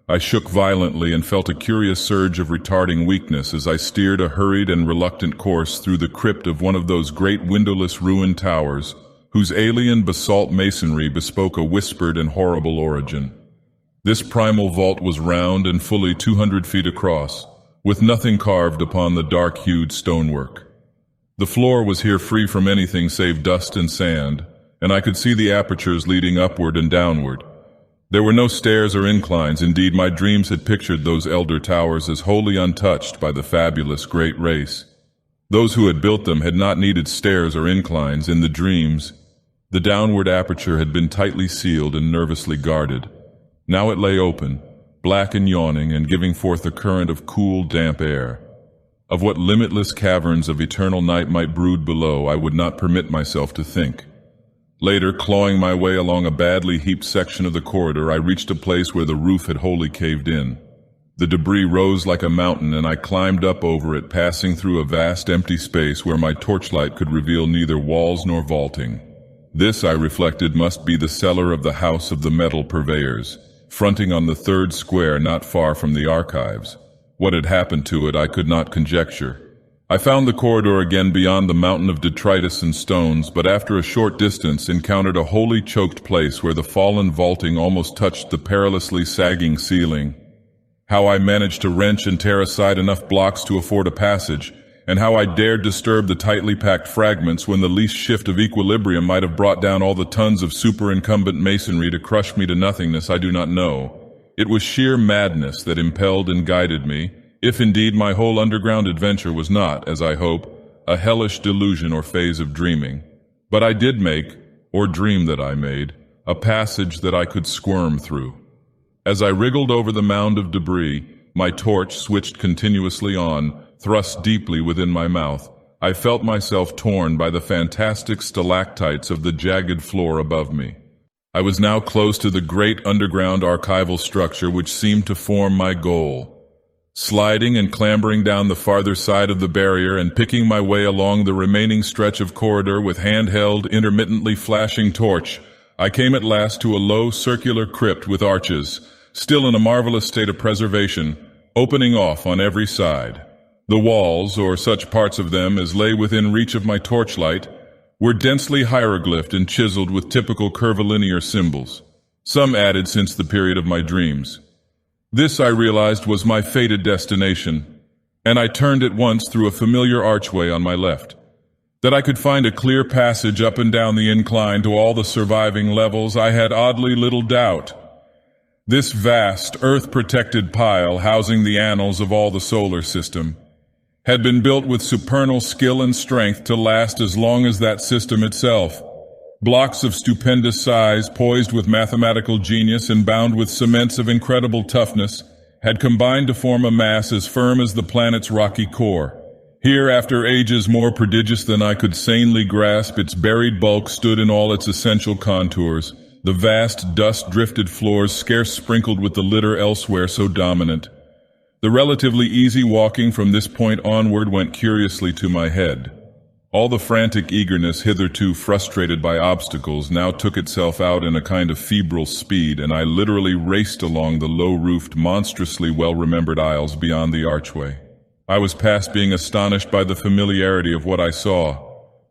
I shook violently and felt a curious surge of retarding weakness as I steered a hurried and reluctant course through the crypt of one of those great windowless ruined towers, whose alien basalt masonry bespoke a whispered and horrible origin. This primal vault was round and fully 200 feet across, with nothing carved upon the dark-hued stonework. The floor was here free from anything save dust and sand, and I could see the apertures leading upward and downward. There were no stairs or inclines. Indeed, my dreams had pictured those elder towers as wholly untouched by the fabulous great race. Those who had built them had not needed stairs or inclines. In the dreams, the downward aperture had been tightly sealed and nervously guarded. Now it lay open, black and yawning, and giving forth a current of cool, damp air. Of what limitless caverns of eternal night might brood below, I would not permit myself to think. Later, clawing my way along a badly heaped section of the corridor, I reached a place where the roof had wholly caved in. The debris rose like a mountain, and I climbed up over it, passing through a vast empty space where my torchlight could reveal neither walls nor vaulting. This, I reflected, must be the cellar of the House of the Metal Purveyors, fronting on the third square not far from the archives. What had happened to it I could not conjecture. I found the corridor again beyond the mountain of detritus and stones, but after a short distance encountered a wholly choked place where the fallen vaulting almost touched the perilously sagging ceiling. How I managed to wrench and tear aside enough blocks to afford a passage, and how I dared disturb the tightly packed fragments when the least shift of equilibrium might have brought down all the tons of superincumbent masonry to crush me to nothingness, I do not know. It was sheer madness that impelled and guided me, if indeed my whole underground adventure was not, as I hope, a hellish delusion or phase of dreaming. But I did make, or dream that I made, a passage that I could squirm through. As I wriggled over the mound of debris, my torch switched continuously on, thrust deeply within my mouth. I felt myself torn by the fantastic stalactites of the jagged floor above me. I was now close to the great underground archival structure which seemed to form my goal. Sliding and clambering down the farther side of the barrier and picking my way along the remaining stretch of corridor with handheld, intermittently flashing torch, I came at last to a low, circular crypt with arches, still in a marvelous state of preservation, opening off on every side. The walls, or such parts of them as lay within reach of my torchlight, were densely hieroglyphed and chiseled with typical curvilinear symbols, some added since the period of my dreams. This, I realized, was my fated destination, and I turned at once through a familiar archway on my left. That I could find a clear passage up and down the incline to all the surviving levels, I had oddly little doubt. This vast, earth-protected pile housing the annals of all the solar system had been built with supernal skill and strength to last as long as that system itself. Blocks of stupendous size, poised with mathematical genius and bound with cements of incredible toughness, had combined to form a mass as firm as the planet's rocky core. Here, after ages more prodigious than I could sanely grasp, its buried bulk stood in all its essential contours, the vast, dust-drifted floors scarce sprinkled with the litter elsewhere so dominant. The relatively easy walking from this point onward went curiously to my head. All the frantic eagerness hitherto frustrated by obstacles now took itself out in a kind of febrile speed, and I literally raced along the low-roofed, monstrously well-remembered aisles beyond the archway. I was past being astonished by the familiarity of what I saw.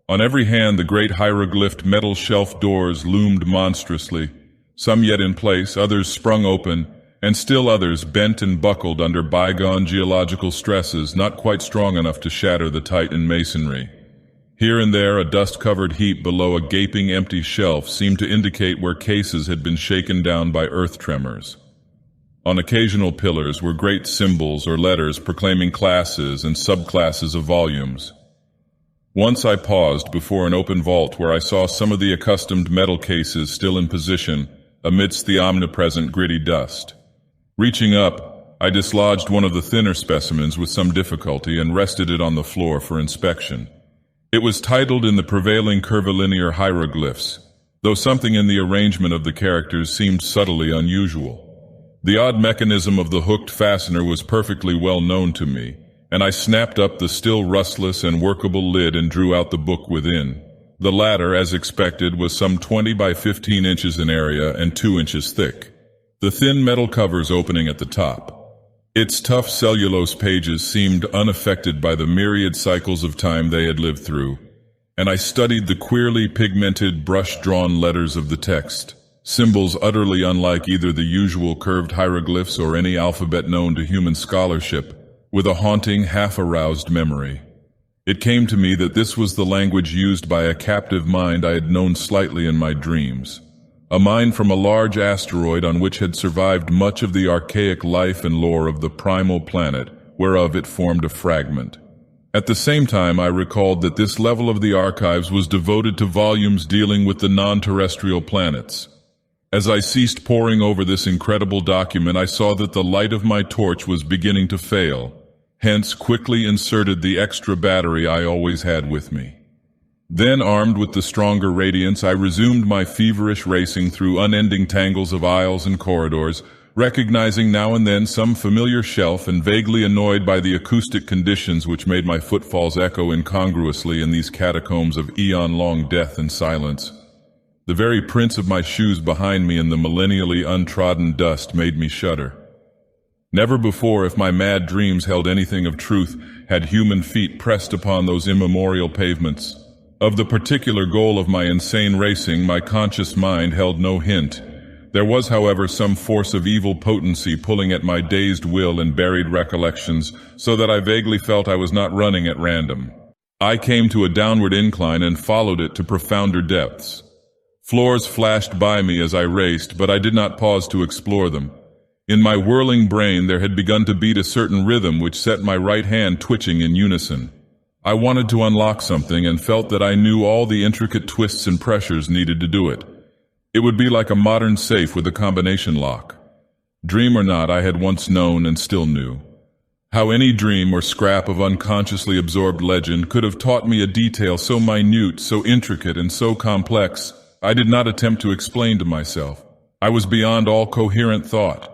On every hand the great hieroglyphed metal shelf doors loomed monstrously, some yet in place, others sprung open, and still others bent and buckled under bygone geological stresses not quite strong enough to shatter the Titan masonry. Here and there a dust-covered heap below a gaping empty shelf seemed to indicate where cases had been shaken down by earth tremors. On occasional pillars were great symbols or letters proclaiming classes and subclasses of volumes. Once I paused before an open vault where I saw some of the accustomed metal cases still in position amidst the omnipresent gritty dust. Reaching up, I dislodged one of the thinner specimens with some difficulty and rested it on the floor for inspection. It was titled in the prevailing curvilinear hieroglyphs, though something in the arrangement of the characters seemed subtly unusual. The odd mechanism of the hooked fastener was perfectly well known to me, and I snapped up the still rustless and workable lid and drew out the book within. The latter, as expected, was some 20 by 15 inches in area and 2 inches thick, the thin metal covers opening at the top. Its tough cellulose pages seemed unaffected by the myriad cycles of time they had lived through, and I studied the queerly pigmented, brush-drawn letters of the text, symbols utterly unlike either the usual curved hieroglyphs or any alphabet known to human scholarship, with a haunting, half-aroused memory. It came to me that this was the language used by a captive mind I had known slightly in my dreams. A mind from a large asteroid on which had survived much of the archaic life and lore of the primal planet, whereof it formed a fragment. At the same time, I recalled that this level of the archives was devoted to volumes dealing with the non-terrestrial planets. As I ceased poring over this incredible document, I saw that the light of my torch was beginning to fail, hence quickly inserted the extra battery I always had with me. Then, armed with the stronger radiance, I resumed my feverish racing through unending tangles of aisles and corridors, recognizing now and then some familiar shelf and vaguely annoyed by the acoustic conditions which made my footfalls echo incongruously in these catacombs of eon-long death and silence. The very prints of my shoes behind me in the millennially untrodden dust made me shudder. Never before, if my mad dreams held anything of truth, had human feet pressed upon those immemorial pavements. Of the particular goal of my insane racing, my conscious mind held no hint. There was, however, some force of evil potency pulling at my dazed will and buried recollections, so that I vaguely felt I was not running at random. I came to a downward incline and followed it to profounder depths. Floors flashed by me as I raced, but I did not pause to explore them. In my whirling brain there had begun to beat a certain rhythm which set my right hand twitching in unison. I wanted to unlock something and felt that I knew all the intricate twists and pressures needed to do it. It would be like a modern safe with a combination lock. Dream or not, I had once known and still knew. How any dream or scrap of unconsciously absorbed legend could have taught me a detail so minute, so intricate, and so complex, I did not attempt to explain to myself. I was beyond all coherent thought.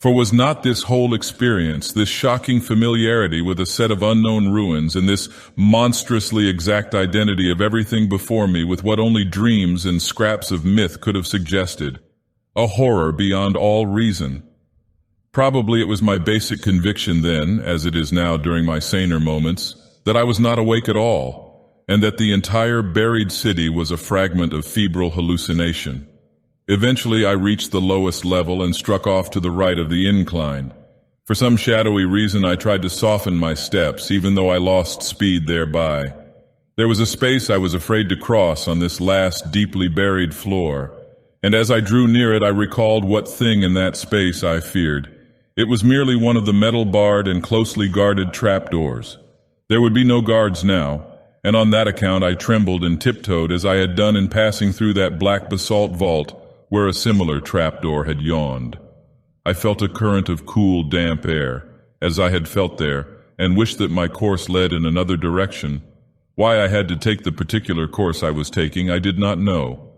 For was not this whole experience, this shocking familiarity with a set of unknown ruins, and this monstrously exact identity of everything before me with what only dreams and scraps of myth could have suggested, a horror beyond all reason? Probably it was my basic conviction then, as it is now during my saner moments, that I was not awake at all, and that the entire buried city was a fragment of febrile hallucination. Eventually I reached the lowest level and struck off to the right of the incline. For some shadowy reason I tried to soften my steps, even though I lost speed thereby. There was a space I was afraid to cross on this last deeply buried floor, and as I drew near it I recalled what thing in that space I feared. It was merely one of the metal-barred and closely guarded trapdoors. There would be no guards now, and on that account I trembled and tiptoed as I had done in passing through that black basalt vault where a similar trapdoor had yawned. I felt a current of cool, damp air, as I had felt there, and wished that my course led in another direction. Why I had to take the particular course I was taking, I did not know.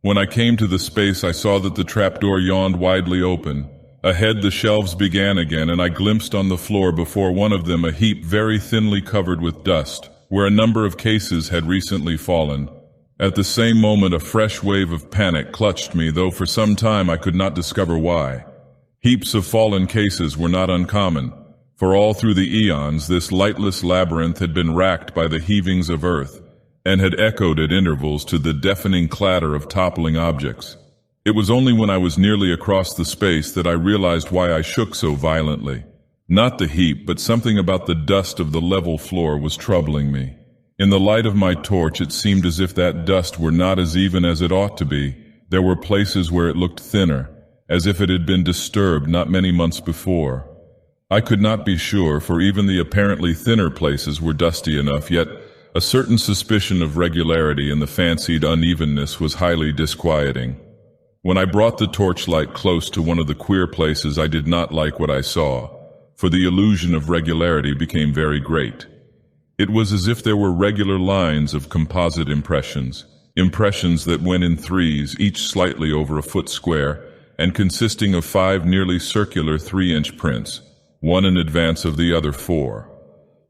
When I came to the space, I saw that the trapdoor yawned widely open. Ahead the shelves began again, and I glimpsed on the floor before one of them a heap very thinly covered with dust, where a number of cases had recently fallen. At the same moment a fresh wave of panic clutched me, though for some time I could not discover why. Heaps of fallen cases were not uncommon, for all through the eons this lightless labyrinth had been racked by the heavings of earth, and had echoed at intervals to the deafening clatter of toppling objects. It was only when I was nearly across the space that I realized why I shook so violently. Not the heap, but something about the dust of the level floor was troubling me. In the light of my torch it seemed as if that dust were not as even as it ought to be. There were places where it looked thinner, as if it had been disturbed not many months before. I could not be sure, for even the apparently thinner places were dusty enough, yet a certain suspicion of regularity in the fancied unevenness was highly disquieting. When I brought the torchlight close to one of the queer places, I did not like what I saw, for the illusion of regularity became very great. It was as if there were regular lines of composite impressions that went in threes, each slightly over a foot square, and consisting of 5 nearly circular 3-inch prints, one in advance of the other 4.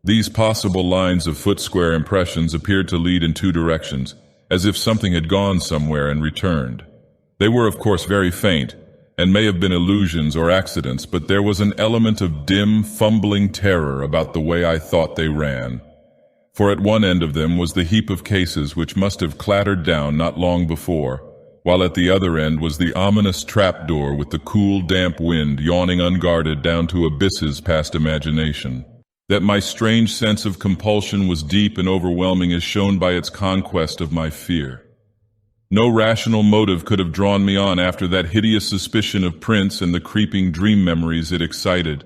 These possible lines of foot-square impressions appeared to lead in 2 directions, as if something had gone somewhere and returned. They were of course very faint, and may have been illusions or accidents, but there was an element of dim, fumbling terror about the way I thought they ran. For at one end of them was the heap of cases which must have clattered down not long before, while at the other end was the ominous trapdoor with the cool, damp wind yawning unguarded down to abysses past imagination. That my strange sense of compulsion was deep and overwhelming is shown by its conquest of my fear. No rational motive could have drawn me on after that hideous suspicion of prints and the creeping dream memories it excited.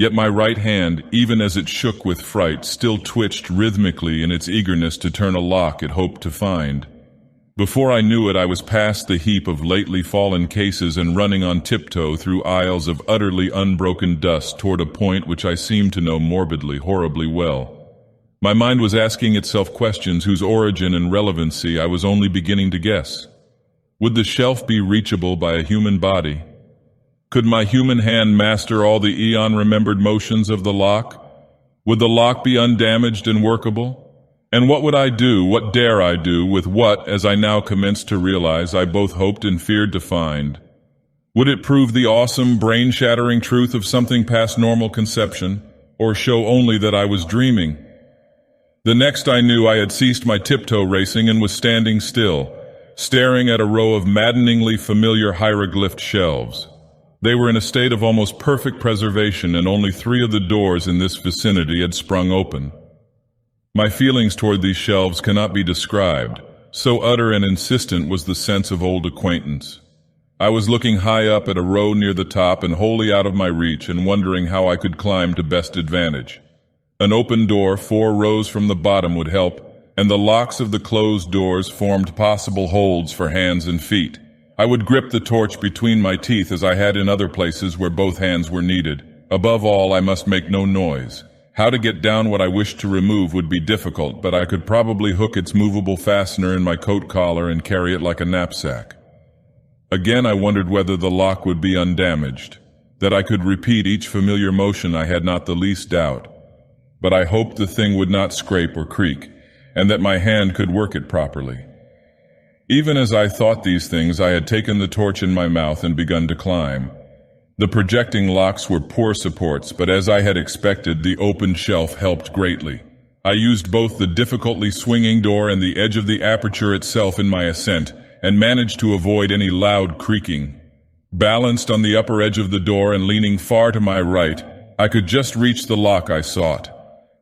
Yet my right hand, even as it shook with fright, still twitched rhythmically in its eagerness to turn a lock it hoped to find. Before I knew it, I was past the heap of lately fallen cases and running on tiptoe through aisles of utterly unbroken dust toward a point which I seemed to know morbidly, horribly well. My mind was asking itself questions whose origin and relevancy I was only beginning to guess. Would the shelf be reachable by a human body? Could my human hand master all the eon-remembered motions of the lock? Would the lock be undamaged and workable? And what would I do, what dare I do, with what, as I now commenced to realize, I both hoped and feared to find? Would it prove the awesome, brain-shattering truth of something past normal conception, or show only that I was dreaming? The next I knew, I had ceased my tiptoe racing and was standing still, staring at a row of maddeningly familiar hieroglyphed shelves. They were in a state of almost perfect preservation, and only 3 of the doors in this vicinity had sprung open. My feelings toward these shelves cannot be described, so utter and insistent was the sense of old acquaintance. I was looking high up at a row near the top and wholly out of my reach, and wondering how I could climb to best advantage. An open door 4 rows from the bottom would help, and the locks of the closed doors formed possible holds for hands and feet. I would grip the torch between my teeth as I had in other places where both hands were needed. Above all, I must make no noise. How to get down what I wished to remove would be difficult, but I could probably hook its movable fastener in my coat collar and carry it like a knapsack. Again, I wondered whether the lock would be undamaged. That I could repeat each familiar motion I had not the least doubt. But I hoped the thing would not scrape or creak, and that my hand could work it properly. Even as I thought these things, I had taken the torch in my mouth and begun to climb. The projecting locks were poor supports, but as I had expected, the open shelf helped greatly. I used both the difficultly swinging door and the edge of the aperture itself in my ascent, and managed to avoid any loud creaking. Balanced on the upper edge of the door and leaning far to my right, I could just reach the lock I sought.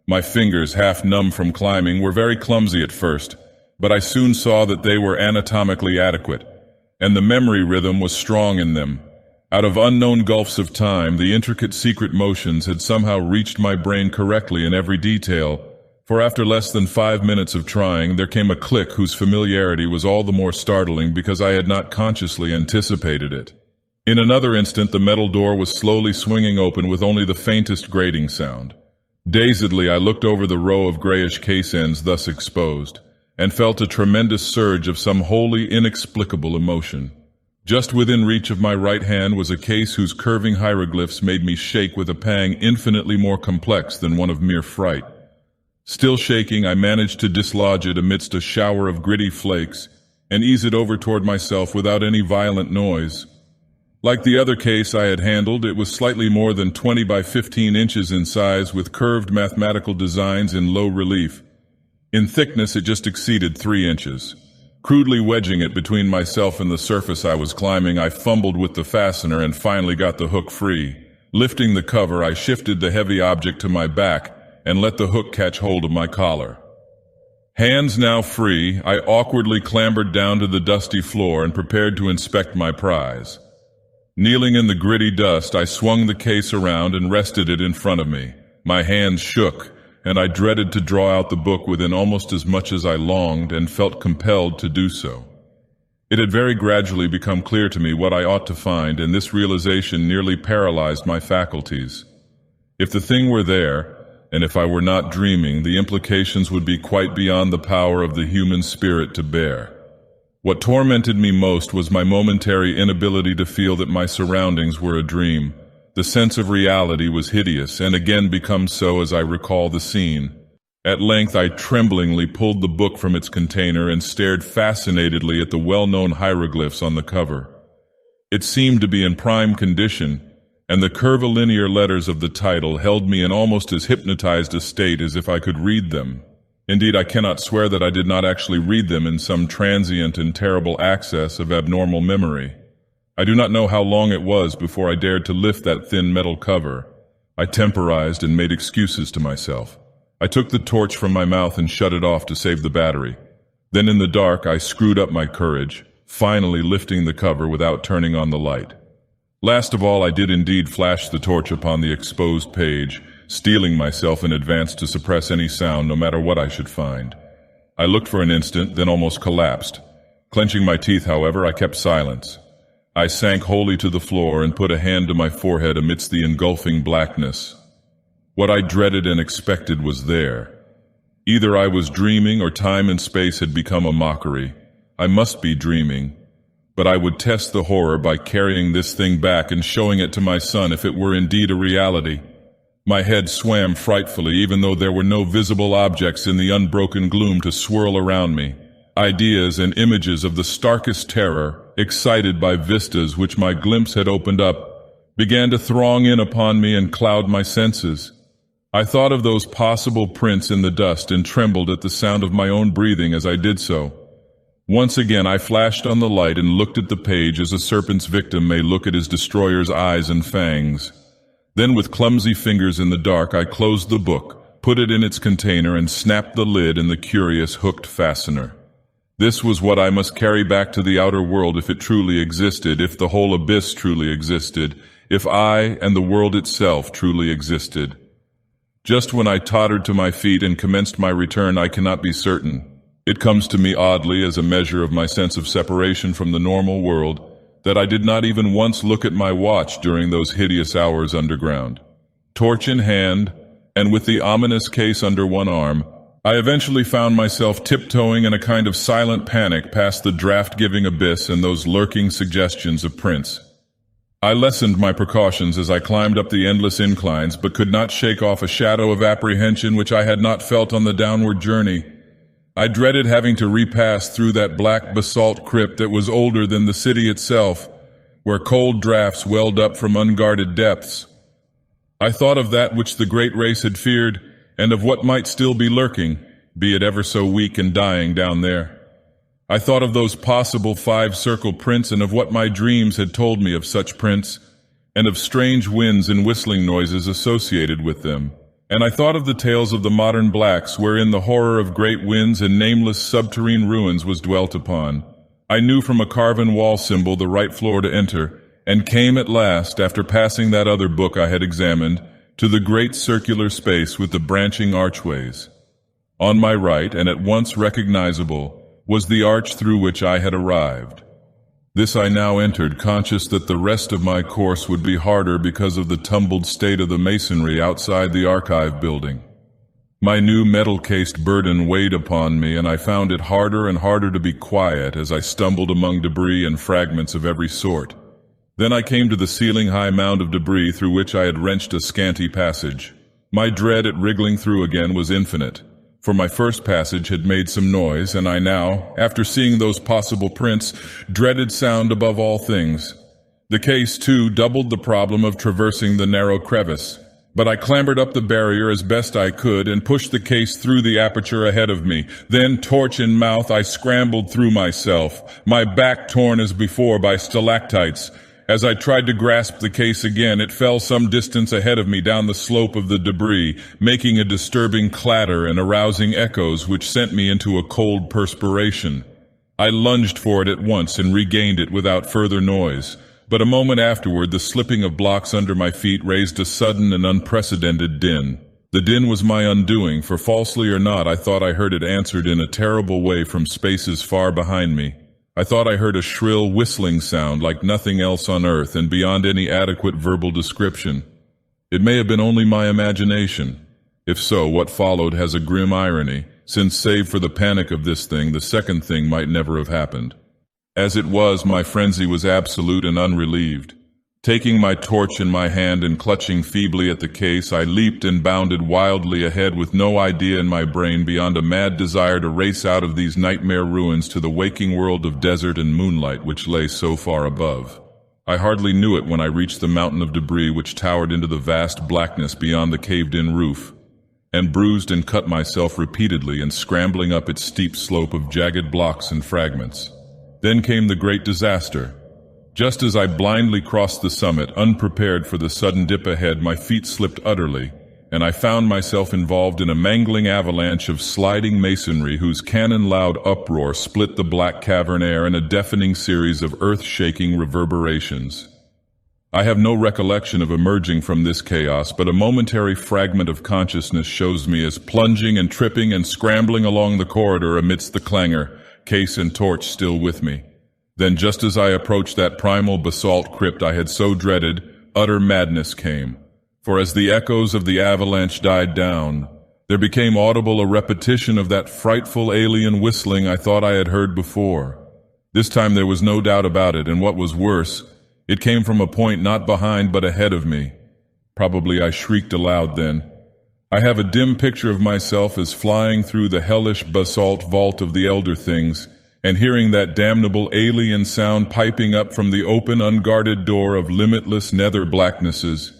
My fingers, half numb from climbing, were very clumsy at first, but I soon saw that they were anatomically adequate, and the memory rhythm was strong in them. Out of unknown gulfs of time, the intricate secret motions had somehow reached my brain correctly in every detail, for after less than 5 minutes of trying, there came a click whose familiarity was all the more startling because I had not consciously anticipated it. In another instant, the metal door was slowly swinging open with only the faintest grating sound. Dazedly, I looked over the row of grayish case ends thus exposed, and felt a tremendous surge of some wholly inexplicable emotion. Just within reach of my right hand was a case whose curving hieroglyphs made me shake with a pang infinitely more complex than one of mere fright. Still shaking, I managed to dislodge it amidst a shower of gritty flakes and ease it over toward myself without any violent noise. Like the other case I had handled, it was slightly more than 20 by 15 inches in size, with curved mathematical designs in low relief. In thickness, it just exceeded 3 inches. Crudely wedging it between myself and the surface I was climbing, I fumbled with the fastener and finally got the hook free. Lifting the cover, I shifted the heavy object to my back and let the hook catch hold of my collar. Hands now free, I awkwardly clambered down to the dusty floor and prepared to inspect my prize. Kneeling in the gritty dust, I swung the case around and rested it in front of me. My hands shook, and I dreaded to draw out the book within almost as much as I longed and felt compelled to do so. It had very gradually become clear to me what I ought to find, and this realization nearly paralyzed my faculties. If the thing were there, and if I were not dreaming, the implications would be quite beyond the power of the human spirit to bear. What tormented me most was my momentary inability to feel that my surroundings were a dream. The sense of reality was hideous, and again becomes so as I recall the scene. At length I tremblingly pulled the book from its container and stared fascinatedly at the well-known hieroglyphs on the cover. It seemed to be in prime condition, and the curvilinear letters of the title held me in almost as hypnotized a state as if I could read them. Indeed, I cannot swear that I did not actually read them in some transient and terrible access of abnormal memory. I do not know how long it was before I dared to lift that thin metal cover. I temporized and made excuses to myself. I took the torch from my mouth and shut it off to save the battery. Then in the dark, I screwed up my courage, finally lifting the cover without turning on the light. Last of all, I did indeed flash the torch upon the exposed page, steeling myself in advance to suppress any sound no matter what I should find. I looked for an instant, then almost collapsed. Clenching my teeth, however, I kept silence. I sank wholly to the floor and put a hand to my forehead amidst the engulfing blackness. What I dreaded and expected was there. Either I was dreaming or time and space had become a mockery. I must be dreaming. But I would test the horror by carrying this thing back and showing it to my son if it were indeed a reality. My head swam frightfully, even though there were no visible objects in the unbroken gloom to swirl around me. Ideas and images of the starkest terror, excited by vistas which my glimpse had opened up, began to throng in upon me and cloud my senses. I thought of those possible prints in the dust and trembled at the sound of my own breathing as I did so. Once again I flashed on the light and looked at the page as a serpent's victim may look at his destroyer's eyes and fangs. Then with clumsy fingers in the dark I closed the book, put it in its container and snapped the lid in the curious hooked fastener. This was what I must carry back to the outer world if it truly existed, if the whole abyss truly existed, if I and the world itself truly existed. Just when I tottered to my feet and commenced my return, I cannot be certain. It comes to me oddly as a measure of my sense of separation from the normal world that I did not even once look at my watch during those hideous hours underground. Torch in hand, and with the ominous case under one arm, I eventually found myself tiptoeing in a kind of silent panic past the draft-giving abyss and those lurking suggestions of prints. I lessened my precautions as I climbed up the endless inclines, but could not shake off a shadow of apprehension which I had not felt on the downward journey. I dreaded having to repass through that black basalt crypt that was older than the city itself, where cold draughts welled up from unguarded depths. I thought of that which the great race had feared, and of what might still be lurking, be it ever so weak and dying down there. I thought of those possible 5-circle prints and of what my dreams had told me of such prints, and of strange winds and whistling noises associated with them. And I thought of the tales of the modern blacks, wherein the horror of great winds and nameless subterrane ruins was dwelt upon. I knew from a carven wall symbol the right floor to enter, and came at last, after passing that other book I had examined, to the great circular space with the branching archways. On my right, and at once recognizable, was the arch through which I had arrived. This I now entered, conscious that the rest of my course would be harder because of the tumbled state of the masonry outside the archive building. My new metal-cased burden weighed upon me, and I found it harder and harder to be quiet as I stumbled among debris and fragments of every sort. Then I came to the ceiling-high mound of debris through which I had wrenched a scanty passage. My dread at wriggling through again was infinite, for my first passage had made some noise, and I now, after seeing those possible prints, dreaded sound above all things. The case, too, doubled the problem of traversing the narrow crevice, but I clambered up the barrier as best I could and pushed the case through the aperture ahead of me. Then, torch in mouth, I scrambled through myself, my back torn as before by stalactites. As I tried to grasp the case again, it fell some distance ahead of me down the slope of the debris, making a disturbing clatter and arousing echoes which sent me into a cold perspiration. I lunged for it at once and regained it without further noise, but a moment afterward the slipping of blocks under my feet raised a sudden and unprecedented din. The din was my undoing, for falsely or not, I thought I heard it answered in a terrible way from spaces far behind me. I thought I heard a shrill whistling sound like nothing else on earth and beyond any adequate verbal description. It may have been only my imagination. If so, what followed has a grim irony, since save for the panic of this thing, the second thing might never have happened. As it was, my frenzy was absolute and unrelieved. Taking my torch in my hand and clutching feebly at the case, I leaped and bounded wildly ahead with no idea in my brain beyond a mad desire to race out of these nightmare ruins to the waking world of desert and moonlight which lay so far above. I hardly knew it when I reached the mountain of debris which towered into the vast blackness beyond the caved-in roof, and bruised and cut myself repeatedly in scrambling up its steep slope of jagged blocks and fragments. Then came the great disaster. Just as I blindly crossed the summit, unprepared for the sudden dip ahead, my feet slipped utterly, and I found myself involved in a mangling avalanche of sliding masonry whose cannon-loud uproar split the black cavern air in a deafening series of earth-shaking reverberations. I have no recollection of emerging from this chaos, but a momentary fragment of consciousness shows me as plunging and tripping and scrambling along the corridor amidst the clangor, case and torch still with me. Then, just as I approached that primal basalt crypt I had so dreaded, utter madness came. For as the echoes of the avalanche died down, there became audible a repetition of that frightful alien whistling I thought I had heard before. This time there was no doubt about it, and what was worse, it came from a point not behind but ahead of me. Probably I shrieked aloud then. I have a dim picture of myself as flying through the hellish basalt vault of the elder things, and hearing that damnable alien sound piping up from the open, unguarded door of limitless nether blacknesses.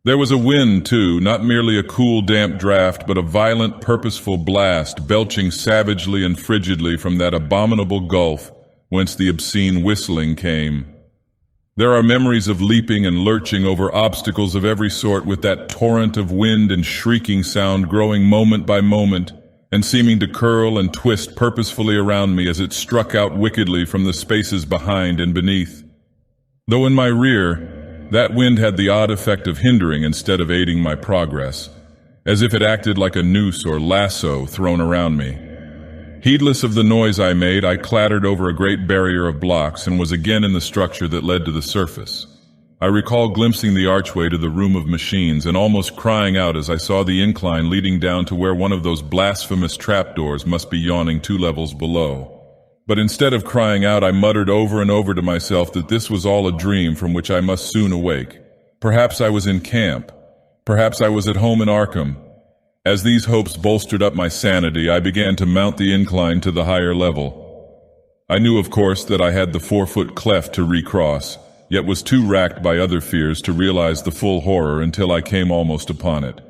There was a wind, too, not merely a cool, damp draft, but a violent, purposeful blast, belching savagely and frigidly from that abominable gulf whence the obscene whistling came. There are memories of leaping and lurching over obstacles of every sort, with that torrent of wind and shrieking sound growing moment by moment, and seeming to curl and twist purposefully around me as it struck out wickedly from the spaces behind and beneath. Though in my rear, that wind had the odd effect of hindering instead of aiding my progress, as if it acted like a noose or lasso thrown around me. Heedless of the noise I made, I clattered over a great barrier of blocks and was again in the structure that led to the surface. I recall glimpsing the archway to the room of machines and almost crying out as I saw the incline leading down to where one of those blasphemous trapdoors must be yawning 2 levels below. But instead of crying out, I muttered over and over to myself that this was all a dream from which I must soon awake. Perhaps I was in camp. Perhaps I was at home in Arkham. As these hopes bolstered up my sanity, I began to mount the incline to the higher level. I knew, of course, that I had the 4-foot cleft to recross, yet was too racked by other fears to realize the full horror until I came almost upon it.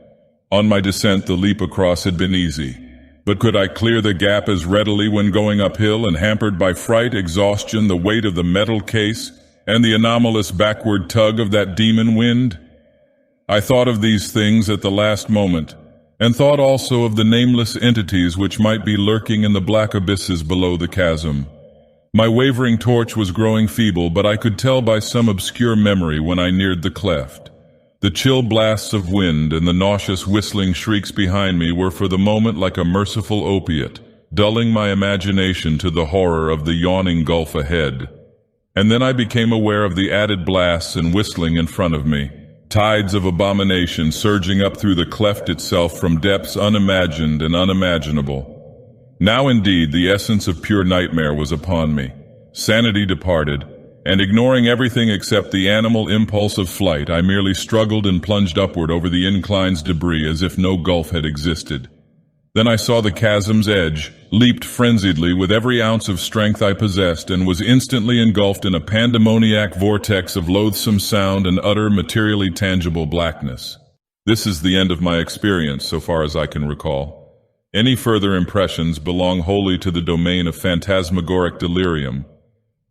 On my descent, the leap across had been easy, but could I clear the gap as readily when going uphill and hampered by fright, exhaustion, the weight of the metal case, and the anomalous backward tug of that demon wind? I thought of these things at the last moment, and thought also of the nameless entities which might be lurking in the black abysses below the chasm. My wavering torch was growing feeble, but I could tell by some obscure memory when I neared the cleft. The chill blasts of wind and the nauseous whistling shrieks behind me were for the moment like a merciful opiate, dulling my imagination to the horror of the yawning gulf ahead. And then I became aware of the added blasts and whistling in front of me. Tides of abomination surging up through the cleft itself from depths unimagined and unimaginable. Now indeed the essence of pure nightmare was upon me. Sanity departed, and ignoring everything except the animal impulse of flight, I merely struggled and plunged upward over the incline's debris as if no gulf had existed. Then I saw the chasm's edge, leaped frenziedly with every ounce of strength I possessed, and was instantly engulfed in a pandemoniac vortex of loathsome sound and utter, materially tangible blackness. This is the end of my experience, so far as I can recall. Any further impressions belong wholly to the domain of phantasmagoric delirium.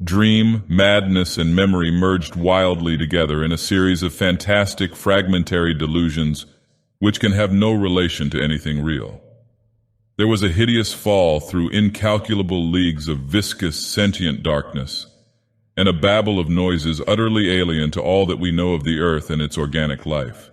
Dream, madness, and memory merged wildly together in a series of fantastic, fragmentary delusions which can have no relation to anything real. There was a hideous fall through incalculable leagues of viscous, sentient darkness, and a babble of noises utterly alien to all that we know of the earth and its organic life.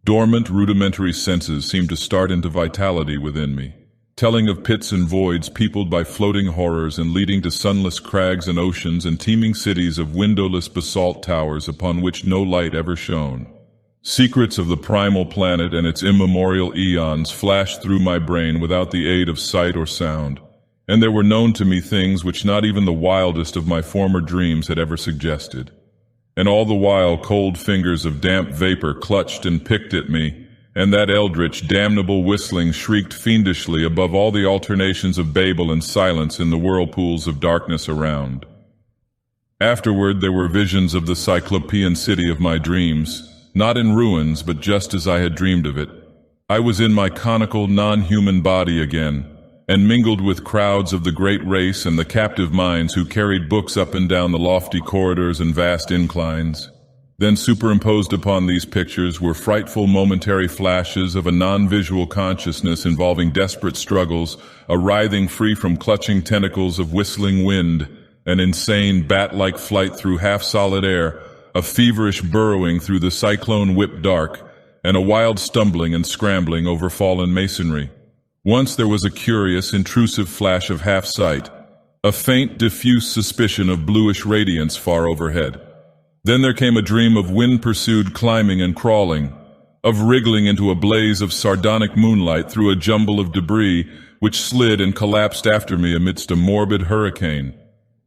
Dormant, rudimentary senses seemed to start into vitality within me, telling of pits and voids peopled by floating horrors and leading to sunless crags and oceans and teeming cities of windowless basalt towers upon which no light ever shone. Secrets of the primal planet and its immemorial eons flashed through my brain without the aid of sight or sound, and there were known to me things which not even the wildest of my former dreams had ever suggested. And all the while cold fingers of damp vapor clutched and picked at me, and that eldritch, damnable whistling shrieked fiendishly above all the alternations of babel and silence in the whirlpools of darkness around. Afterward there were visions of the cyclopean city of my dreams, not in ruins, but just as I had dreamed of it. I was in my conical, non-human body again, and mingled with crowds of the great race and the captive minds who carried books up and down the lofty corridors and vast inclines. Then superimposed upon these pictures were frightful momentary flashes of a non-visual consciousness involving desperate struggles, a writhing free from clutching tentacles of whistling wind, an insane bat-like flight through half-solid air, a feverish burrowing through the cyclone-whipped dark, and a wild stumbling and scrambling over fallen masonry. Once there was a curious, intrusive flash of half-sight, a faint, diffuse suspicion of bluish radiance far overhead. Then there came a dream of wind-pursued climbing and crawling, of wriggling into a blaze of sardonic moonlight through a jumble of debris which slid and collapsed after me amidst a morbid hurricane.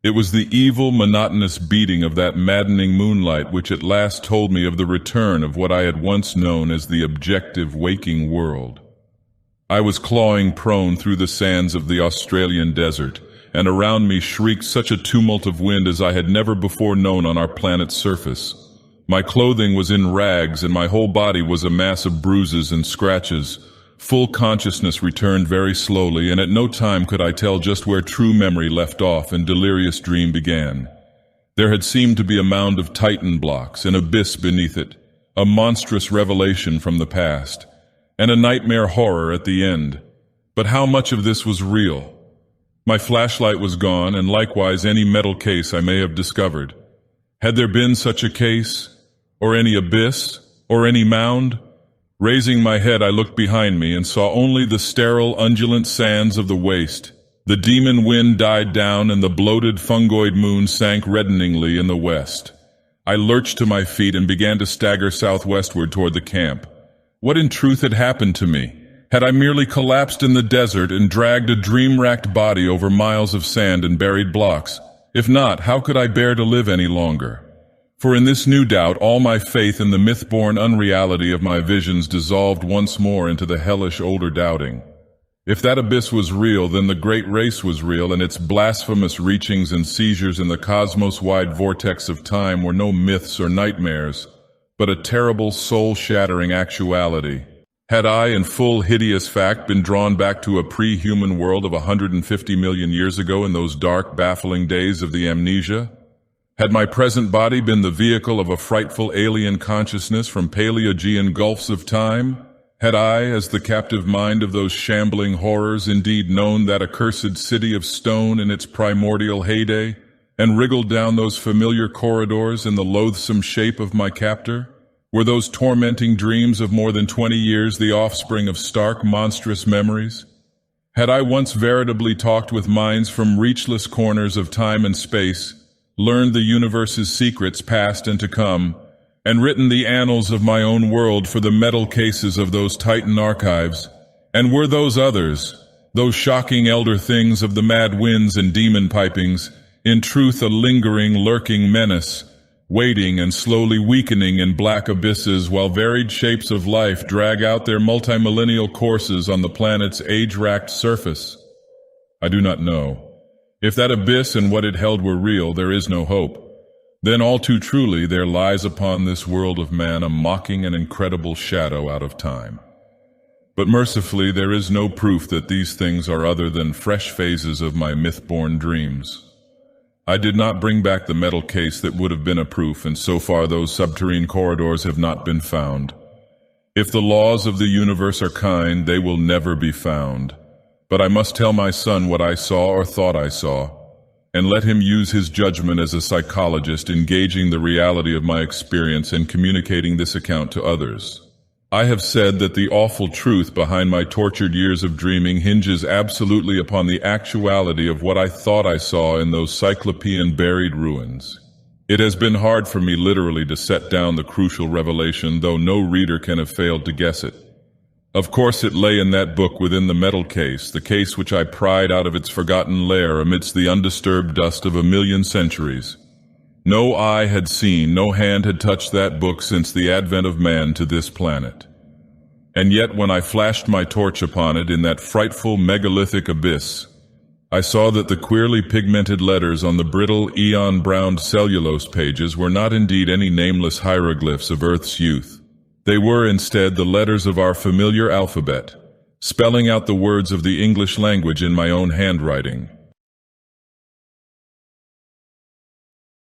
It was the evil, monotonous beating of that maddening moonlight which at last told me of the return of what I had once known as the objective waking world. I was clawing prone through the sands of the Australian desert, and around me shrieked such a tumult of wind as I had never before known on our planet's surface. My clothing was in rags, and my whole body was a mass of bruises and scratches. Full consciousness returned very slowly, and at no time could I tell just where true memory left off and delirious dream began. There had seemed to be a mound of Titan blocks, an abyss beneath it, a monstrous revelation from the past, and a nightmare horror at the end. But how much of this was real? My flashlight was gone, and likewise any metal case I may have discovered. Had there been such a case? Or any abyss? Or any mound? Raising my head, I looked behind me and saw only the sterile, undulant sands of the waste. The demon wind died down, and the bloated fungoid moon sank reddeningly in the west. I lurched to my feet and began to stagger southwestward toward the camp. What in truth had happened to me? Had I merely collapsed in the desert and dragged a dream-racked body over miles of sand and buried blocks? If not, how could I bear to live any longer? For in this new doubt, all my faith in the myth-born unreality of my visions dissolved once more into the hellish older doubting. If that abyss was real, then the great race was real, and its blasphemous reachings and seizures in the cosmos-wide vortex of time were no myths or nightmares, but a terrible, soul-shattering actuality. Had I, in full hideous fact, been drawn back to a pre-human world of 150 million years ago in those dark, baffling days of the amnesia? Had my present body been the vehicle of a frightful alien consciousness from Paleogean gulfs of time? Had I, as the captive mind of those shambling horrors, indeed known that accursed city of stone in its primordial heyday, and wriggled down those familiar corridors in the loathsome shape of my captor? Were those tormenting dreams of more than 20 years the offspring of stark, monstrous memories? Had I once veritably talked with minds from reachless corners of time and space, learned the universe's secrets past and to come, and written the annals of my own world for the metal cases of those Titan archives? And were those others, those shocking elder things of the mad winds and demon pipings, in truth a lingering, lurking menace, waiting and slowly weakening in black abysses while varied shapes of life drag out their multimillennial courses on the planet's age-racked surface? I do not know. If that abyss and what it held were real, there is no hope. Then all too truly there lies upon this world of man a mocking and incredible shadow out of time. But mercifully there is no proof that these things are other than fresh phases of my myth-born dreams. I did not bring back the metal case that would have been a proof, and so far those subterranean corridors have not been found. If the laws of the universe are kind, they will never be found. But I must tell my son what I saw or thought I saw, and let him use his judgment as a psychologist, engaging the reality of my experience and communicating this account to others. I have said that the awful truth behind my tortured years of dreaming hinges absolutely upon the actuality of what I thought I saw in those cyclopean buried ruins. It has been hard for me literally to set down the crucial revelation, though no reader can have failed to guess it. Of course it lay in that book within the metal case, the case which I pried out of its forgotten lair amidst the undisturbed dust of 1,000,000 centuries. No eye had seen, no hand had touched that book since the advent of man to this planet. And yet when I flashed my torch upon it in that frightful megalithic abyss, I saw that the queerly pigmented letters on the brittle, eon-browned cellulose pages were not indeed any nameless hieroglyphs of Earth's youth. They were instead the letters of our familiar alphabet, spelling out the words of the English language in my own handwriting.